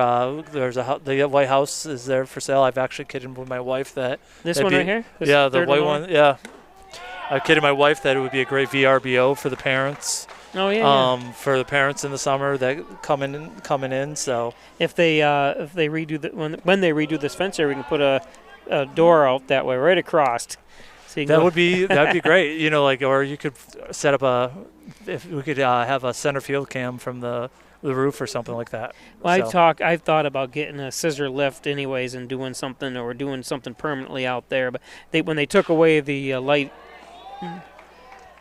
There's the White House is there for sale. I've actually kidded with my wife that this one right here. This the white one. Yeah, I kidded my wife that it would be a great VRBO for the parents. Oh yeah. For the parents in the summer that coming in. So if they redo when they redo this fence here, we can put a door out that way right across. So that'd be great. Or you could set up if we could have a center field cam from the roof or something like that. Well, I've thought about getting a scissor lift anyways and doing something permanently out there. But when they took away the light.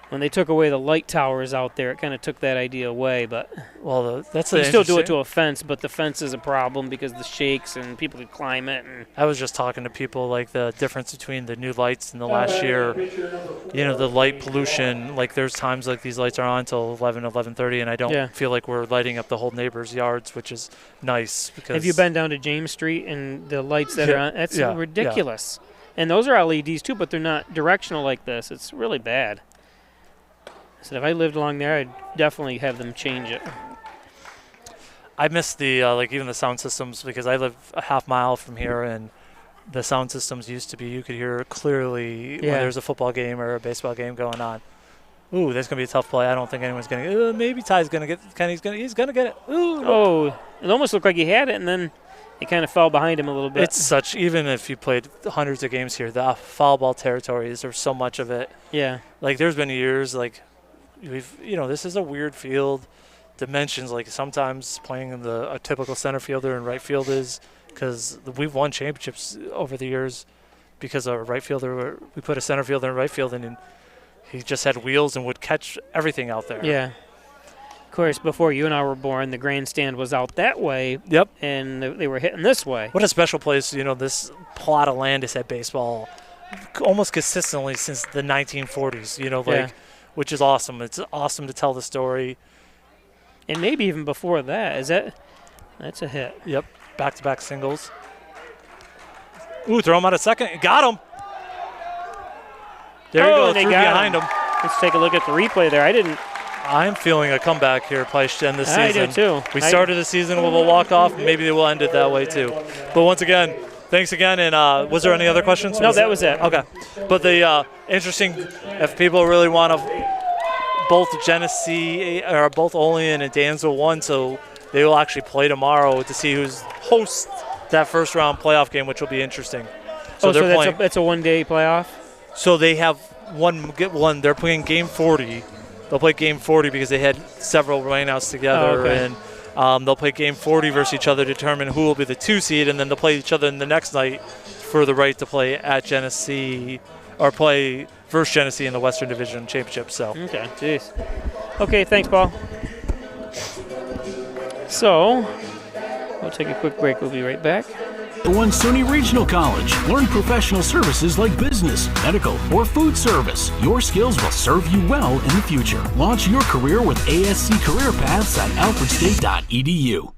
when they took away the light towers out there, it kind of took that idea away. But that's you still do it to a fence, but the fence is a problem because the shakes and people could climb it. And I was just talking to people like the difference between the new lights and the last year. You know, the light pollution. Like there's times like these lights are on until 11, 11:30, and I don't feel like we're lighting up the whole neighbor's yards, which is nice. Because have you been down to James Street and the lights that are on? That's ridiculous. Yeah. And those are LEDs too, but they're not directional like this. It's really bad. So if I lived along there, I'd definitely have them change it. I miss the like even the sound systems because I live a half mile from here, and the sound systems used to be you could hear clearly when there's a football game or a baseball game going on. Ooh, that's gonna be a tough play. I don't think anyone's gonna. Maybe Ty's gonna get. He's gonna get it. Ooh. Oh, it almost looked like he had it, and then it kind of fell behind him a little bit. It's such, even if you played hundreds of games here, the foul ball territories, there's so much of it. Yeah. Like there's been years like. This is a weird field. Dimensions, like sometimes playing in a typical center fielder and right field is because we've won championships over the years because our right fielder, we put a center fielder in right field and he just had wheels and would catch everything out there. Yeah. Of course, before you and I were born, the grandstand was out that way. Yep. And they were hitting this way. What a special place, this plot of land has had baseball almost consistently since the 1940s, which is awesome. It's awesome to tell the story. And maybe even before that. That's a hit. Yep. Back-to-back singles. Ooh, throw him out at second. Got him. There you go, through behind him. Let's take a look at the replay there. I'm feeling a comeback here, probably to end the season. I do too. We started the season with a walk-off. Maybe they will end it that way too. But once again, thanks again. And was there any other questions? No, that was it. Okay. But the interesting, if people really want to, both Genesee, or both Olean and Dansville won, so they will actually play tomorrow to see who's hosts that first round playoff game, which will be interesting. So that's a one-day playoff? So they have one. They're playing game 40. They'll play game 40 because they had several rainouts together, and they'll play game 40 versus each other to determine who will be the 2 seed, and then they'll play each other in the next night for the right to play at Genesee or play versus Genesee in the Western Division Championship. So. Okay, jeez. Okay, thanks, Paul. So, we'll take a quick break. We'll be right back. The One SUNY Regional College. Learn professional services like business, medical, or food service. Your skills will serve you well in the future. Launch your career with ASC Career Paths at alfredstate.edu.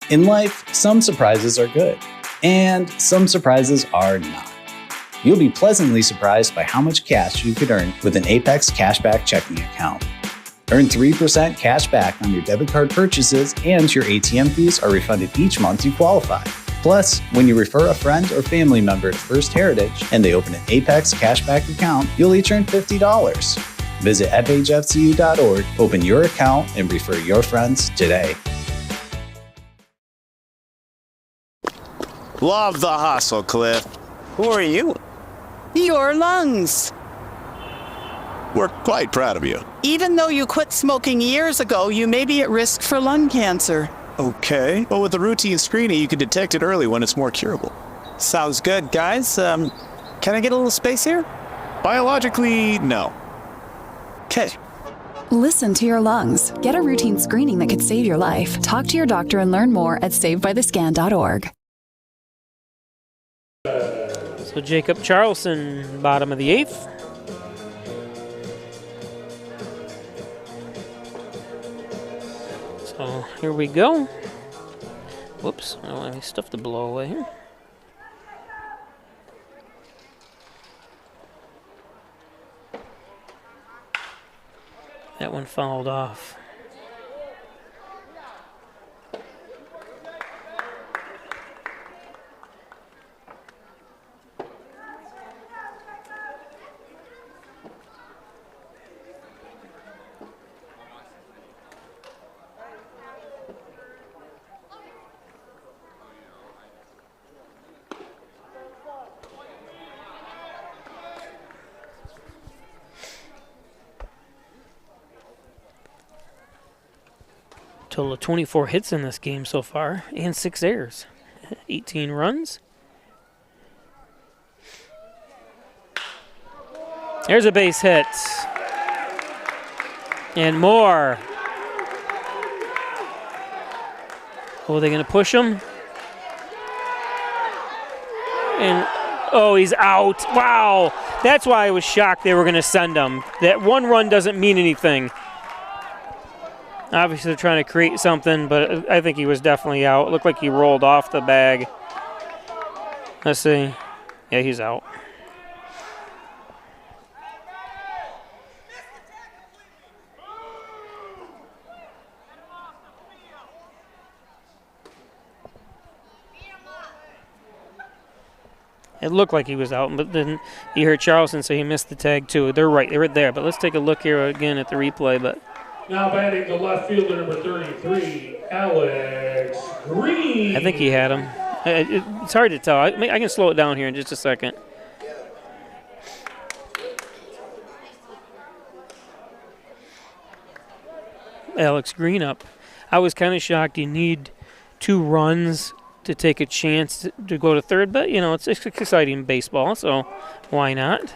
In life, some surprises are good, and some surprises are not. You'll be pleasantly surprised by how much cash you could earn with an Apex Cashback checking account. Earn 3% cash back on your debit card purchases, and your ATM fees are refunded each month you qualify. Plus, when you refer a friend or family member to First Heritage and they open an Apex Cashback account, you'll each earn $50. Visit fhfcu.org, open your account, and refer your friends today. Love the hustle, Cliff. Who are you? Your lungs. We're quite proud of you. Even though you quit smoking years ago, you may be at risk for lung cancer. Okay. Well, with the routine screening, you can detect it early when it's more curable. Sounds good, guys. Can I get a little space here? Biologically, no. Okay. Listen to your lungs. Get a routine screening that could save your life. Talk to your doctor and learn more at savebythescan.org. So Jacob Charlson, bottom of the 8th. So here we go. Whoops, I don't have any stuff to blow away here. That one fouled off. Total of 24 hits in this game so far, and 6 errors. 18 runs. There's a base hit. And more. Oh, are they going to push him? And, oh, he's out. Wow. That's why I was shocked they were going to send him. That one run doesn't mean anything. Obviously, they're trying to create something, but I think he was definitely out. It looked like he rolled off the bag. Let's see. Yeah, he's out. It looked like he was out, but then you heard Charleston say he missed the tag too. They're right there. But let's take a look here again at the replay. But now batting the left fielder, number 33, Alex Green. I think he had him. It's hard to tell. I can slow it down here in just a second. Alex Green up. I was kind of shocked. You need 2 runs to take a chance to go to third, but, you know, it's exciting baseball, so why not?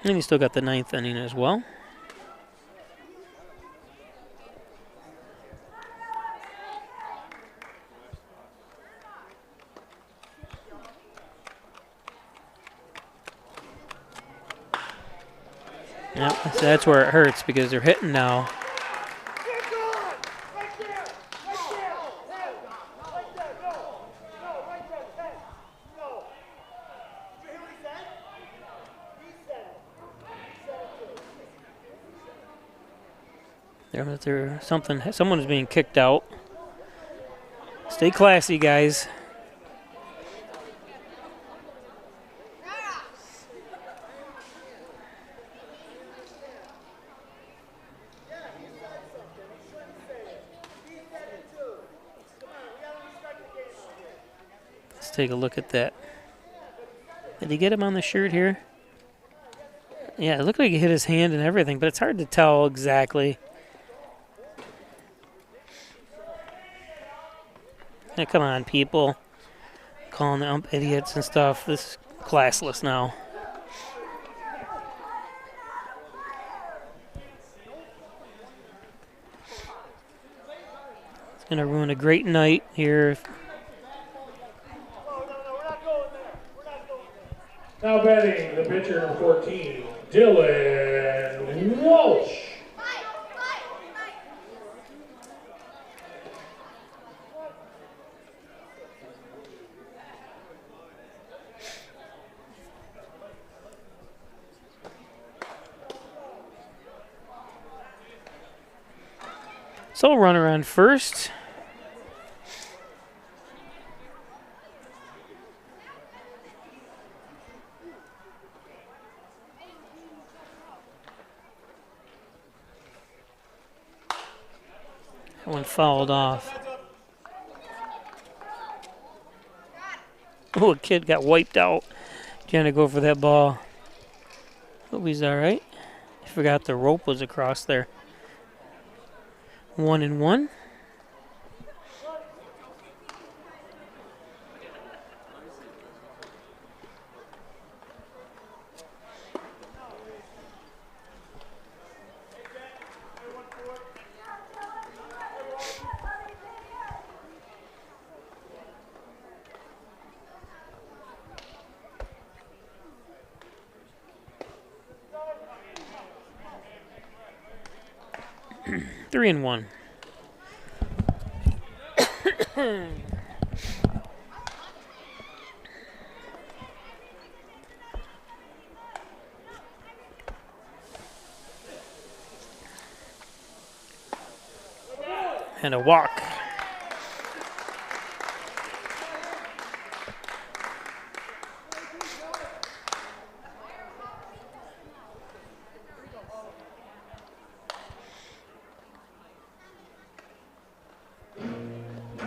And he's still got the 9th inning as well. Yep, so that's where it hurts because they're hitting now. Someone is being kicked out. Stay classy, guys. Let's take a look at that. Did he get him on the shirt here? Yeah, it looked like he hit his hand and everything, but it's hard to tell exactly. Now, come on, people. Calling the ump idiots and stuff. This is classless now. It's going to ruin a great night here. Now batting the pitcher, number 14, Dylan Walsh. So runner on first. That one fouled off. Oh, a kid got wiped out trying to go for that ball. Hope he's all right. I forgot the rope was across there. 1-1. Three and one. And a walk.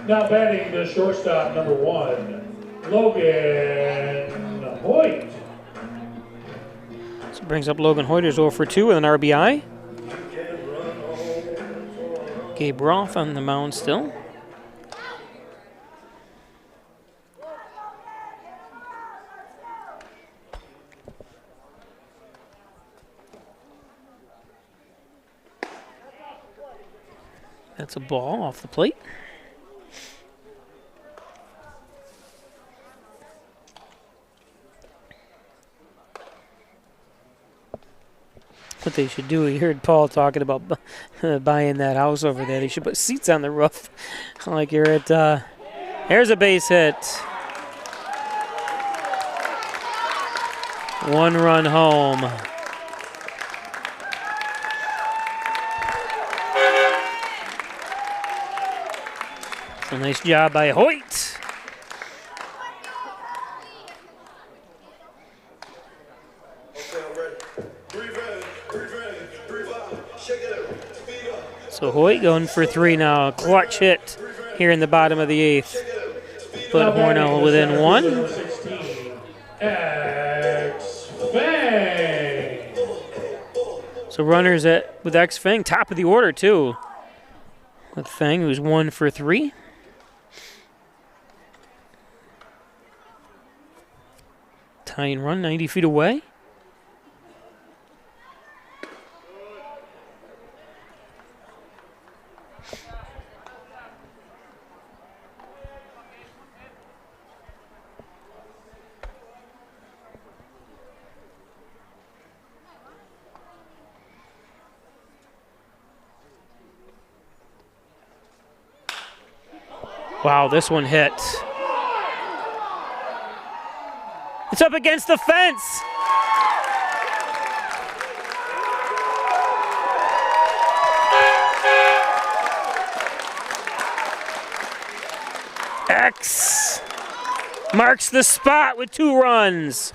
Now batting the shortstop, number 1, Logan Hoyt. So brings up Logan Hoyt, who's 0 for 2 with an RBI. Gabe Roth on the mound still. That's a ball off the plate. What they should do, you heard Paul talking about buying that house over there. They should put seats on the roof like you're at, here's a base hit. 1 run home. So nice job by Hoyt. So Hoyt going for 3 now. Clutch hit here in the bottom of the 8th. Put Hornell within 1. So runners with X Fang, top of the order too. With Fang, who's 1 for 3. Tying run 90 feet away. Wow, this one hit. It's up against the fence. X marks the spot with 2 runs.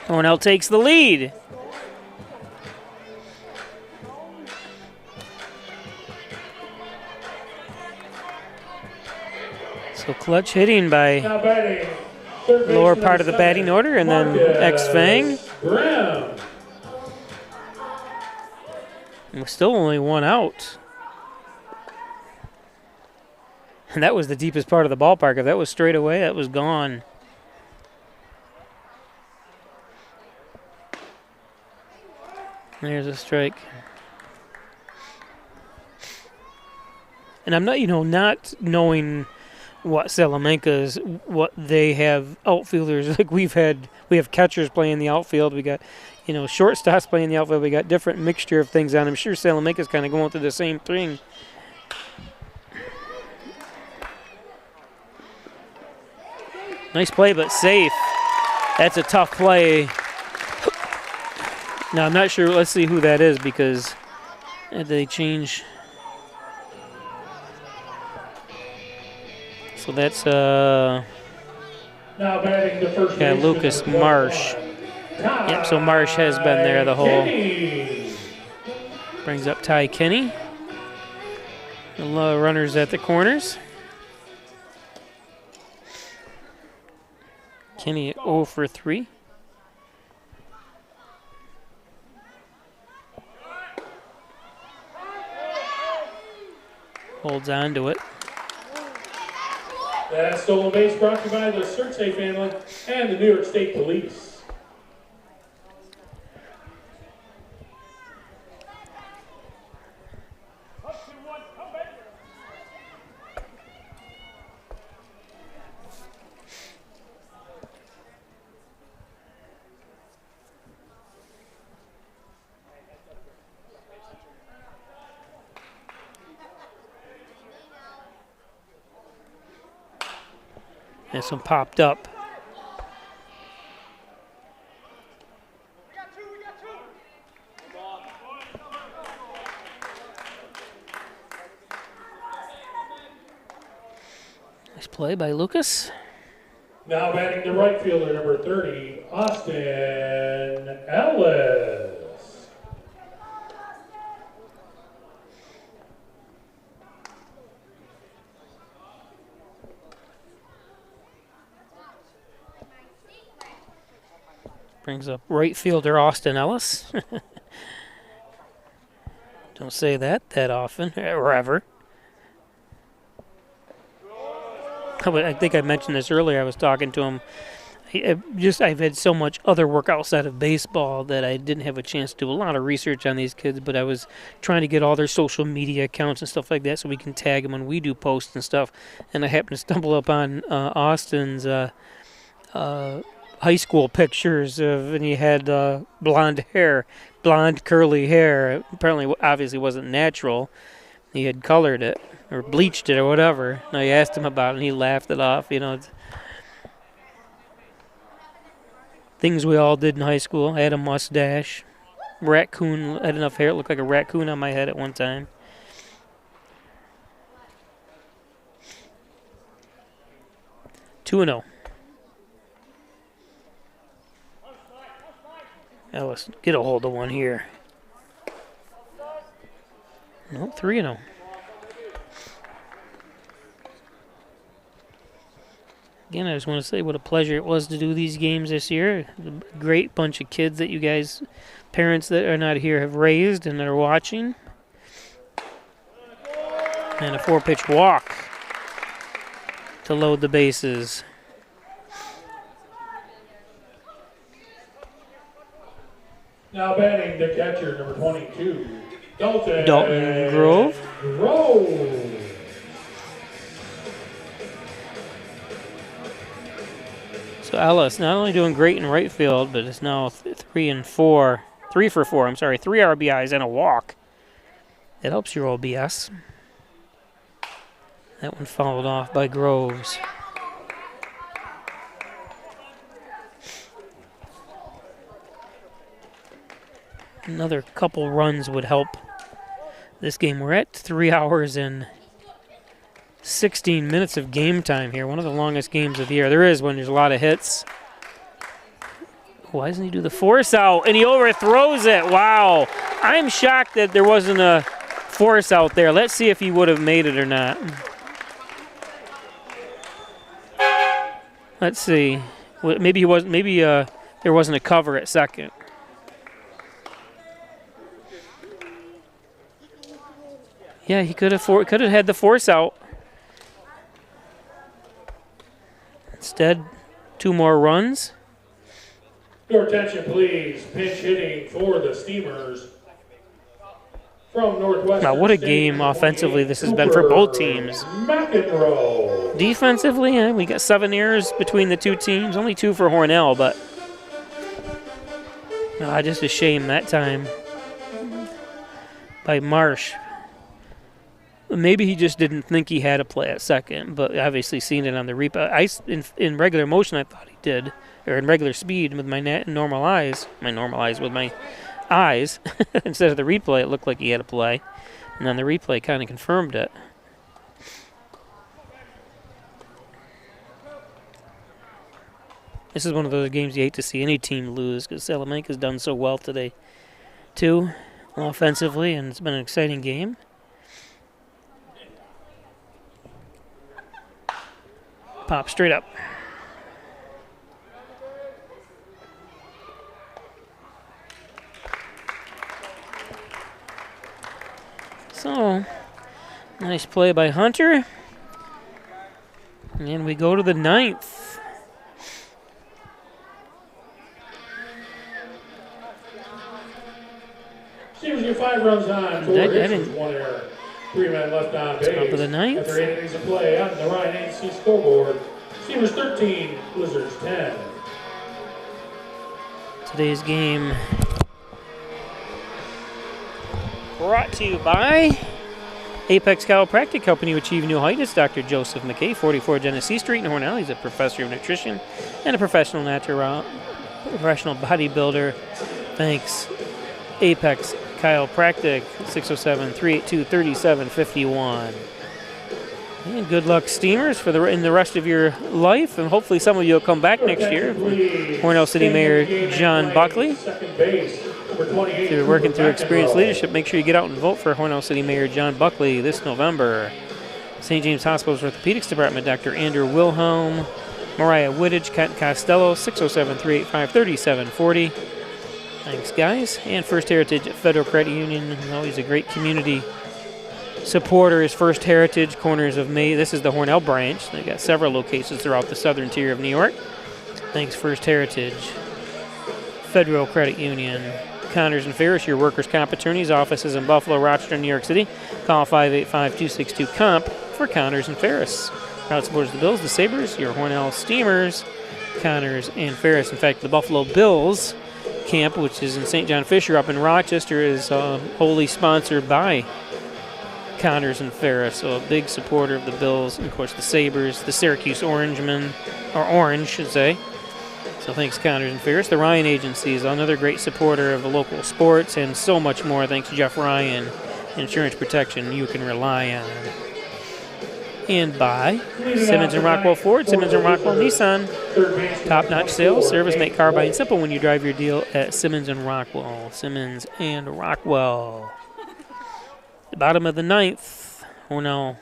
Hornell takes the lead. So clutch hitting by lower part of the batting order, and then X Fang. And still only 1 out. And that was the deepest part of the ballpark. If that was straight away, that was gone. There's a strike. And I'm not, not knowing what Salamanca's, what they have outfielders. Like we have catchers playing the outfield. We got, shortstops playing the outfield. We got different mixture of things on. I'm sure Salamanca's kind of going through the same thing. Nice play, but safe. That's a tough play. Now, I'm not sure. Let's see who that is because they change. So that's now batting the first Lucas Marsh. Yep, so Marsh has been there the whole. Brings up Ty Kenny. The runners at the corners. Kenny at 0 for 3. Holds on to it. That stolen base brought to you by the Surtsey family and the New York State Police. This one popped up. Nice play by Lucas. Now batting the right fielder, number 30, Austin Ellis. Brings up right fielder Austin Ellis. Don't say that often, or ever. I think I mentioned this earlier. I was talking to him. I've had so much other work outside of baseball that I didn't have a chance to do a lot of research on these kids, but I was trying to get all their social media accounts and stuff like that so we can tag them when we do posts and stuff. And I happened to stumble upon Austin's high school pictures and he had blonde curly hair. Apparently, obviously wasn't natural. He had colored it or bleached it or whatever. And I asked him about it and he laughed it off, Things we all did in high school. I had a mustache. Raccoon. I had enough hair. It looked like a raccoon on my head at one time. Two 2-0. Now let's get a hold of one here. No, 3-0. Again, I just want to say what a pleasure it was to do these games this year. A great bunch of kids that you guys, parents that are not here, have raised and that are watching. And a 4-pitch walk to load the bases. Now batting the catcher, number 22, Dalton Grove. So Ellis not only doing great in right field, but it's now 3 for 4. I'm sorry, 3 RBIs and a walk. That helps your OBS. That one followed off by Groves. Another couple runs would help this game. We're at 3 hours and 16 minutes of game time here. One of the longest games of the year. There is when there's a lot of hits. Why doesn't he do the force out? And he overthrows it. Wow. I'm shocked that there wasn't a force out there. Let's see if he would have made it or not. Let's see. Maybe he wasn't. Maybe there wasn't a cover at second. Yeah, he could have had the force out. Instead, 2 more runs. Your attention, please. Pinch hitting for the Steamers from Northwestern. Now, what a game offensively this has been for both teams. McEnroe. Defensively, we got 7 errors between the two teams. Only 2 for Hornell, but just a shame that time by Marsh. Maybe he just didn't think he had a play at second, but obviously seeing it on the replay. In regular motion, I thought he did, or in regular speed with my normal eyes with my eyes. Instead of the replay, it looked like he had a play, and then the replay kind of confirmed it. This is one of those games you hate to see any team lose because Salamanca's done so well today, too, offensively, and it's been an exciting game. Pop straight up. So, nice play by Hunter. And we go to the 9th. Steamers get 5 runs on, 4 hits with 1 error. 3 men left on base. Top of the 9th. After 8 innings of play on the Ryan AC scoreboard, Steamers 13, Blizzards 10. Today's game brought to you by Apex Chiropractic, helping you achieve new heights. Dr. Joseph McKay, 44 Genesee Street in Hornell. He's a professor of nutrition and a professional bodybuilder. Thanks, Apex Chiropractic, 607-382-3751. And good luck, Steamers, in the rest of your life, and hopefully some of you will come back next year. Hornell City Mayor John Buckley. If you're working through experienced leadership, make sure you get out and vote for Hornell City Mayor John Buckley this November. St. James Hospital's Orthopedics Department, Dr. Andrew Wilhelm, Mariah Wittich, Kent Costello, 607-385-3740. Thanks, guys. And First Heritage Federal Credit Union, always a great community supporter, is First Heritage, corners of May. This is the Hornell branch. They've got several locations throughout the southern tier of New York. Thanks, First Heritage Federal Credit Union. Connors and Ferris, your workers' comp attorneys, offices in Buffalo, Rochester, New York City. Call 585-262-COMP for Connors and Ferris. Proud supporters of the Bills, the Sabres, your Hornell Steamers, Connors and Ferris. In fact, the Buffalo Bills camp, which is in St. John Fisher up in Rochester, is wholly sponsored by Connors and Ferris. So a big supporter of the Bills, and of course the Sabres, the Syracuse Orangemen, or Orange, should say. So thanks, Connors and Ferris. The Ryan Agency is another great supporter of the local sports and so much more. Thanks, Jeff Ryan. Insurance protection you can rely on. And by Simmons and Rockwell Ford, Simmons and Rockwell Nissan. Top-notch sales, service, make car buying simple when you drive your deal at Simmons and Rockwell. Simmons and Rockwell. The bottom of the ninth, Hornell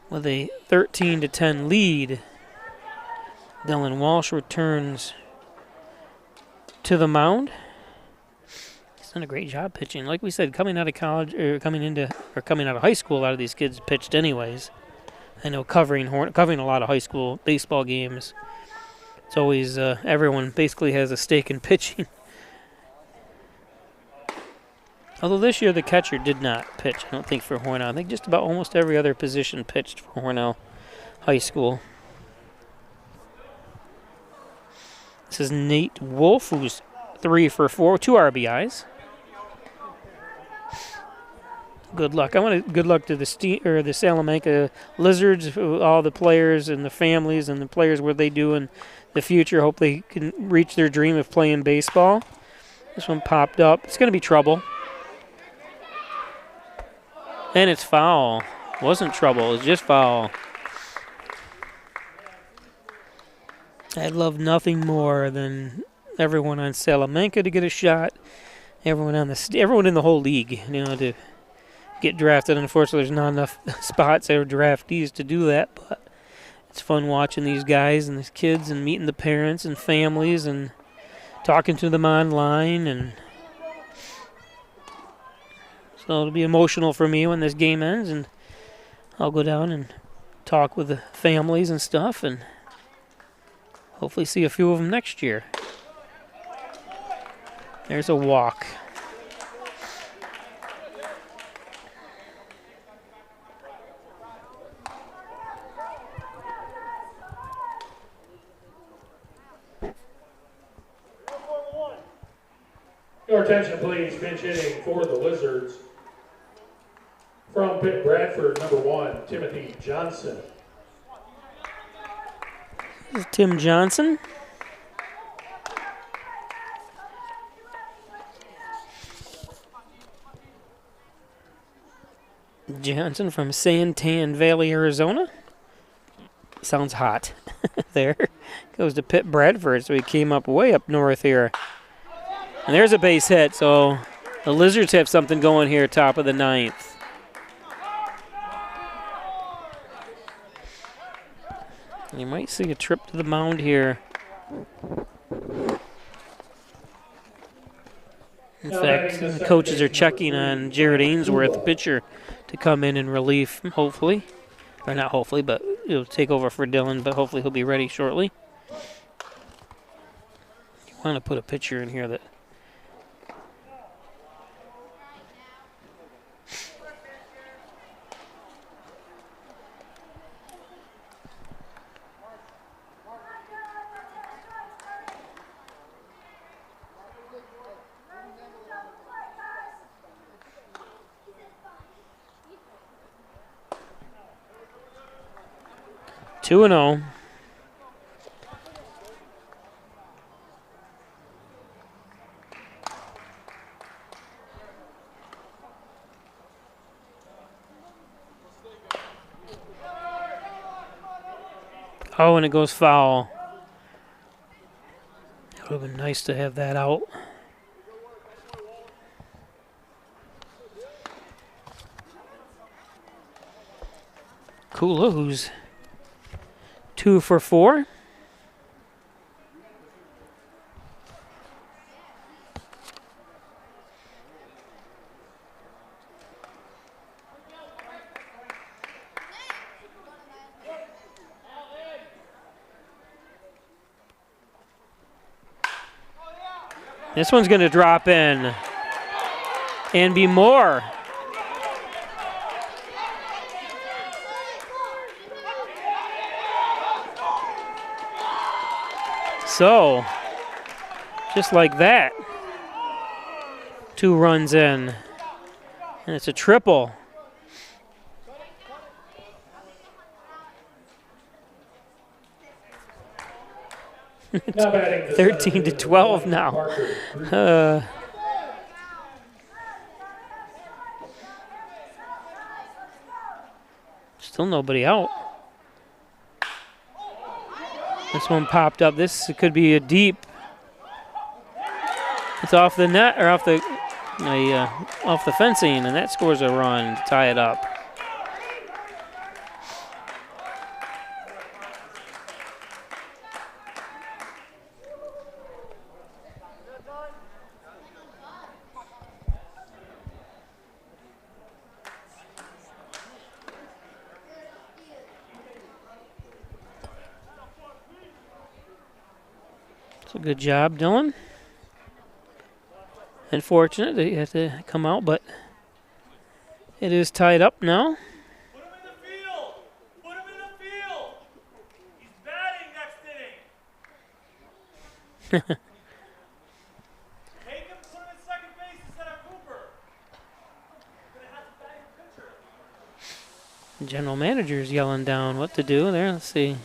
with a 13-10 lead. Dylan Walsh returns to the mound. He's done a great job pitching. Like we said, coming out of college or coming out of high school, a lot of these kids pitched anyways. I know covering a lot of high school baseball games. It's always everyone basically has a stake in pitching. Although this year the catcher did not pitch, I don't think, for Hornell. I think just about almost every other position pitched for Hornell High School. This is Nate Wolf, who's 3 for 4, 2 RBIs. Good luck. Good luck to the Salamanca Lizards, all the players and the families and the players, what they do in the future. Hope they can reach their dream of playing baseball. This one popped up. It's going to be trouble. And it's foul. Wasn't trouble. It was just foul. I'd love nothing more than everyone on Salamanca to get a shot. Everyone in the whole league, to get drafted. Unfortunately, there's not enough spots or draftees to do that, but it's fun watching these guys and these kids and meeting the parents and families and talking to them online. And so it'll be emotional for me when this game ends, and I'll go down and talk with the families and stuff and hopefully see a few of them next year. There's a walk. Your attention, please. Pinch hitting for the Lizards. From Pitt Bradford, number 1, Timothy Johnson. This is Tim Johnson. Johnson from Santan Valley, Arizona. Sounds hot. There. Goes to Pitt Bradford, so he came up way up north here. And there's a base hit, so the Lizards have something going here, top of the ninth. You might see a trip to the mound here. In fact, the coaches are checking on Jared Ainsworth, pitcher, to come in relief, hopefully. Or not hopefully, but he'll take over for Dylan, but hopefully he'll be ready shortly. You want to put a pitcher in here that... Two and 0. Oh, and it goes foul. It would have been nice to have that out. Kula, who's 2 for 4. This one's going to drop in and be more. So, just like that, 2 runs in, and it's a triple. Now batting the 13 to 12 now. Still nobody out. This one popped up. This could be a deep. It's off the net or off the fencing, and that scores a run to tie it up. So good job, Dylan. Unfortunate that you have to come out, but it is tied up now. Put him in the field! Put him in the field! He's batting next inning! Take him, put him in second base instead of Cooper. Gonna have to bat your pitcher. General manager's yelling down what to do there. Let's see.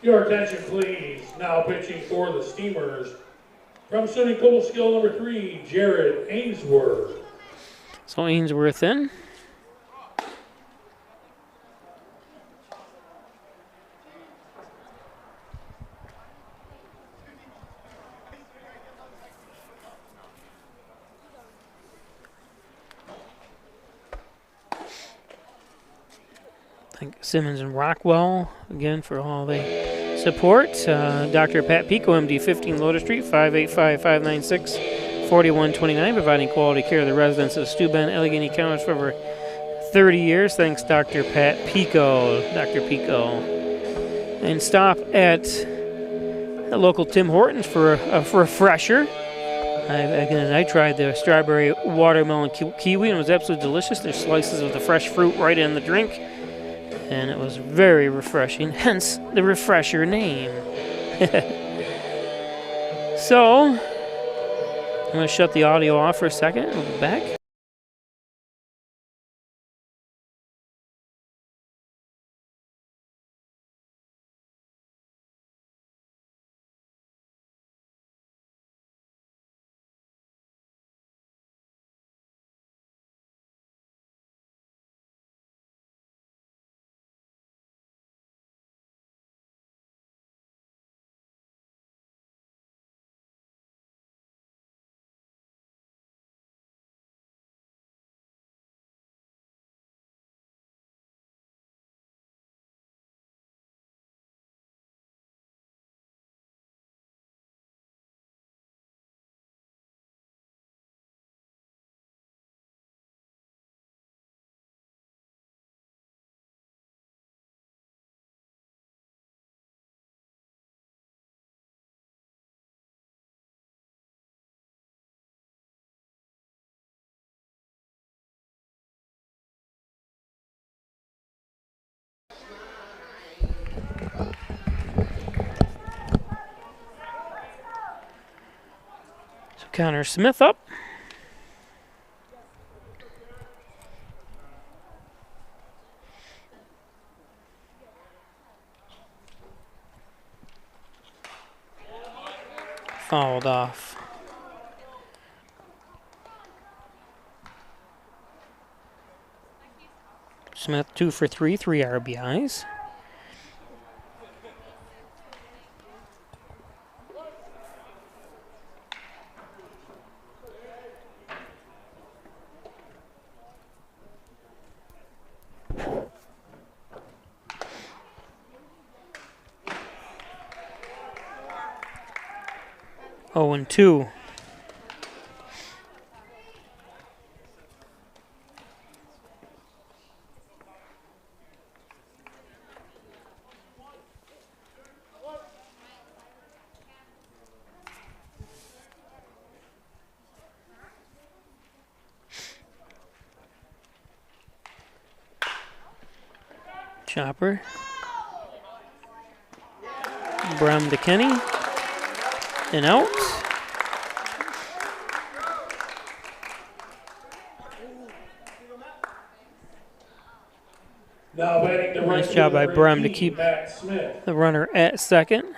Your attention, please. Now pitching for the Steamers. From SUNY Cobble skill number 3, Jared Ainsworth. So Ainsworth in. Thank Simmons and Rockwell again for all the support. Dr. Pat Pico, MD, 15 Lotus Street, 585-596-4129, providing quality care to the residents of Steuben, Allegheny Counties for over 30 years. Thanks, Dr. Pat Pico. Dr. Pico. And stop at the local Tim Hortons for a refresher. I tried the strawberry watermelon kiwi, and it was absolutely delicious. There's slices of the fresh fruit right in the drink. And it was very refreshing, hence the refresher name. So, I'm going to shut the audio off for a second. We'll be back. Connor Smith up. Fouled off. Smith 2 for 3, 3 RBIs. 0-2. Chopper. Brum to Kenny. And out. Now batting the right Nice job by fielder, Brum to 18, keep Matt Smith. the runner at second.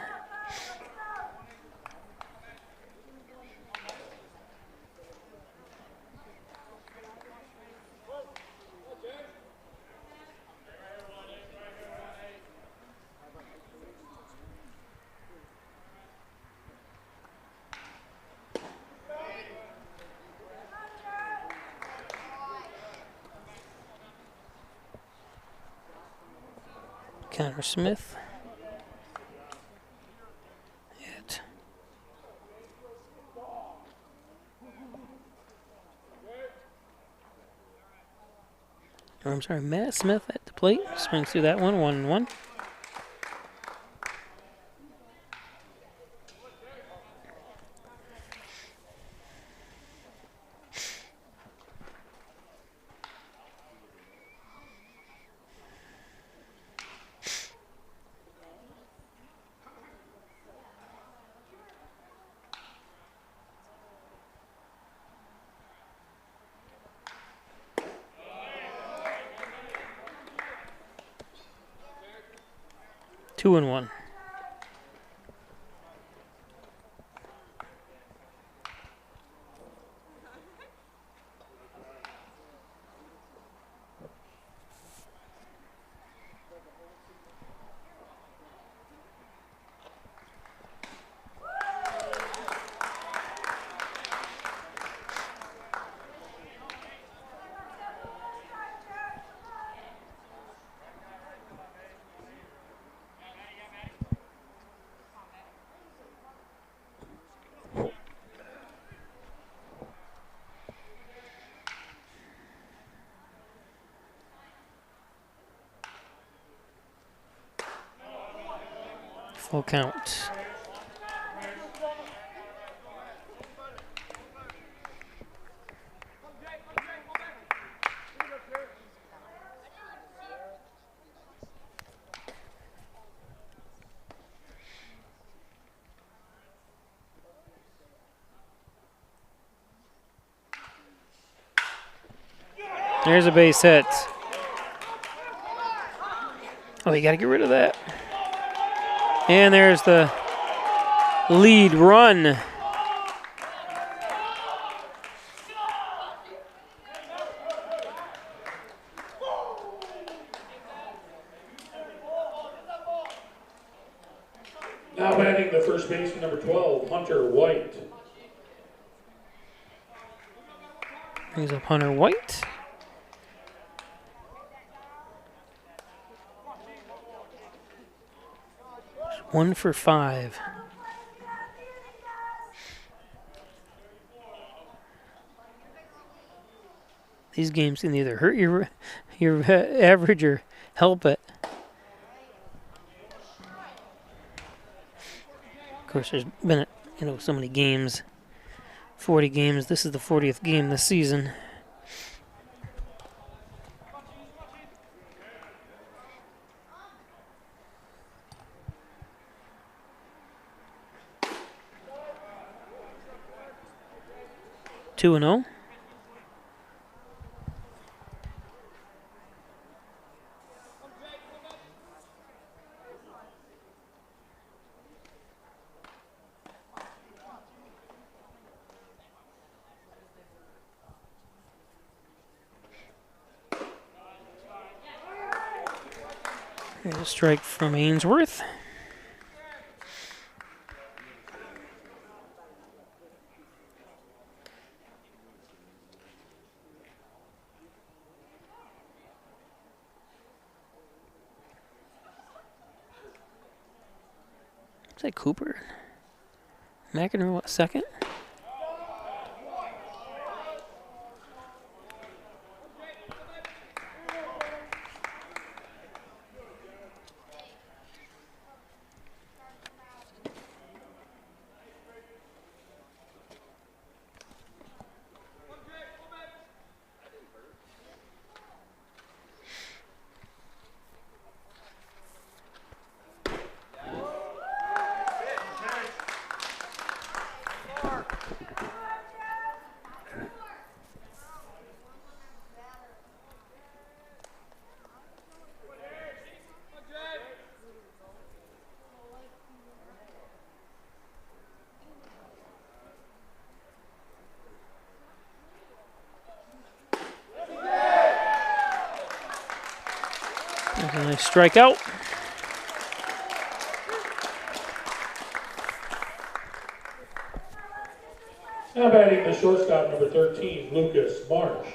Connor Smith. Hit. Or I'm sorry, Matt Smith at the plate. Swings through that one, 1-1. Two and one. Full count. There's a base hit. Oh, you got to get rid of that. And there's the lead run. Now batting the first baseman, number 12, Hunter White. Brings up Hunter White. One for 5. These games can either hurt your average or help it. Of course, there's been so many games, 40 games. This is the 40th game this season. Two and 0. Here's a strike from Ainsworth. Is that Cooper? McEnroe at second. There's a nice strikeout. Now batting the shortstop, number 13, Lucas Marsh.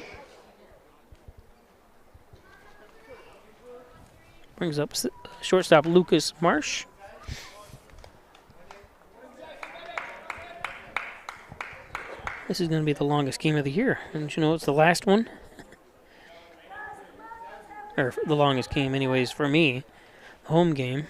Brings up shortstop Lucas Marsh. This is going to be the longest game of the year. Didn't you know it's the last one? Or the longest game anyways for me. Home game.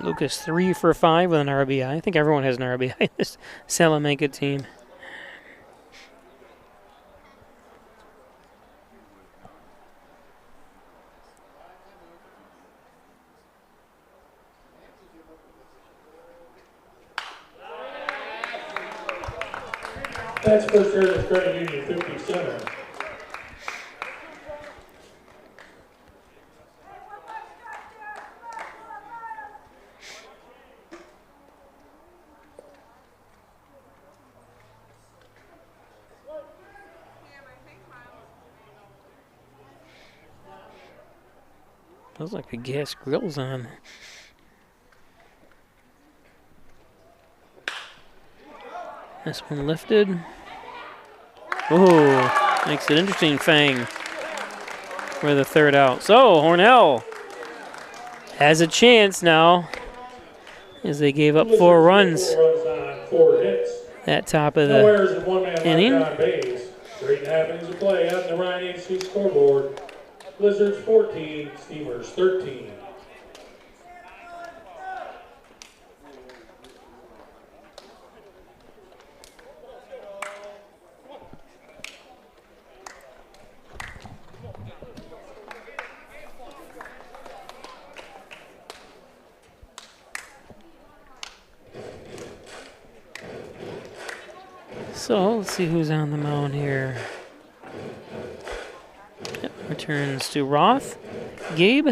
Lucas 3 for 5 with an RBI. I think everyone has an RBI in this Salamanca team. That's first service credit union 57. Feels like the gas grill's on. This one lifted. Oh, makes it interesting, Fang, for the third out. So Hornell has a chance now as they gave up 4 runs. 4 hits. That top of No errors and 1 man inning. left on base. Great happenings of play on the Ryan AC scoreboard. Blizzards 14, Steamers 13. So let's see who's on the mound here. Yep, returns to Roth. Gabe.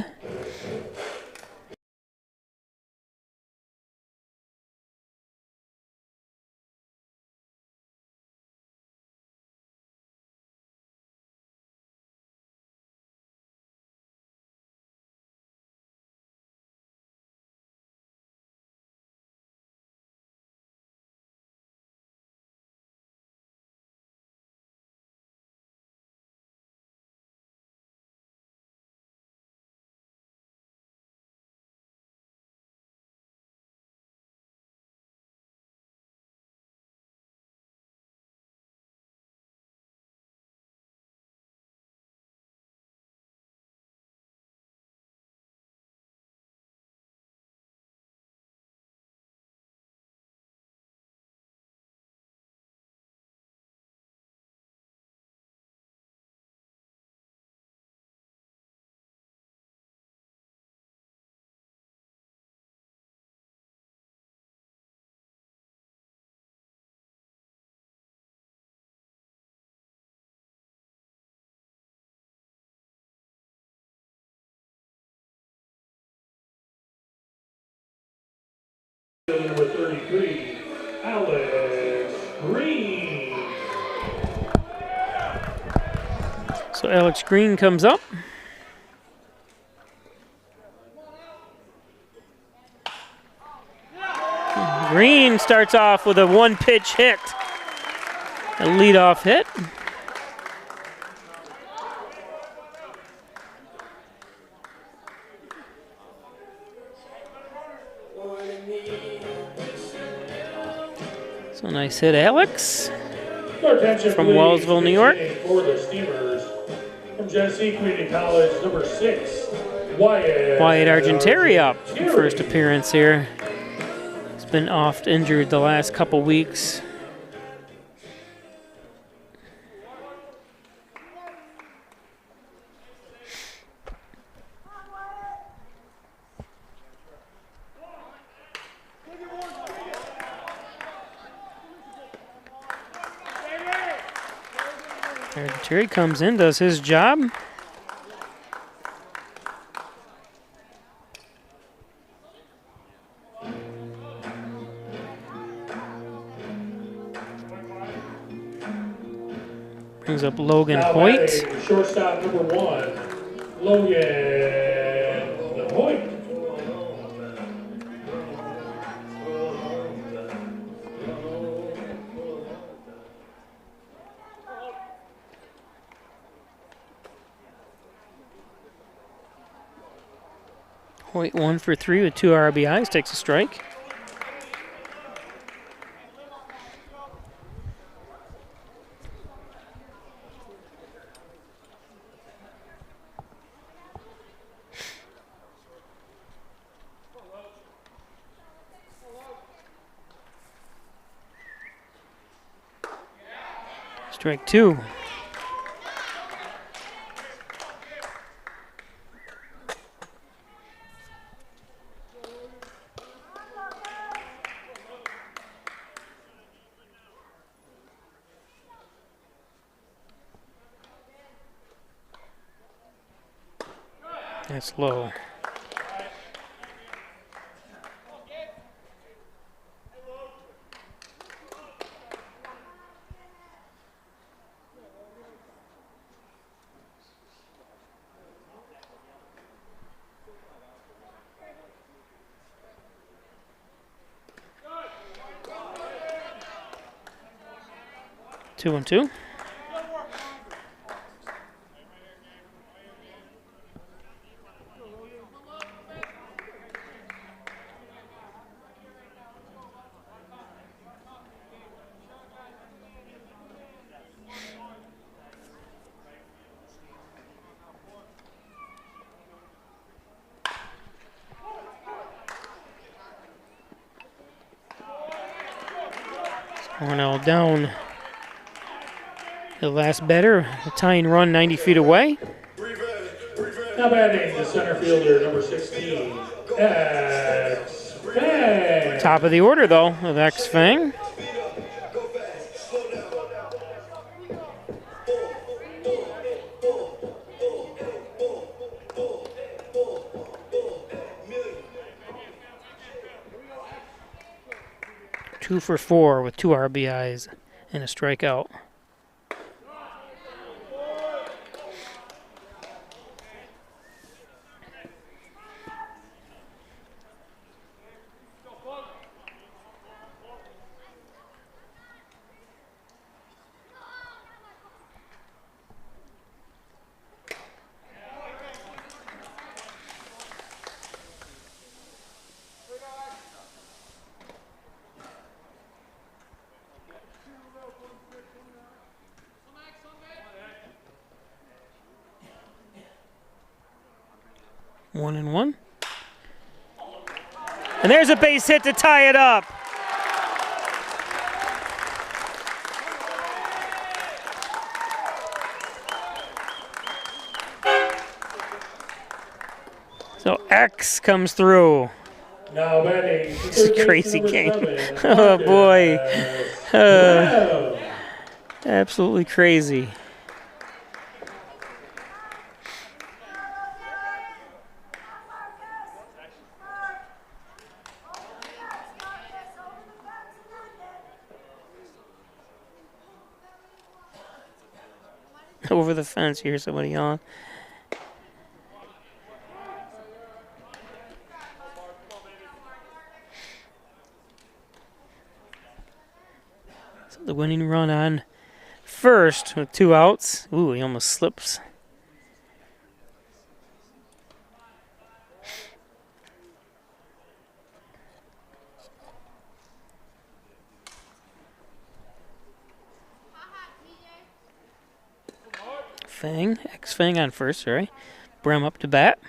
Number 33, Alex Green. So Alex Green comes up. Green starts off with a one-pitch hit. A leadoff hit. So nice hit, Alex. From Wellsville, New York. For the Steamers, from Genesee Community College, number 6, Wyatt Argenteri up. First appearance here. He's been oft injured the last couple weeks. Argenteri comes in, does his job. Brings up Logan Hoyt. Shortstop number 1, Logan Hoyt. Hoyt 1 for 3 with 2 RBIs, takes a strike. Strike 2. That's low. Two and two. Hornell down. The last batter, a tying run 90 feet away. Now batting the center fielder, number 16, X Fang. Top of the order, though, of X Fang. Two for 4 with 2 RBIs and a strikeout. One and one. And there's a base hit to tie it up. So X comes through. Now batting. It's a crazy game. Oh boy. Absolutely crazy. Over the fence, here's somebody yelling. So the winning run on first with 2 outs. Ooh, he almost slips. Fang, X-Fang on first, sorry. Brem up to bat.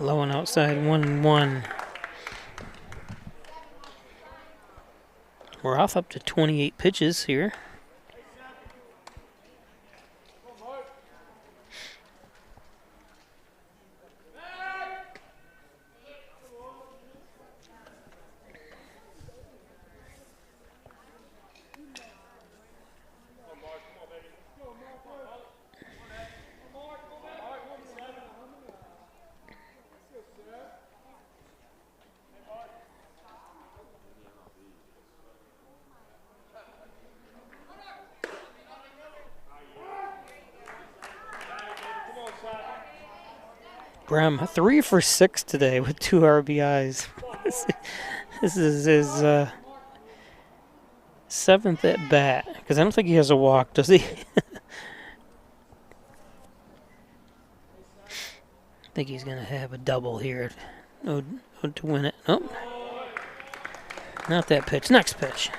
Low and outside, 1-1. We're off up to 28 pitches here. Brem, 3 for 6 today with 2 RBIs. This is his 7th at bat, because I don't think he has a walk, does he? I think he's going to have a double here to win it. Nope. Not that pitch. Next pitch.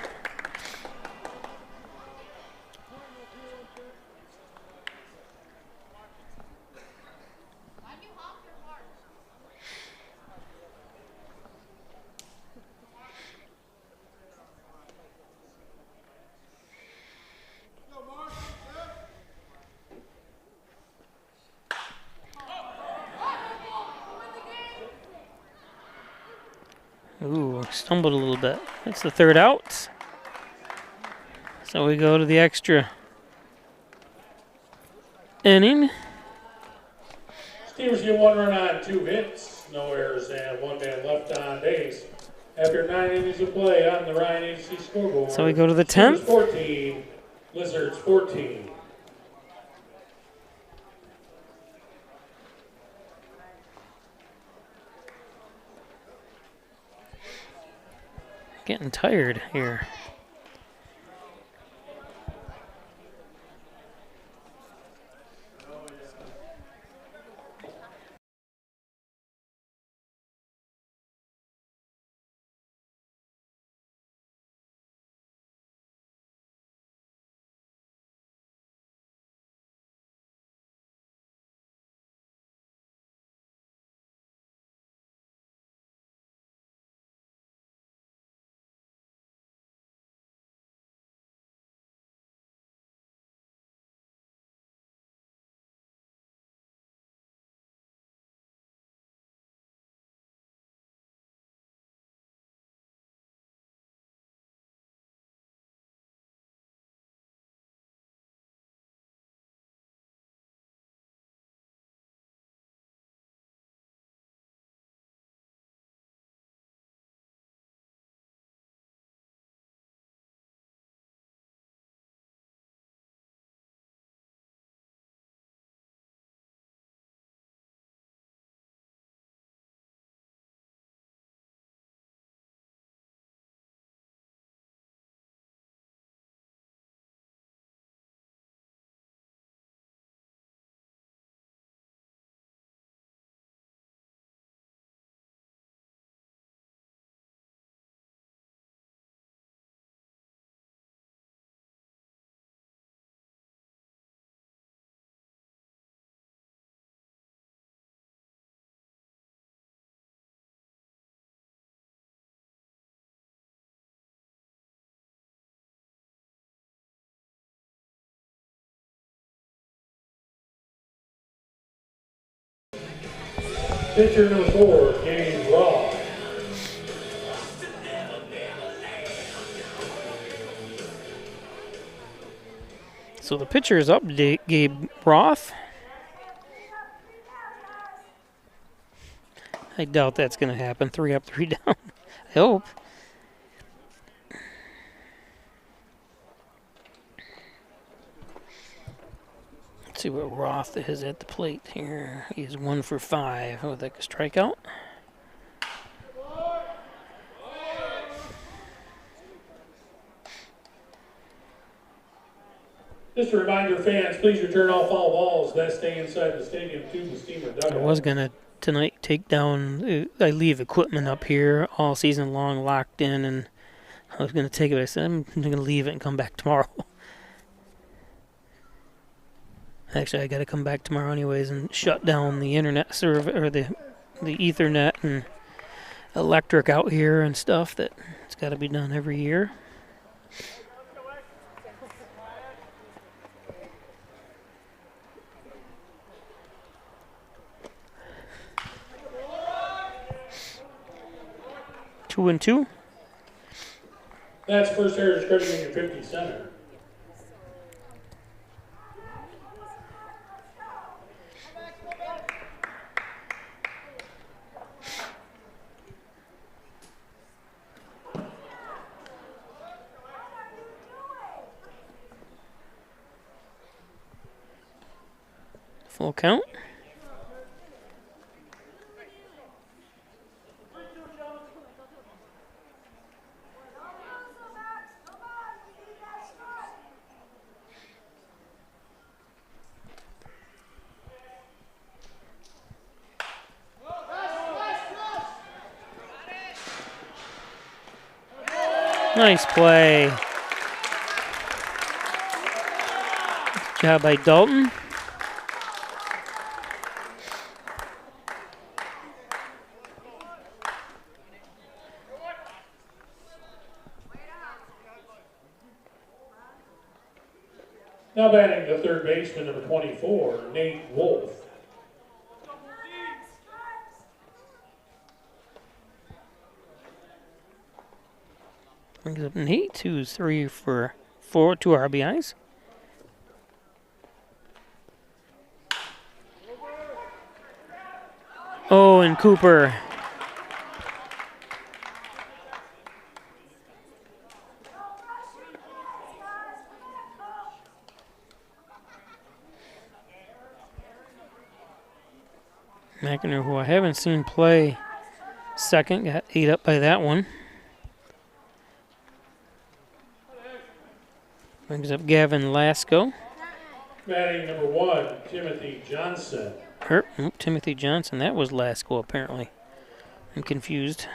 Ooh, stumbled a little bit. That's the 3rd out. So we go to the extra inning. Steelers get 1 run on 2 hits, no errors, and 1 man left on base. After 9 innings of play on the Ryan Agency scoreboard. So we go to the 10th. Steelers 14, Lizards 14. Getting tired here. Pitcher number 4, Gabe Roth. So the pitcher is up, Gabe Roth. I doubt that's going to happen. 3 up, 3 down. I hope. Let's see what Roth is at the plate here. He's 1 for 5 with a strikeout. Just a reminder, fans, please return all foul balls that stay inside the stadium to the steamer dugout. I was going to tonight take down, I leave equipment up here all season long locked in, and I was going to take it, but I said I'm going to leave it and come back tomorrow. Actually, I got to come back tomorrow anyways and shut down the internet server, or the Ethernet and electric out here and stuff that it's got to be done every year. Two and two. That's First Heritage Credit Union 50 Center. Full count. Nice play. Good job by Dalton. Now batting the third baseman, number 24, Nate Wolf. Brings up Nate, 3 for 4, 2 RBIs. Oh, and Cooper. McInerney, who I haven't seen play second, got ate up by that one. Brings up Gavin Lasco. Batting number 1, Timothy Johnson. Timothy Johnson. That was Lasco, apparently. I'm confused.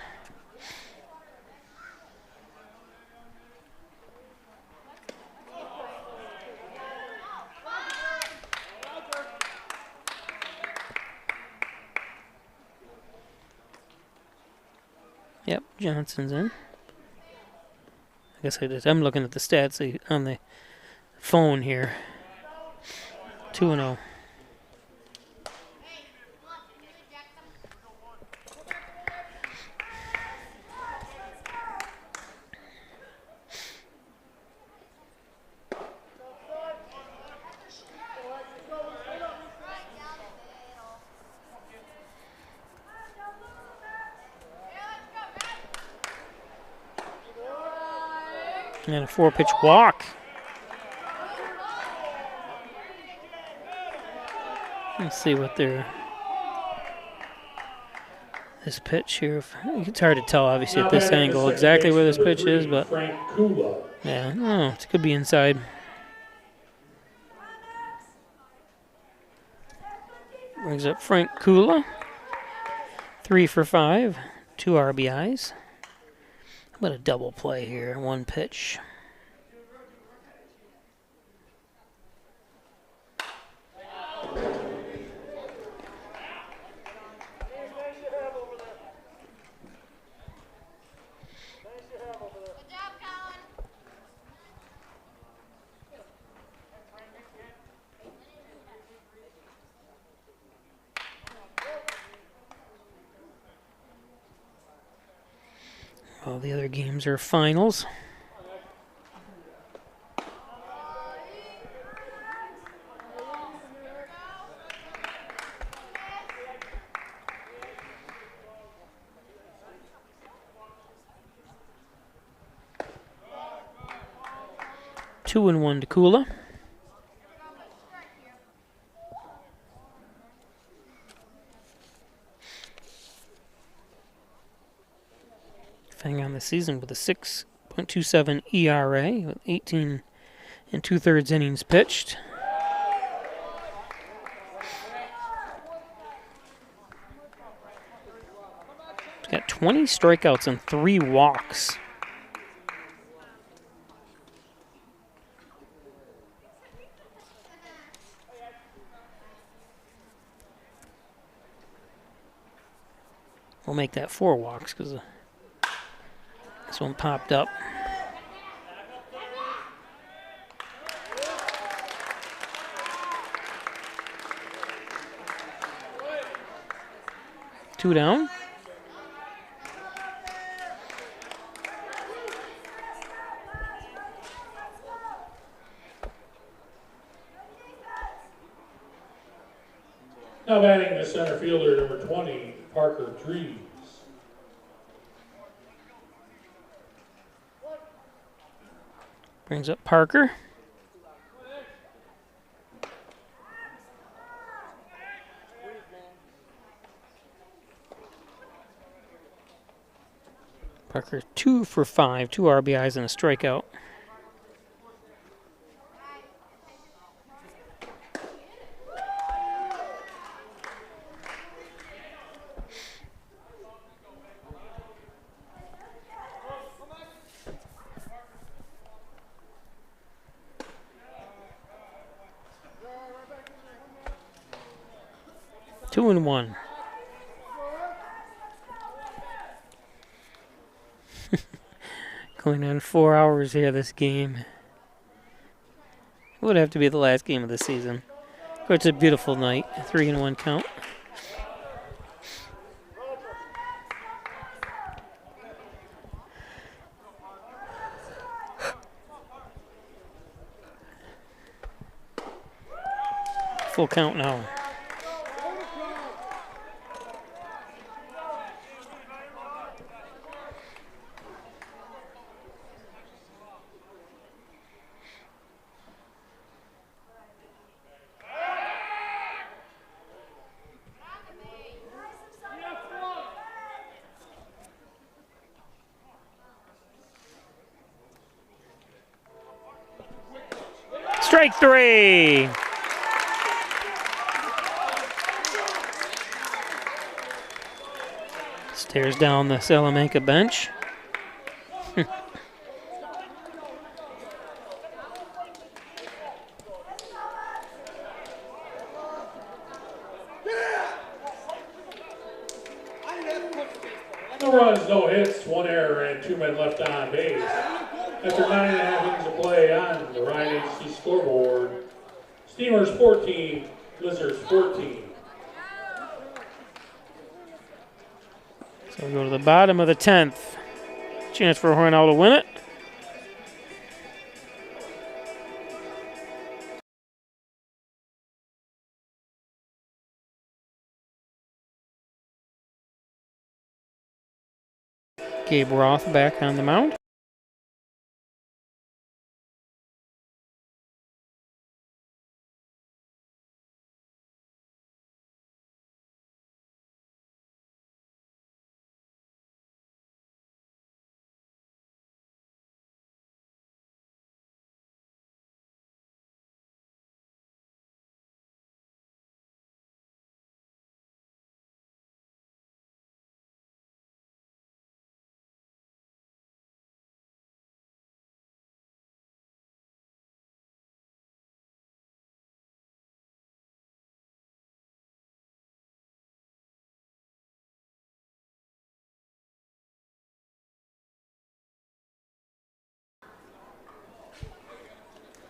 Yep, Johnson's in. I guess I'm looking at the stats on the phone here. 2-0. And a 4-pitch walk. Let's see what this pitch here. It's hard to tell, obviously, at this angle exactly where this pitch is, but yeah, no, it could be inside. Brings up Frank Kula, 3 for 5, 2 RBIs. How about a double play here? 1 pitch. All the other games are finals. Two and 1 to Kula. season with a 6.27 ERA with 18 2/3 innings pitched. He's got 20 strikeouts and 3 walks. We'll make that 4 walks because this one popped up. Two down. Now batting the center fielder, number 20, Parker Drees. Brings up Parker. Parker 2 for 5, 2 RBIs and a strikeout. Two and one. Going on 4 hours here this game. It would have to be the last game of the season. But it's a beautiful night. 3-1 count. Full count now. Strike 3. Stares down the Salamanca bench. No runs, no hits, 1 error, and 2 men left on base. After 9.5 innings of play on the Ryan Agency scoreboard, Steamers 14, Lizards 14. So we go to the bottom of the 10th. Chance for Hornell to win it. Gabe Roth back on the mound.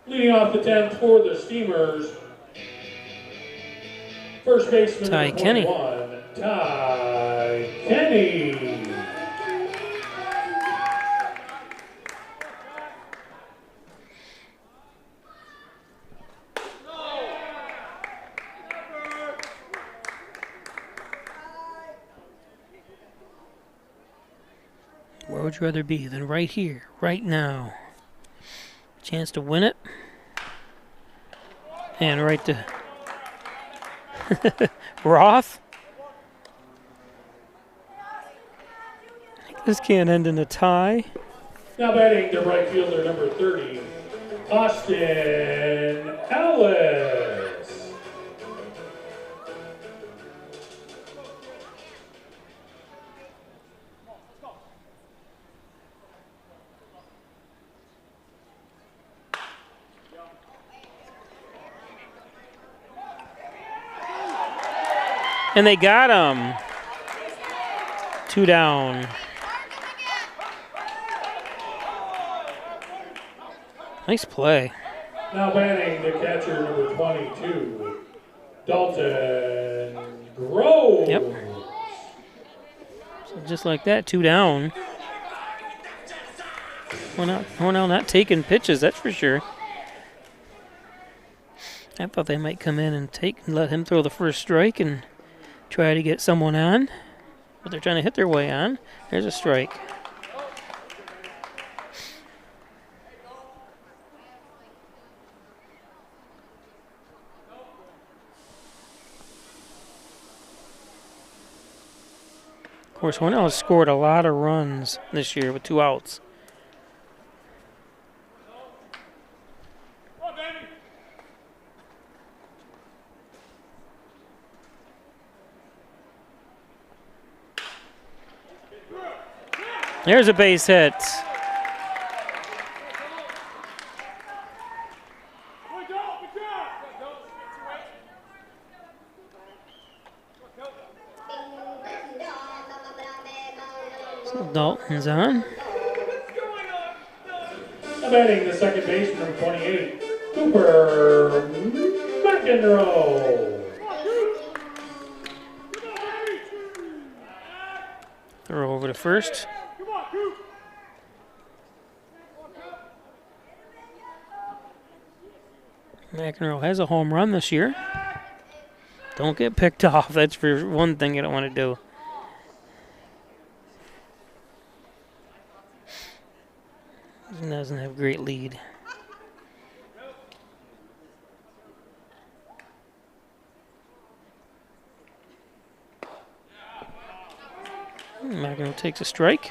Leading off the 10th for the Steamers, first baseman Ty number Kenny. 21, Ty Kenny. Where would you rather be than right here, right now? Chance to win it. And right to Roth. This can't end in a tie. Now batting the right fielder, number 30, Austin Ellis. And they got him. 2 down. Nice play. Now batting the catcher, number 22, Dalton Groves. Yep. So just like that, 2 down. Hornell not taking pitches, that's for sure. I thought they might come in and let him throw the first strike and try to get someone on. But they're trying to hit their way on. There's a strike. Of course, Hornell has scored a lot of runs this year with 2 outs. There's a base hit. So Dalton's on. Batting the second baseman, number 28, Cooper McEnroe. Throw over to first. McEnroe has a home run this year. Don't get picked off. That's for one thing you don't want to do. He doesn't have great lead. McEnroe takes a strike.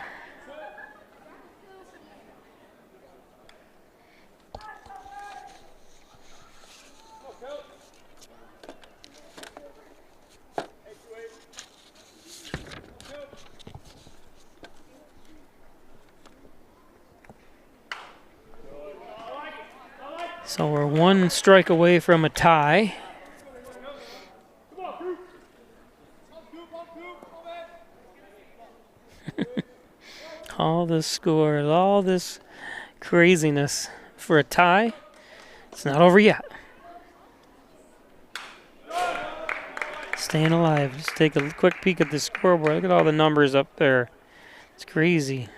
So we're 1 strike away from a tie. All this score, all this craziness for a tie. It's not over yet. Staying alive. Just take a quick peek at the scoreboard. Look at all the numbers up there. It's crazy.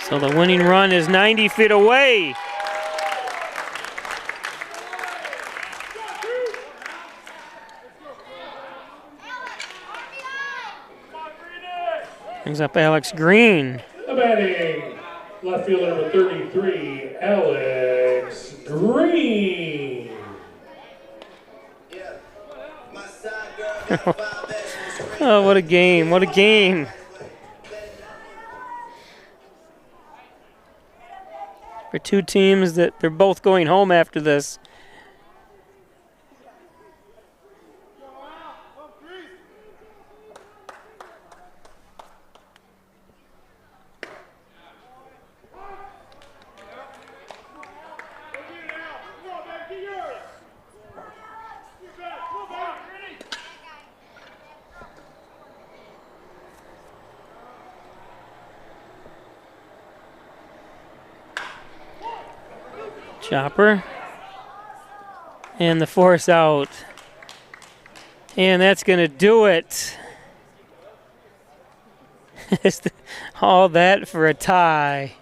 So the winning run is 90 feet away. Brings up Alex Green. The batting, left fielder number 33, Alex Green. Oh, what a game, what a game. For 2 teams that they're both going home after this. Chopper. And the force out. And that's going to do it. All that for a tie.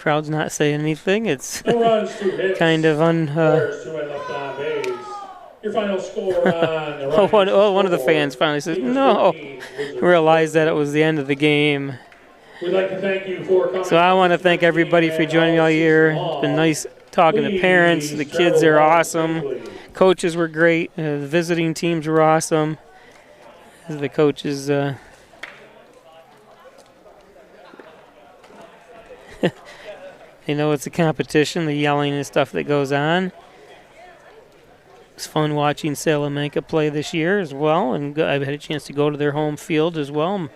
Crowd's not saying anything. It's No runs, 2 hits. kind of Players 2 and left on base. Your final score on the one of the fans finally says, no. Realized that it was the end of the game. We'd like to thank you for coming. So I want to thank everybody for joining me all year. It's been nice talking to parents. The kids are awesome. Coaches were great. The visiting teams were awesome. The coaches, they know it's a competition, the yelling and stuff that goes on. It's fun watching Salamanca play this year as well, and I've had a chance to go to their home field as well and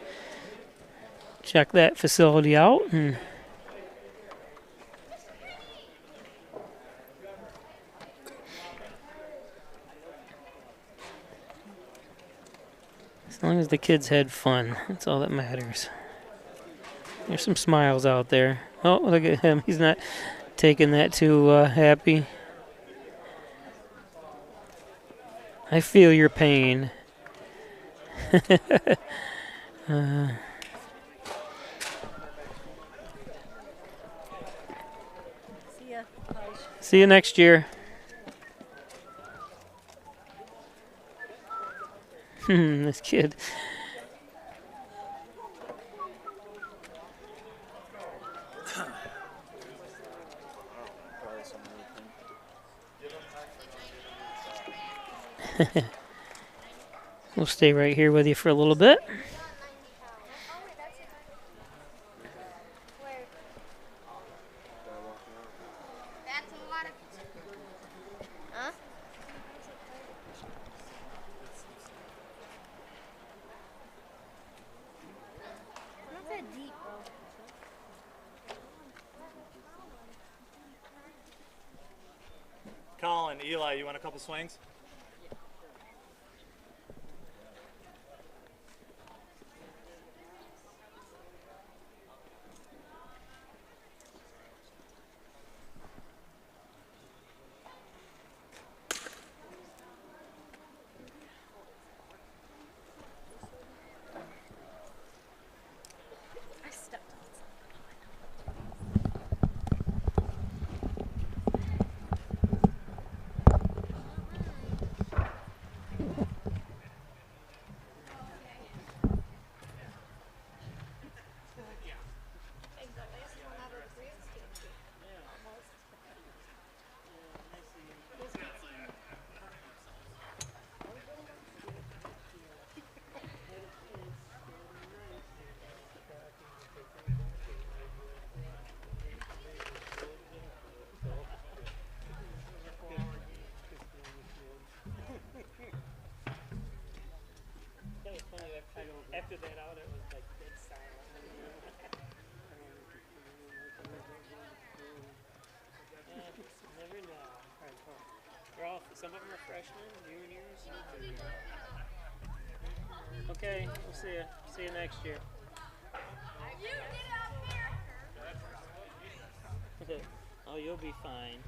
check that facility out. And as long as the kids had fun, that's all that matters. There's some smiles out there. Oh, look at him. He's not taking that too happy. I feel your pain. See you next year. This kid. We'll stay right here with you for a little bit. Colin, Eli, you want a couple swings? After that out, it was like dead silent. Never know. They're all, some of them are freshmen, juniors. Okay, we'll see you. See you next year. Oh, you'll be fine.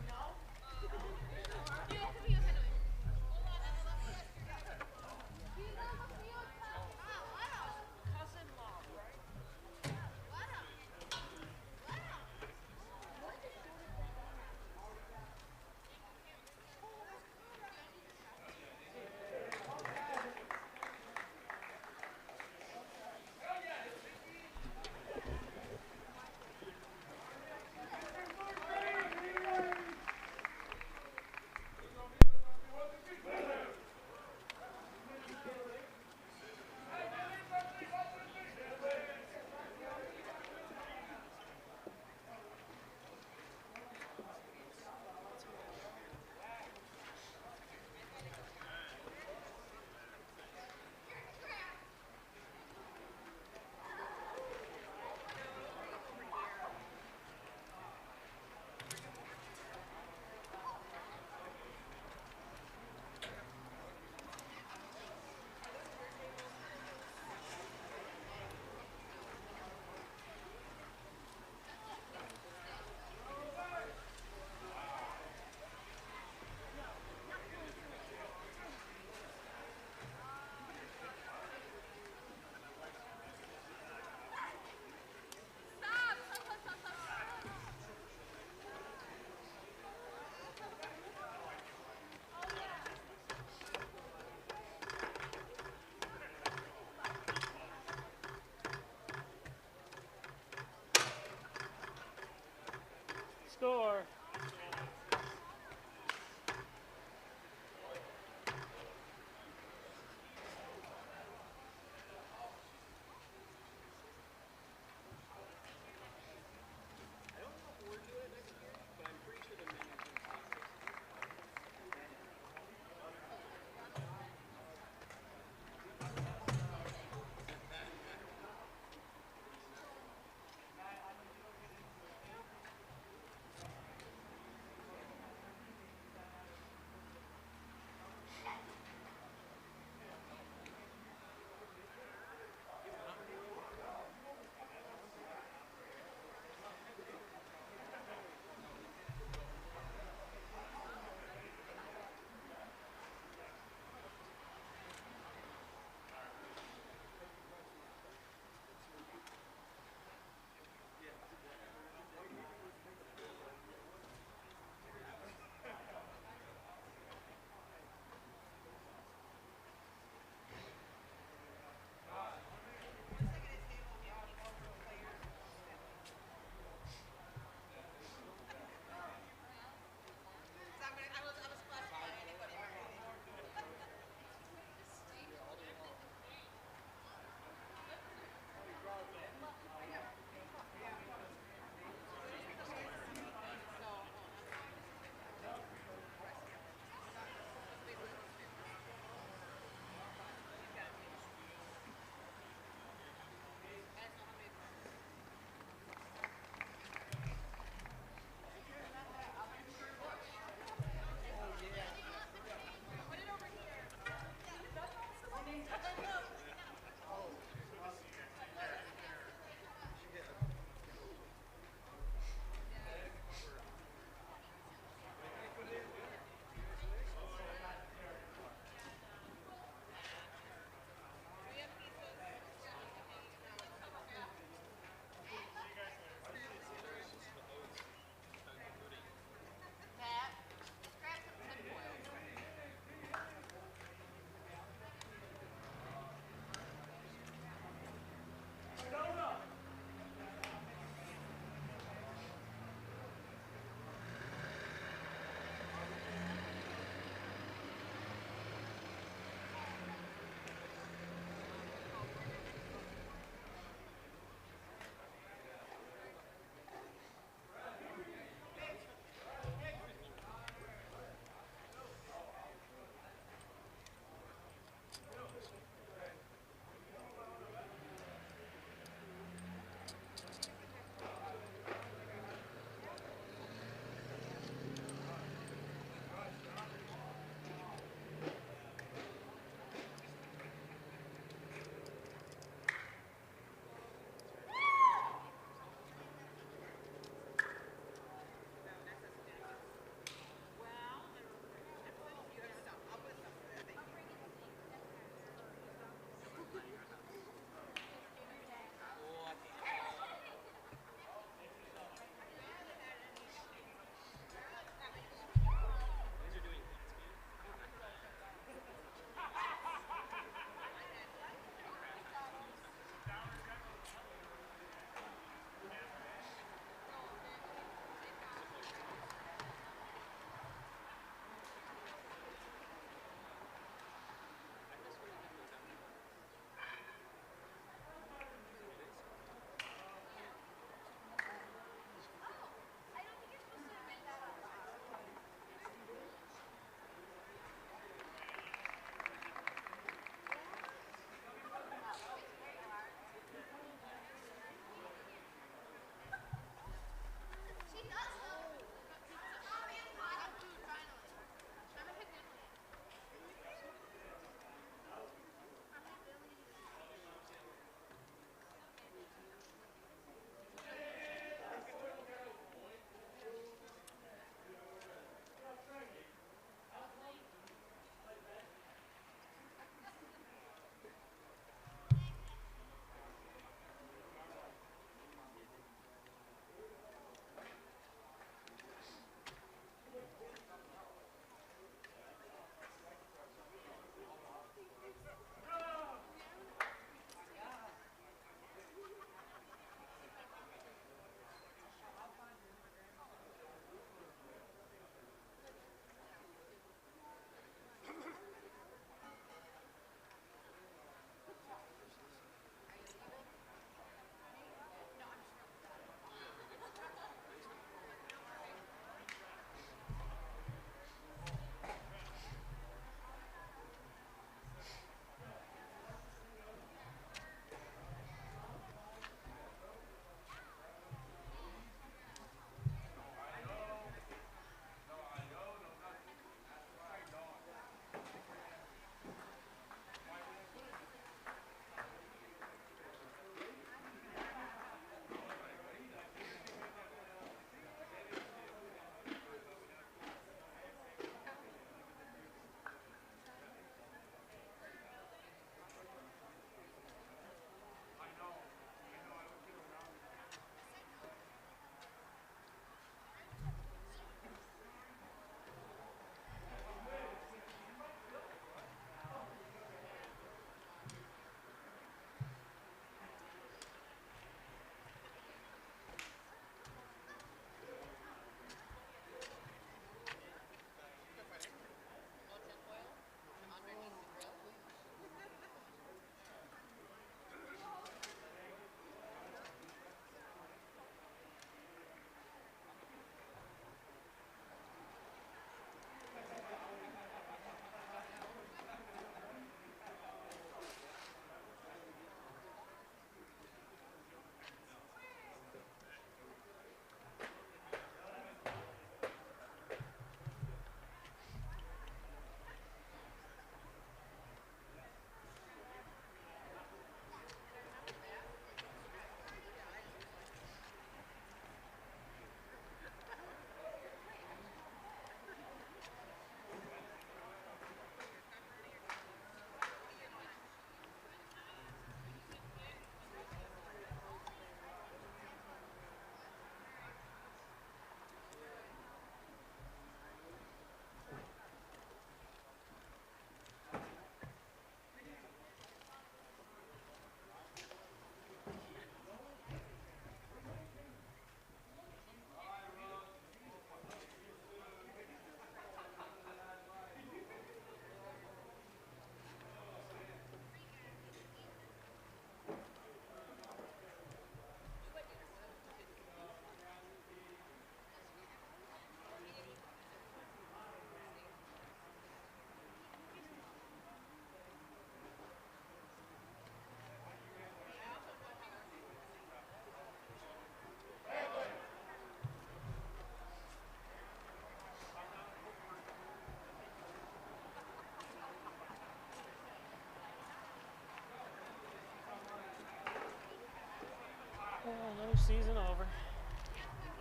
season over.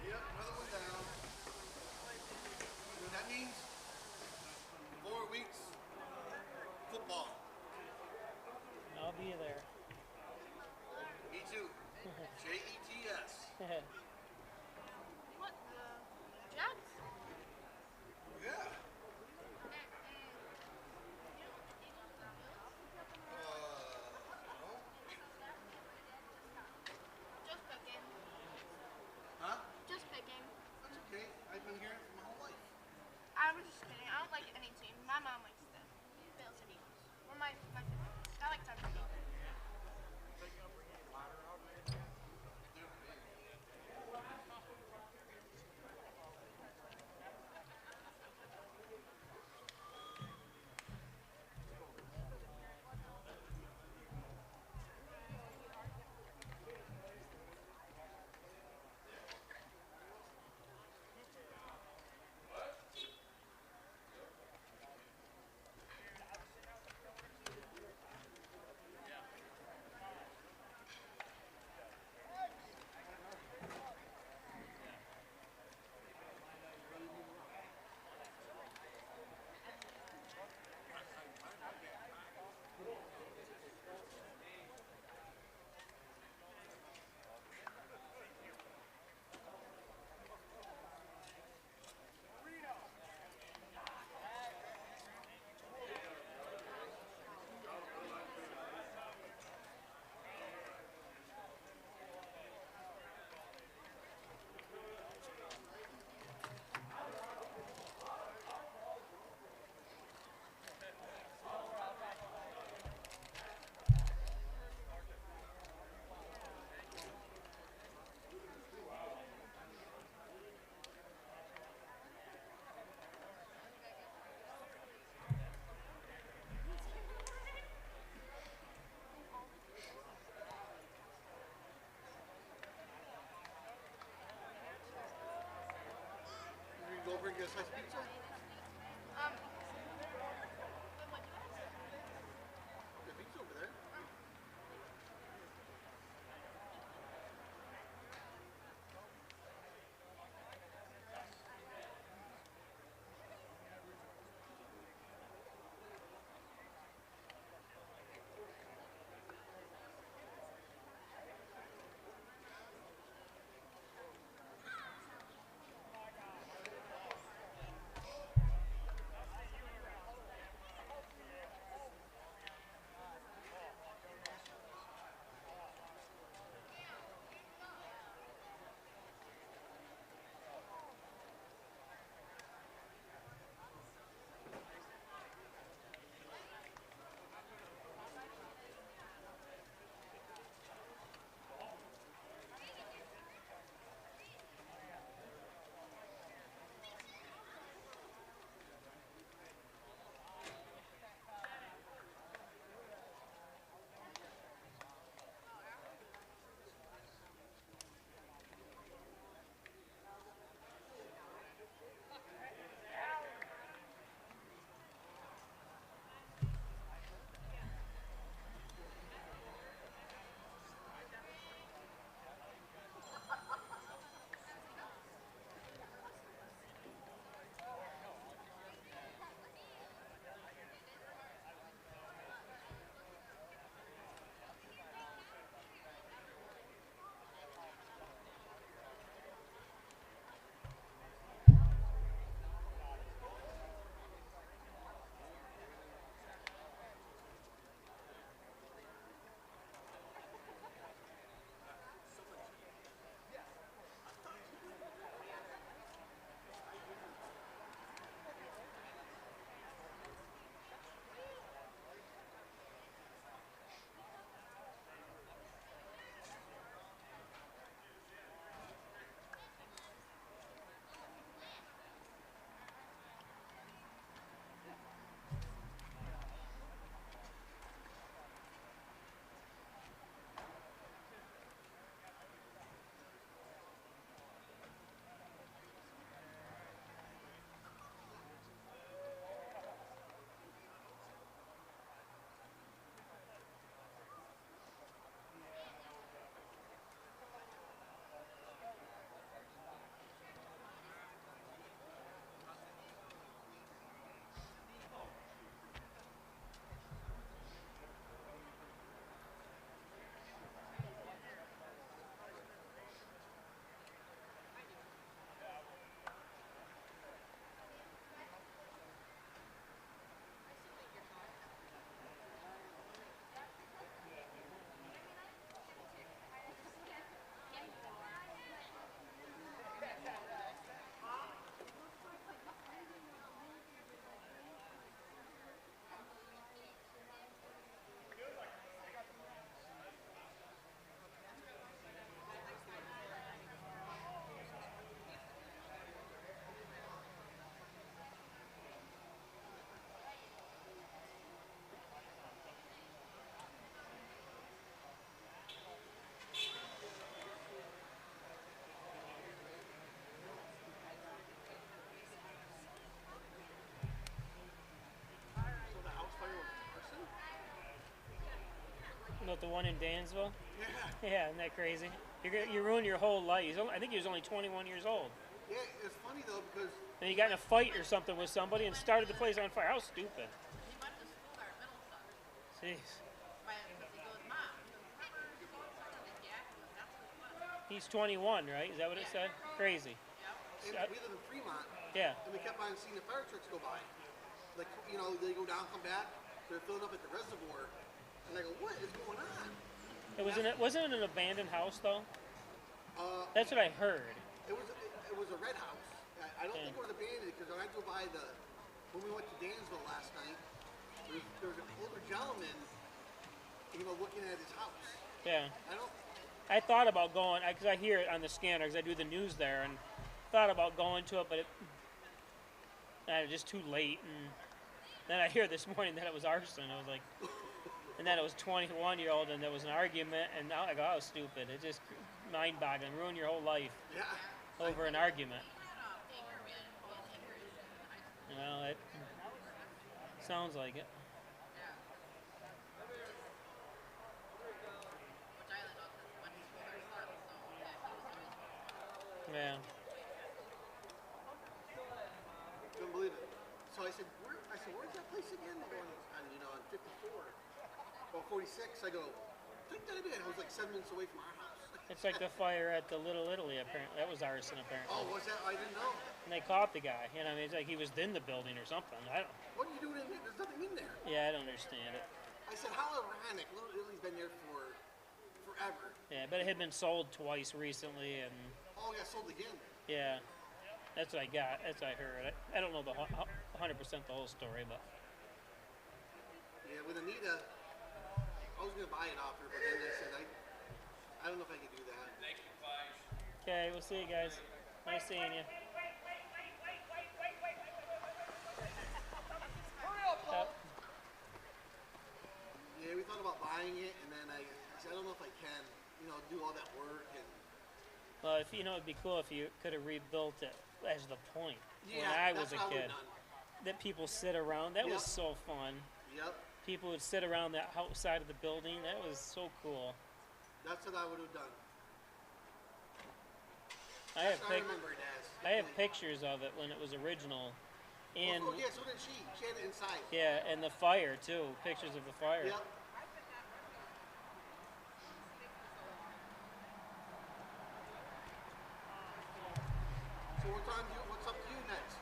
Yep, another one down. That means 4 weeks football. I'll be there. Me too. JETS. What the? Jets? Yeah. Just picking. Huh? Just picking. That's okay. I've been hearing it for my whole life. I was just kidding. I don't like any team. My mom likes the Bills and Eagles. Or my favorites. I like Tom Brady. about the one in Dansville? Yeah. Yeah, isn't that crazy? You ruined your whole life. I think he was only 21 years old. Yeah, it's funny though because. And he got in a fight or something with somebody and started the place on fire. How stupid. He went to school there at Middlesex. Jeez. Because he goes, Mom, remember your phone started? I'm like, yeah. That's what it was. He's 21, right? Is that what it said? Crazy. And we live in Fremont. Yeah. And we kept on seeing the fire trucks go by. Like, you know, they go down, come back. They're filling up at the reservoir. And I go, what is going on? Wasn't it an abandoned house though? That's what I heard. It was a red house. I don't think it was abandoned because when I drove by when we went to Dansville last night, there was an older gentleman, you know, looking at his house. Yeah. I thought about going because I hear it on the scanner because I do the news there, and thought about going to it, but it was just too late. And then I hear this morning that it was arson. I was like, and then it was 21-year-old, and there was an argument, and now I go, I was stupid. It just mind-boggling, ruin your whole life over an argument. You know, it sounds like it. Yeah. Couldn't believe it. So I said, where's that place again? They're going on 54. Well, 46. I go, take that in. It was like 7 minutes away from our house. It's like the fire at the Little Italy, apparently. That was arson, apparently. Oh, was that? I didn't know. And they caught the guy. You know, I mean, it's like he was in the building or something. What are you doing in there? There's nothing in there. Yeah, I don't understand it. I said, how ironic. Little Italy's been there for forever. Yeah, but it had been sold twice recently, and Oh, yeah, sold again. yeah, that's what I got. That's what I heard. I don't know the 100% the whole story, but Yeah, with Anita, I was going to buy it off her, but then I said, I don't know if I could do that. Thanks for the okay, we'll see you guys. Nice seeing you. Yeah, we thought about buying it, and then I said, I don't know if I can, do all that work. And Well, it'd be cool if you could have rebuilt it as the point when Yeah, I was that's a what I kid. would've done. That people sit around. That Yep. was so fun. Yep, People would sit around that outside of the building. That was so cool. that's what I would have done. I have That's what I remember it as. I have pictures of it when it was original. And Oh, yeah, so did she. She had it inside. yeah, and the fire too. Pictures of the fire. Yep. So what's up to you next?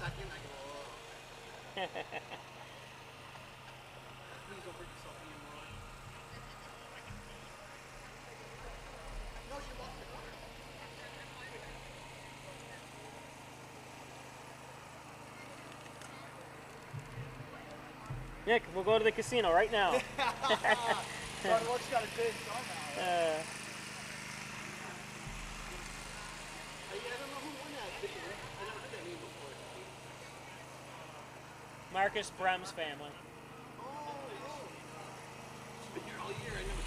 second, I go, oh. Please don't hurt yourself anymore. No, she lost the car. Nick, we'll go to the casino right now. Looks got a big arm out. I don't know who won that ticket. I never heard that name before. Marcus Brem's family. Oh. She's been here all year. I never.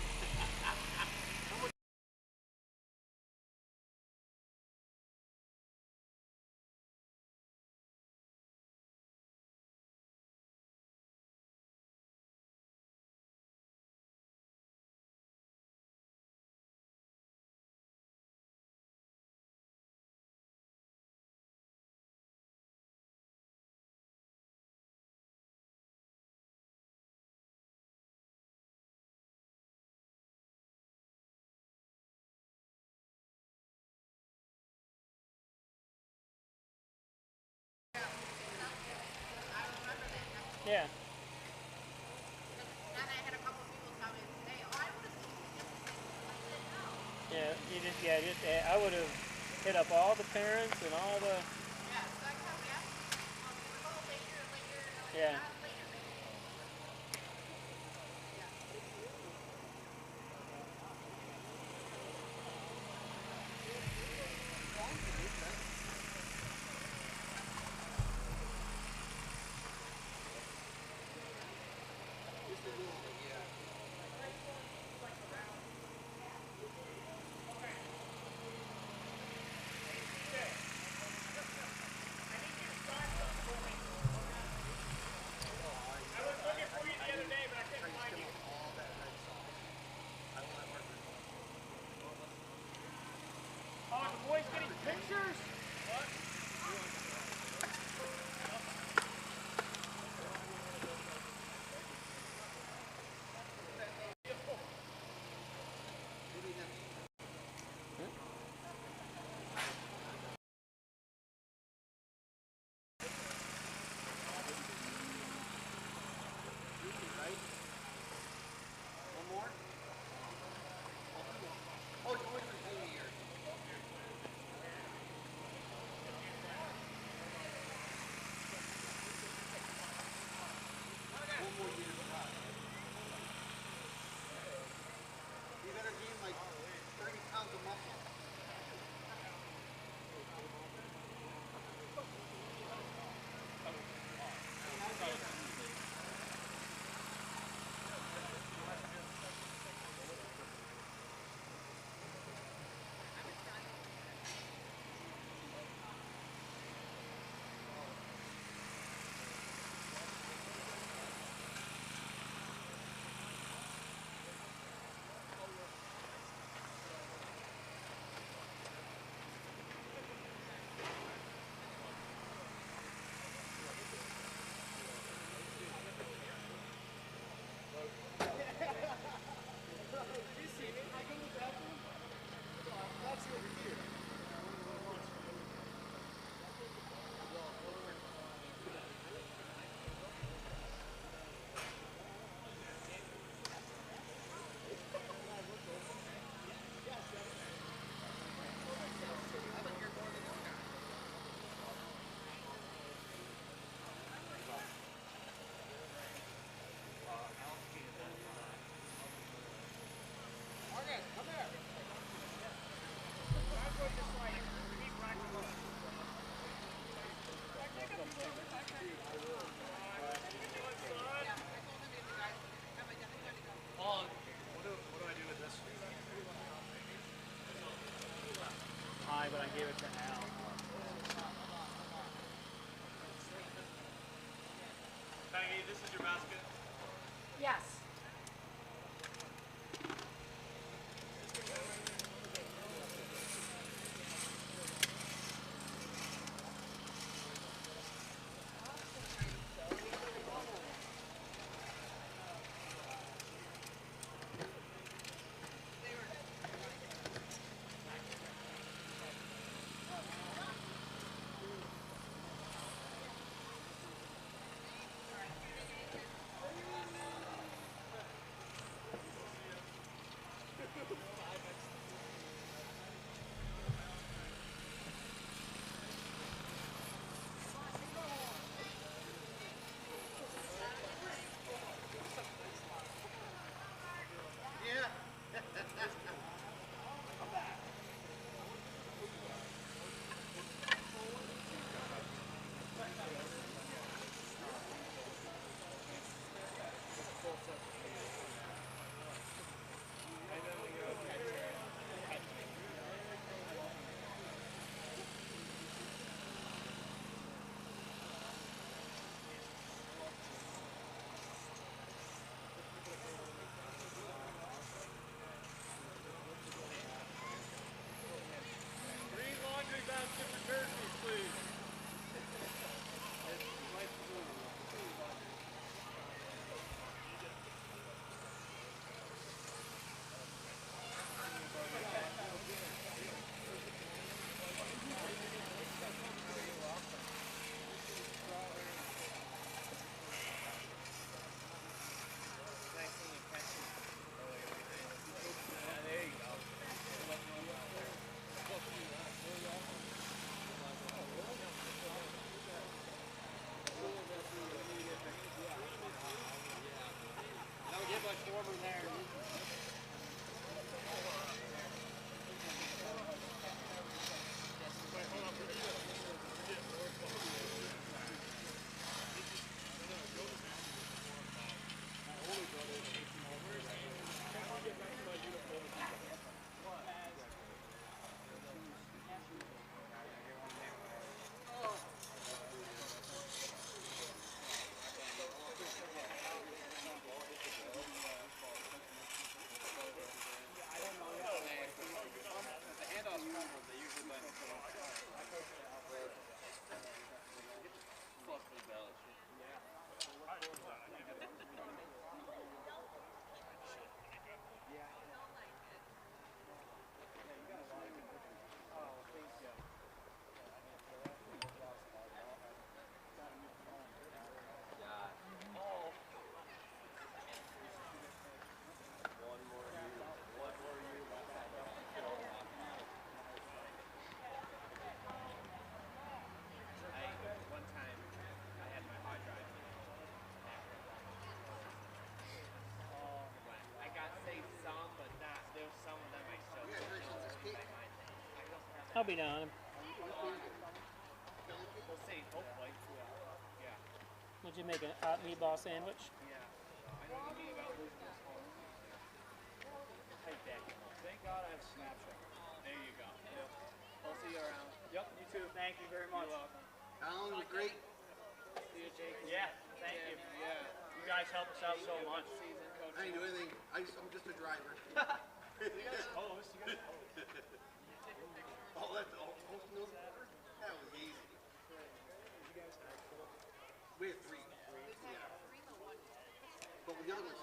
Yeah. Yeah, I would have hit up all the parents and all the. Yeah. But I gave it to Al. Maggie, this is your basket. Yes. I'll be down. We'll see, hopefully. Yeah. Would you make a hot meatball sandwich? Yeah. Thank God I have Snapchat. There you go. Yep. I'll see you around. Yep, you too. Thank you very much. Alan was great. See you, Jake. Yeah, thank you. Yeah. You guys help us out so much. I didn't do anything. I'm just a driver. You guys host. You guys host. Oh, that's all. That was easy. We had three. Yeah. But the other one's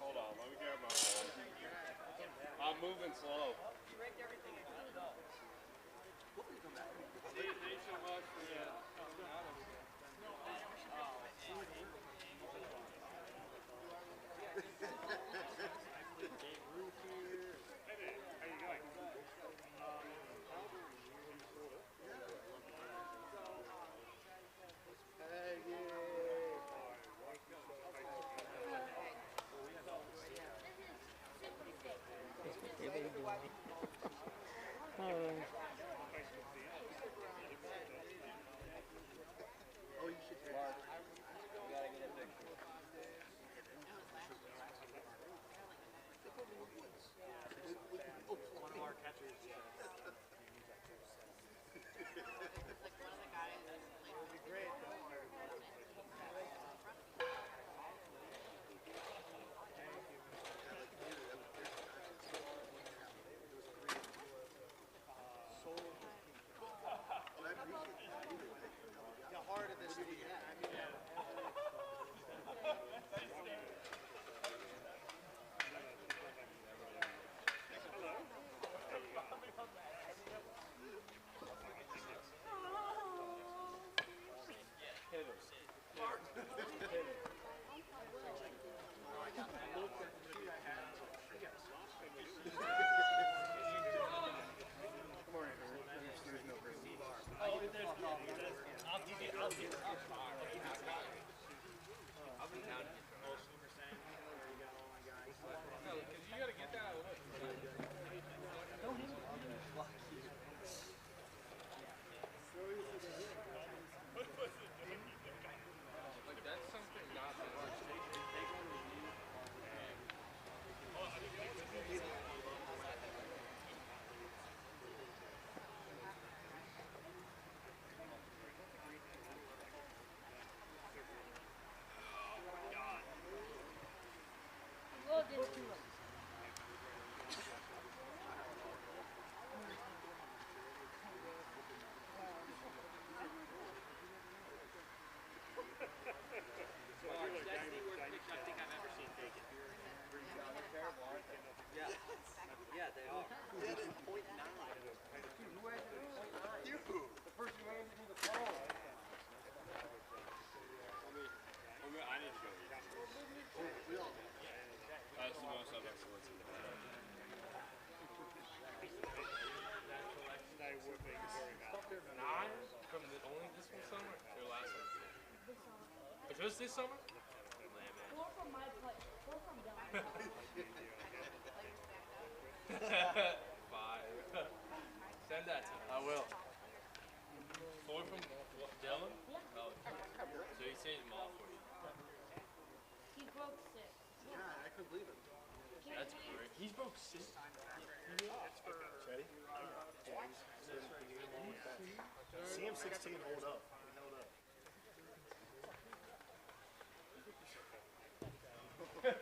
Hold on, let me grab my phone. I'm moving slow. Thanks so much for coming out of here. Hey, how you going? Oh, you should take Mark, you gotta get a picture. One of our catchers. Great. How hard of this to be I'll be down here. Oh, Super Saiyan, where you got all my guys. No, because you got to get that out of the way. Don't hit me. Like, that's something not that much. That's the worst picture I think I've ever seen taken. They're terrible, aren't they? Yeah. Yeah, they are. Dead in .9. You! The person who handed me the phone. I need to go. That's the most I've ever worked in the past. Nine from only this one summer or last one? If it was this summer? Four from my place. Four from down. 5. Send that to me. I will. 4 from Dylan? Oh, so he's changed them all for you. He broke 6. Yeah, I couldn't believe it. That's great. He's broke 6. Ready? CM16 hold up. I'm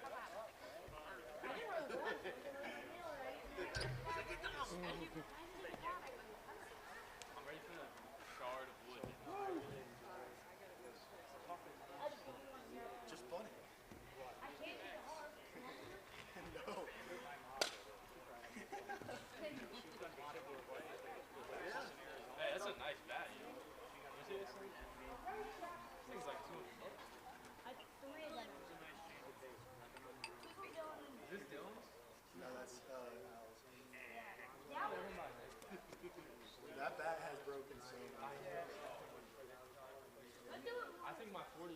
ready for the shard of wood. Just funny. I can't get hard. No. Hey, that's a nice bat, you know. You see this thing? This thing's like $200. 3 of them. Well,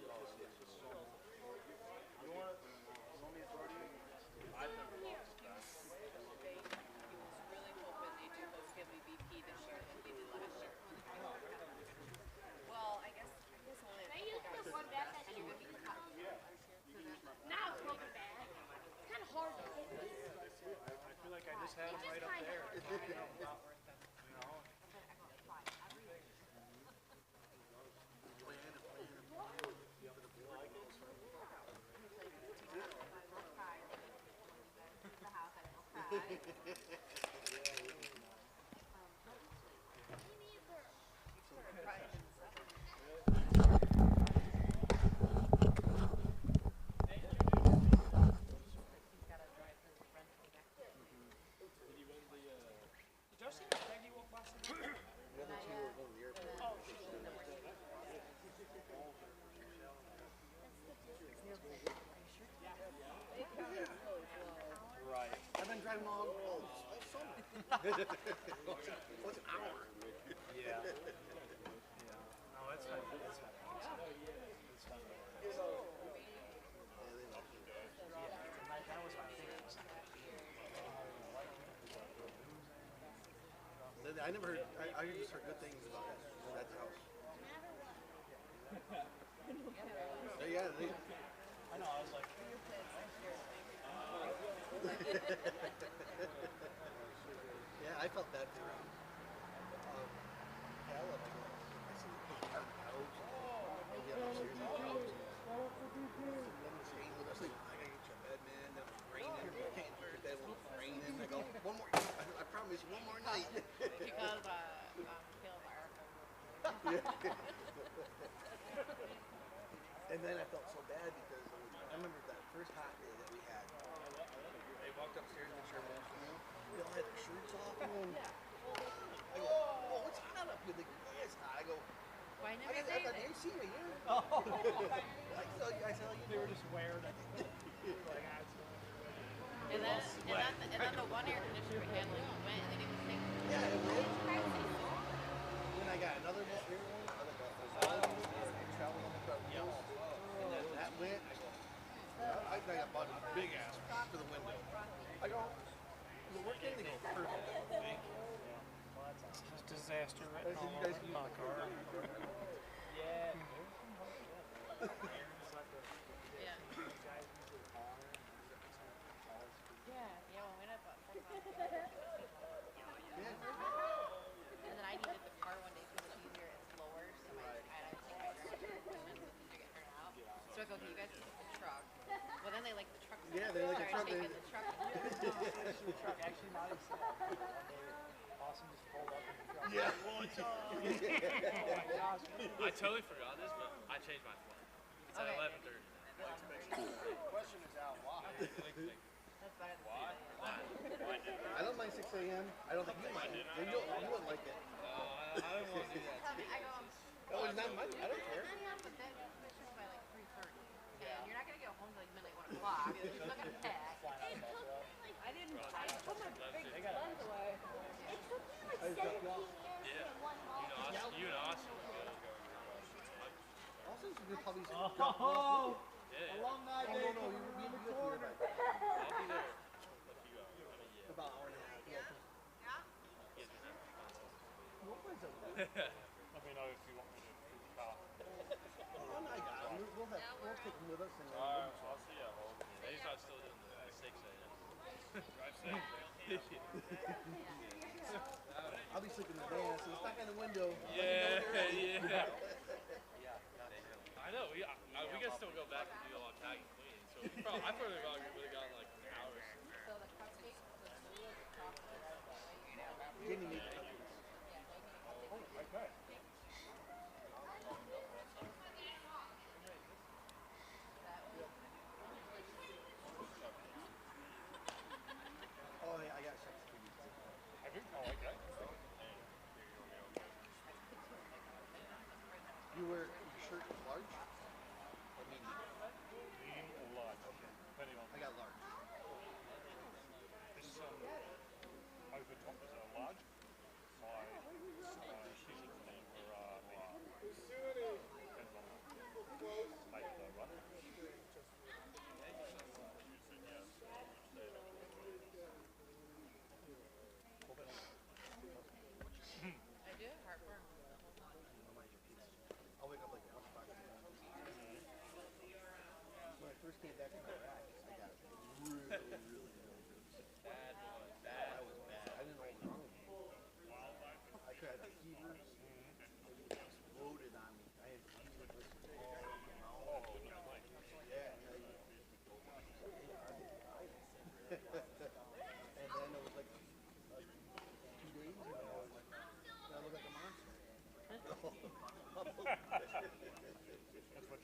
I guess only a couple guys. And you're gonna be the top. Now it's looking bad. It's kind of hard to hit this. I feel like I just had him right up there. Right. I've been driving all summer. What's an hour? Yeah. No, it's fun. It's fun. It's fun. That was my thing. I never heard. I just heard good things about it. That's house. Yeah. I know. I was like. Yeah, I felt bad for him. Hell, I see the couch. Maybe upstairs in the couch. Staying with us, like, I gotta get your bed, man. Then it's raining. I can't get your bed when it's raining. I go, one more. I promise you, one more night. Because Caleb And then I felt so bad because I remember that first hot day that we had. They walked upstairs in the Sherman. They all had their shirts off. I go, oh, what's hot up here? They go, yeah, it's hot. I go, why I got the AC right here. I tell you, they were just wearing it. And then the one air conditioner we had like went and they didn't think. Yeah, it went. Then I got another one. I traveled on the truck. And then that went. I bought a big ass for the window. I go, is it working? They go, perfect. Thank you. It's a disaster right now. You guys use my car? Yeah. Yeah, when we went up and then I needed the car one day because it's easier, it's lower, so I take my driver's equipment to get her out. So I go, okay, you guys can take the truck. Well, then they like the truck. Yeah, they like the truck. Taking the truck. Actually, not even Awesome just pulled up in the truck. Yeah. Oh my gosh. I totally forgot this, but I changed my flight. It's at 11:30. The question is out. Why? That's better than Why? I don't mind 6 a.m. I don't think you mind. You wouldn't like it. I don't want to do that. I go, Oh, it's not mine. I don't care. but then you finish by like 3:30. And you're not going to get home till like midnight, 1 o'clock. You're still going to pack. I didn't put my big lens away. It took me like 17 years to one mall. You and Austin. Austin's a good probably. Oh, Yeah. alumni day. No, you'll be I'll be there. About an hour and a half. Yeah. Let me know if you want me to do the car. Oh, I got him. We'll take him with us. And, Alright, so I'll see you at home. He's not still doing the 6 a.m. Drive safe. I'll be sleeping in the van, so it's not in the window. Yeah. I know. We can still go back and do a lot of tagging cleaning. So I probably would have gone like an hour. Jamie made Okay. Oh, yeah, I got sex for you. Have you? Oh, okay. You wear your shirt large or medium? Medium or large? Okay. Depending on. I got large. This over top is a large. My t-shirts were large. Depends on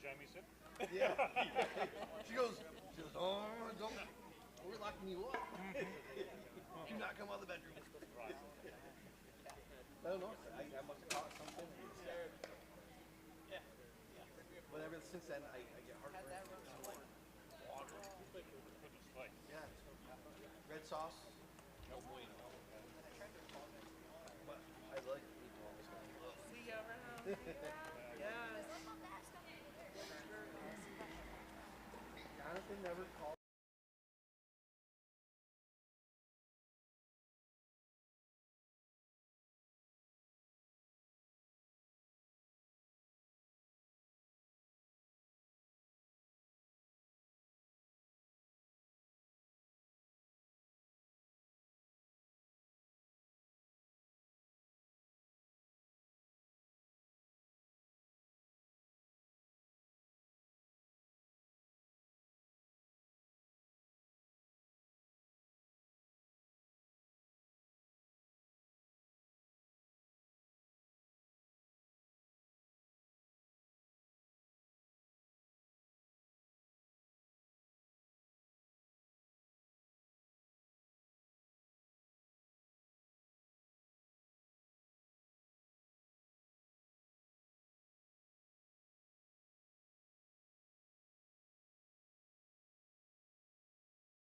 Jamie said. Yeah. She goes, oh, don't, we're locking you up. Do not come out of the bedroom. Right. I don't know. I must have caught something. Yeah. But ever since then, I get heartburn. So like water. Yeah. Red sauce. No bueno. But I like meatballs. See you around. Yes. Jonathan never called.